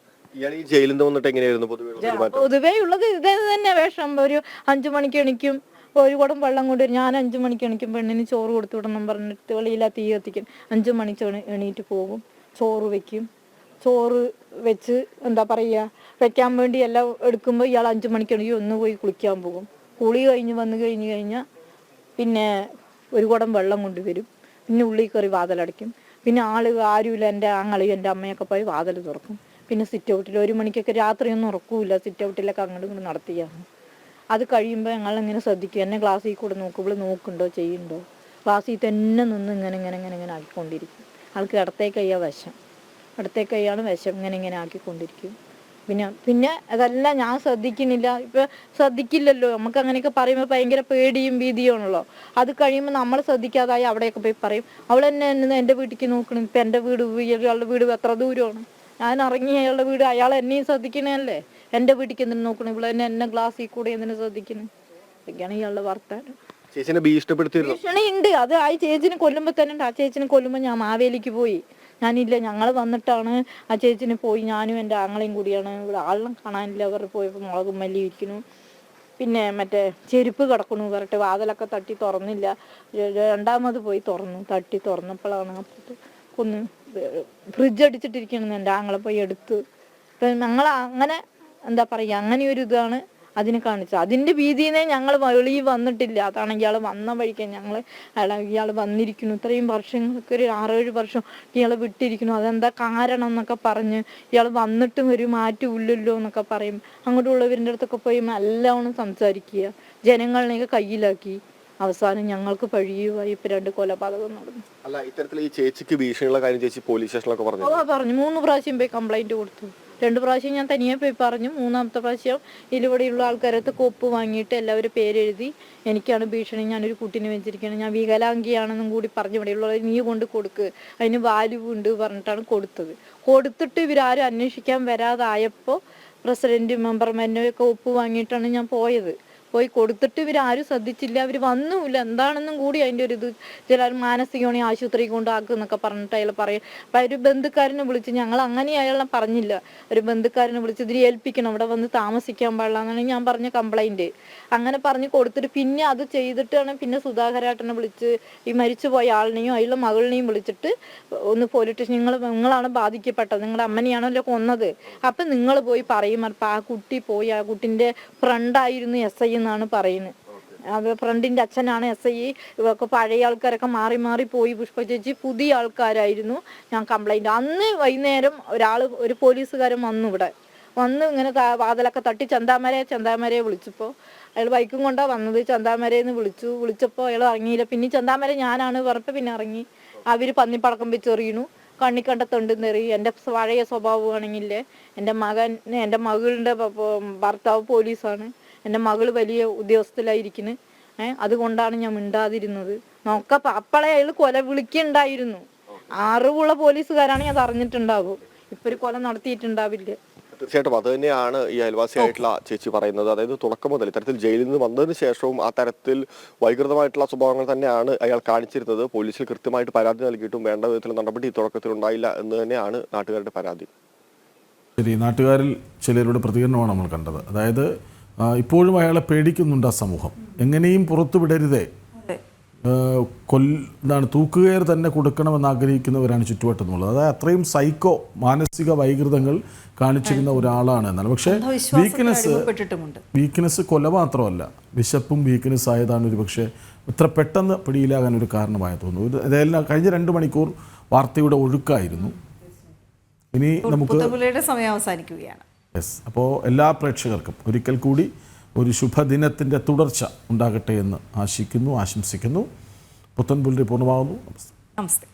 പൊതുവേ ഉള്ളത് ഇതേ തന്നെ വേഷം. ഒരു 5 മണിക്ക് എണിക്കും, ഒരു കുടം വെള്ളം കൊണ്ടുവരും. ഞാൻ 5 മണിക്ക് എണിക്കും. പെണ്ണിന് ചോറ് കൊടുത്തു വിടണം പറഞ്ഞിട്ട് വെളിയില്ല തീ കത്തിക്കും. 5 മണിക്ക് എണീറ്റ് പോകും, ചോറ് വെക്കും. ചോറ് വെച്ച് എന്താ പറയുക വെക്കാൻ വേണ്ടി എല്ലാം എടുക്കുമ്പോൾ ഇയാൾ 5 മണിക്കാണെങ്കിൽ ഒന്ന് പോയി കുളിക്കാൻ പോകും. കുളി കഴിഞ്ഞ് വന്നു കഴിഞ്ഞാൽ പിന്നെ ഒരു കുടം വെള്ളം കൊണ്ടുവരും. പിന്നെ ഉള്ളിൽ കയറി വാതിലടയ്ക്കും. പിന്നെ ആരുമില്ല, എൻ്റെ ആങ്ങളെയും എൻ്റെ അമ്മയൊക്കെ പോയി വാതിൽ തുറക്കും. പിന്നെ സിറ്റ് ഔട്ടിൽ 1 മണിക്കൊക്കെ രാത്രിയൊന്നും ഉറക്കൂല, സിറ്റ് ഔട്ടിലൊക്കെ അങ്ങോട്ടും ഇങ്ങോട്ട് നടത്തിയാണ്. അത് കഴിയുമ്പോൾ ഞങ്ങളിങ്ങനെ ശ്രദ്ധിക്കും. എന്നെ ക്ലാസ്സിൽ കൂടെ നോക്കുമ്പോൾ നോക്കുന്നുണ്ടോ ചെയ്യുന്നുണ്ടോ. ക്ലാസ്സിൽ തന്നെ നിന്ന് ഇങ്ങനെ ആക്കിക്കൊണ്ടിരിക്കും. ആൾക്ക് ഇടത്തേക്കയ്യാ വശം, ഇടത്തേക്കയ്യാണ് വശം, ഇങ്ങനെ ആക്കിക്കൊണ്ടിരിക്കും. പിന്നെ അതെല്ലാം ഞാൻ ശ്രദ്ധിക്കുന്നില്ല. ഇപ്പം ശ്രദ്ധിക്കില്ലല്ലോ, നമുക്ക് അങ്ങനെയൊക്കെ പറയുമ്പോൾ ഭയങ്കര പേടിയും ഭീതിയാണല്ലോ. അത് കഴിയുമ്പോൾ നമ്മൾ ശ്രദ്ധിക്കാതായി അവിടെയൊക്കെ പോയി പറയും. അവൾ എന്നെ എൻ്റെ വീട്ടിലേക്ക് നോക്കണം. ഇപ്പം എൻ്റെ വീട് ഇയാളുടെ വീട് എത്ര ദൂരമാണ്, ഞാൻ ഇറങ്ങി അയാളുടെ വീട്, അയാൾ എന്നെയും ശ്രദ്ധിക്കണല്ലേ. എൻ്റെ വീട്ടിലേക്ക് എന്തിനു നോക്കണം, ഇവിടെ എന്നെ ക്ലാസ്സിൽ കൂടെ എന്തിനു ശ്രദ്ധിക്കണം. ഇതൊക്കെയാണ് ഇയാളുടെ വർത്താനം. ഭീഷണി ഉണ്ട്. അത് ആ ചേച്ചിനെ കൊല്ലുമ്പോൾ തന്നെ ഉണ്ട്. ആ ചേച്ചിനെ കൊല്ലുമ്പോൾ ഞാൻ മാവേലിക്ക് പോയി. ഞാനില്ല, ഞങ്ങൾ വന്നിട്ടാണ് ആ ചേച്ചിനെ പോയി. ഞാനും എൻ്റെ ആങ്ങളെയും കൂടിയാണ്. ഇവിടെ ആളിനെ കാണാനില്ല. അവർ പോയപ്പോൾ മുളകും മല്ലി ഇരിക്കുന്നു. പിന്നെ മറ്റേ ചെരുപ്പ് കിടക്കണു പറഞ്ഞിട്ട് വാതിലൊക്കെ തട്ടി തുറന്നില്ല. രണ്ടാമത് പോയി തട്ടി തുറന്നപ്പോഴാണ് കൊന്ന് ഫ്രിഡ്ജ് അടിച്ചിട്ടിരിക്കണമെന്ന് എൻ്റെ ആങ്ങളെ പോയി എടുത്ത്. ഇപ്പം ഞങ്ങൾ അങ്ങനെ എന്താ പറയുക, അങ്ങനെ ഒരു ഇതാണ് അതിനെ കാണിച്ചത്. അതിൻ്റെ ഭീതിനെ ഞങ്ങൾ വെളിയിൽ വന്നിട്ടില്ല. അതാണ് ഇയാൾ വന്ന വഴിക്ക് ഇയാൾ വന്നിരിക്കുന്നു. ഇത്രയും വർഷങ്ങൾക്ക് ഒരു 6-7 വർഷം ഇയാൾ വിട്ടിരിക്കുന്നു. അതെന്താ കാരണം എന്നൊക്കെ പറഞ്ഞ് ഇയാൾ വന്നിട്ടും ഒരു മാറ്റമില്ലല്ലോ എന്നൊക്കെ പറയും. അങ്ങോട്ടുള്ളവരുടെ അടുത്തൊക്കെ പോയി നല്ലവണ്ണം സംസാരിക്കുക, ജനങ്ങളിനെയൊക്കെ കയ്യിലാക്കി. അവസാനം ഞങ്ങൾക്ക് പഴിയുമായി. ഇപ്പം 2 കൊലപാതകം നടന്നു. അല്ല, ഇത്തരത്തിൽ ഈ ചേച്ചിക്ക് ഭീഷണിയുള്ള കാര്യം ചേച്ചി പോലീസ് സ്റ്റേഷനിലൊക്കെ പറഞ്ഞു? 3 പ്രാവശ്യം പോയി കംപ്ലൈന്റ് കൊടുത്തു. 2 പ്രാവശ്യം ഞാൻ തനിയെ പോയി പറഞ്ഞു. 3ാമത്തെ പ്രാവശ്യം ഇതിലൂടെയുള്ള ആൾക്കാരത്ത് കോപ്പ് വാങ്ങിയിട്ട് എല്ലാവരും പേരെഴുതി എനിക്കാണ് ഭീഷണി, ഞാനൊരു കുട്ടീനെ വെച്ചിരിക്കുകയാണ്, ഞാൻ വികലാംഗിയാണെന്നും കൂടി പറഞ്ഞ് ഇവിടെയുള്ളവർ നീ കൊണ്ട് കൊടുക്ക്, അതിന് വാല്യൂ ഉണ്ട് പറഞ്ഞിട്ടാണ് കൊടുത്തിട്ട് ഇവരാരും അന്വേഷിക്കാൻ വരാതായപ്പോൾ പ്രസിഡന്റ് മെമ്പർമാരൊക്കെ ഒപ്പ് വാങ്ങിയിട്ടാണ് ഞാൻ പോയത്. പോയി കൊടുത്തിട്ട് ഇവരാരും ശ്രദ്ധിച്ചില്ല, അവർ വന്നുമില്ല. എന്താണെന്നും കൂടി അതിൻ്റെ ഒരു ഇത് ചിലർ മാനസികമായി ആശുപത്രി കൊണ്ടാക്കും എന്നൊക്കെ പറഞ്ഞിട്ട് അയാൾ പറയും. അപ്പം ഒരു ബന്ധുക്കാരനെ വിളിച്ച്, ഞങ്ങൾ അങ്ങനെ അയാളെ പറഞ്ഞില്ല, ഒരു ബന്ധുക്കാരനെ വിളിച്ച് ഇതിൽ ഏൽപ്പിക്കണം, ഇവിടെ വന്ന് താമസിക്കാൻ പാടില്ല എന്നാണ് ഞാൻ പറഞ്ഞ കംപ്ലൈൻറ്റ്. അങ്ങനെ പറഞ്ഞ് കൊടുത്തിട്ട് പിന്നെ അത് ചെയ്തിട്ടാണ് പിന്നെ സുധാകരേട്ടനെ വിളിച്ച് ഈ മരിച്ചു പോയ ആളിനെയും അയാളുടെ മകളിനെയും വിളിച്ചിട്ട് ഒന്ന് പോലീസ് സ്റ്റേഷൻ, നിങ്ങളാണ് ബാധിക്കപ്പെട്ടത്, നിങ്ങളുടെ അമ്മനെയാണല്ലോ കൊന്നത്, അപ്പം നിങ്ങൾ പോയി പറയും. അപ്പം ആ കുട്ടി പോയി, ആ കുട്ടിൻ്റെ ഫ്രണ്ടായിരുന്നു SI എന്നാണ് പറയുന്നത്. അത് ഫ്രണ്ടിൻ്റെ അച്ഛനാണ് SI. ഇവർക്ക് പഴയ ആൾക്കാരൊക്കെ മാറി പോയി. പുഷ്പ ചേച്ചി പുതിയ ആൾക്കാരായിരുന്നു. ഞാൻ കംപ്ലൈൻറ്റ് അന്ന് വൈകുന്നേരം ഒരു പോലീസുകാരൻ വന്ന് ഇങ്ങനെ വാതിലൊക്കെ തട്ടി ചന്താമരയെ വിളിച്ചപ്പോൾ അയാൾ ബൈക്കും കൊണ്ടാണ് വന്നത്. ചന്താമരയെന്ന് വിളിച്ചപ്പോൾ അയാൾ ഇറങ്ങിയില്ല. പിന്നെ ചന്താമര ഞാനാണ് പറഞ്ഞപ്പോൾ പിന്നെ ഇറങ്ങി. അവർ പന്നിപ്പടക്കം വെച്ച് എറിയണു, കണ്ണിക്കണ്ട തൊണ്ടെന്നെറി. എൻ്റെ പഴയ സ്വഭാവമാണെങ്കിലേ എൻ്റെ മകളുടെ ഭർത്താവ് പോലീസാണ്, എൻ്റെ മകൾ വലിയ ഉദ്യോഗസ്ഥയിലായിരിക്കുന്നു. അതുകൊണ്ടാണ് ഞാൻ മിണ്ടാതിരുന്നത്. അപ്പോഴേ അയാൾ കൊല വിളിക്കുന്നുണ്ടായിരുന്നു. അറിവുള്ള പോലീസുകാരാണെങ്കിൽ അത് അറിഞ്ഞിട്ടുണ്ടാവും. ഇപ്പൊ ഒരു കൊല നടത്തിയിട്ടുണ്ടാവില്ല. തീർച്ചയായിട്ടും അത് തന്നെയാണ് ഈ അയൽവാസിയായിട്ടുള്ള ചേച്ചി പറയുന്നത്. അതായത് തുടക്കം മുതൽ ഇത്തരത്തിൽ ജയിലിൽ നിന്ന് വന്നതിന് ശേഷവും ആ തരത്തിൽ വൈകൃതമായിട്ടുള്ള സ്വഭാവങ്ങൾ തന്നെയാണ് അയാൾ കാണിച്ചിരുന്നത്. പോലീസിൽ കൃത്യമായിട്ട് പരാതി നൽകിയിട്ടും വേണ്ട വിധത്തിൽ നടപടി തുടക്കത്തിൽ ഉണ്ടായില്ല എന്ന് തന്നെയാണ് നാട്ടുകാരുടെ പരാതി. ശരി, നാട്ടുകാരിൽ ചിലരുടെ പ്രതികരണമാണ് നമ്മൾ കണ്ടത്. അതായത് ഇപ്പോഴും അയാളെ പേടിക്കുന്നുണ്ട് ആ സമൂഹം. എങ്ങനെയും പുറത്തു വിടരുതേ, തൂക്കുകയർ തന്നെ കൊടുക്കണമെന്ന് ആഗ്രഹിക്കുന്നവരാണ് ചുറ്റുവട്ടത്തുള്ളത്. അതായത് അത്രയും സൈക്കോ മാനസിക വൈകൃതങ്ങൾ കാണിച്ചിരുന്ന ഒരാളാണ് എന്നാണ്. പക്ഷേ വീക്ക്നെസ് കൊല മാത്രമല്ല, വിശപ്പും വീക്ക്നെസ് ആയതാണ് ഒരു പക്ഷേ ഇത്ര പെട്ടെന്ന് പിടിയിലാകാൻ ഒരു കാരണമായി തോന്നുന്നു. അതായത് കഴിഞ്ഞ 2 മണിക്കൂർ വാർത്തയുടെ ഒഴുക്കായിരുന്നു. ഇനി നമുക്ക് സമയം അവസാനിക്കുകയാണ്. അപ്പോൾ എല്ലാ പ്രേക്ഷകർക്കും ഒരിക്കൽ കൂടി ഒരു ശുഭദിനത്തിൻ്റെ തുടർച്ച ഉണ്ടാകട്ടെ എന്ന് ആശംസിക്കുന്നു. പുത്തൻപുലരി പൂർണ്ണമാകുന്നു. നമസ്തേ.